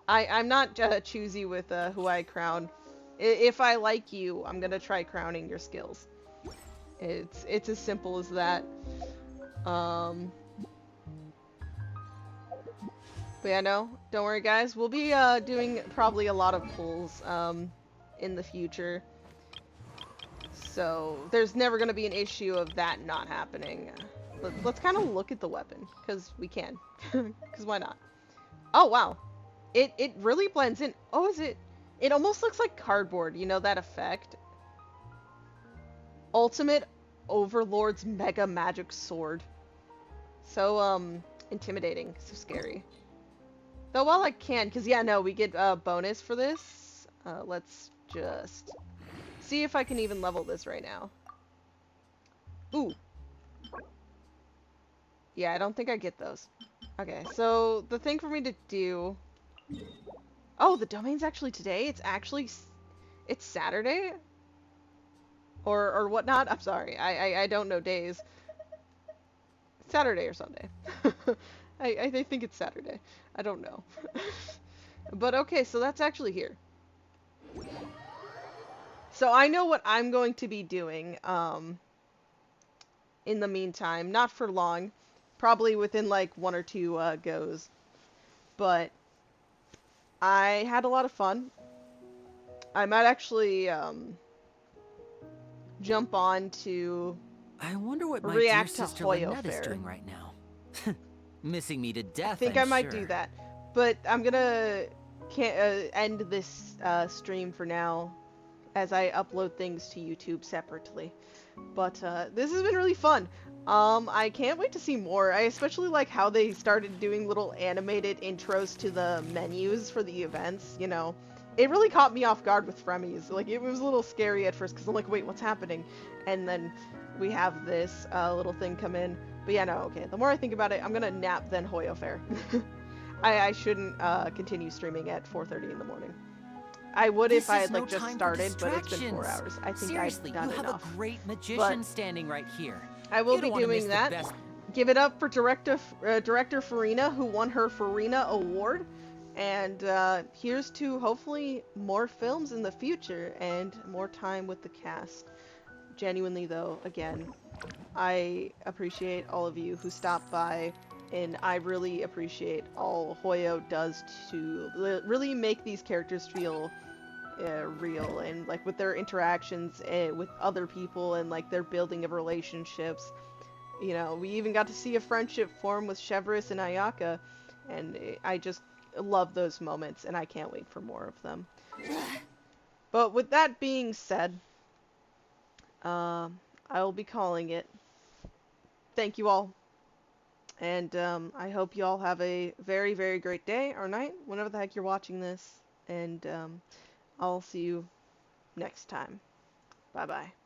I'm not choosy with who I crown. If I like you, I'm gonna try crowning your skills. It's as simple as that. But yeah, no, don't worry guys. We'll be doing probably a lot of pulls in the future. So there's never gonna be an issue of that not happening. Let's kind of look at the weapon, because we can. Because why not? Oh, wow. It really blends in. Oh, is it? It almost looks like cardboard. You know that effect? Ultimate Overlord's Mega Magic Sword. So, intimidating. So scary. Though while I can, because yeah, no, we get a bonus for this. Let's just see if I can even level this right now. Ooh. Yeah, I don't think I get those. Okay, so the thing for me to do... Oh, the domain's actually today? It's Saturday? Or whatnot? I'm sorry, I don't know days. Saturday or Sunday. I think it's Saturday. I don't know. But okay, so that's actually here. So I know what I'm going to be doing, in the meantime. Not for long. Probably within like 1 or 2 goes. But I had a lot of fun. I might actually jump on to I wonder what my react dear to sister Hoyo Lynette is Fair. doing right now. Missing me to death, I think I'm I might sure. do that. But I'm gonna end this stream for now as I upload things to YouTube separately. But this has been really fun. I can't wait to see more. I especially like how they started doing little animated intros to the menus for the events, you know. It really caught me off guard with Fremies. Like, it was a little scary at first, because I'm like, wait, what's happening? And then we have this little thing come in. But yeah, no, okay. The more I think about it, I'm gonna nap then Hoyo Fair. I shouldn't continue streaming at 4:30 in the morning. I would if I had like just started, but it's been 4 hours. I think Seriously, I've done you have enough. a great magician But standing right here. I will You be don't wanna miss doing the that. best. Give it up for director Farina, who won her Farina Award. And here's to hopefully more films in the future and more time with the cast. Genuinely though, again, I appreciate all of you who stopped by, and I really appreciate all Hoyo does to really make these characters feel real, and like with their interactions with other people and like their building of relationships. You know, we even got to see a friendship form with Chevrolet and Ayaka, and I just love those moments, and I can't wait for more of them. But with that being said, I will be calling it. Thank you all. And I hope you all have a very, very great day or night, whenever the heck you're watching this. And I'll see you next time. Bye-bye.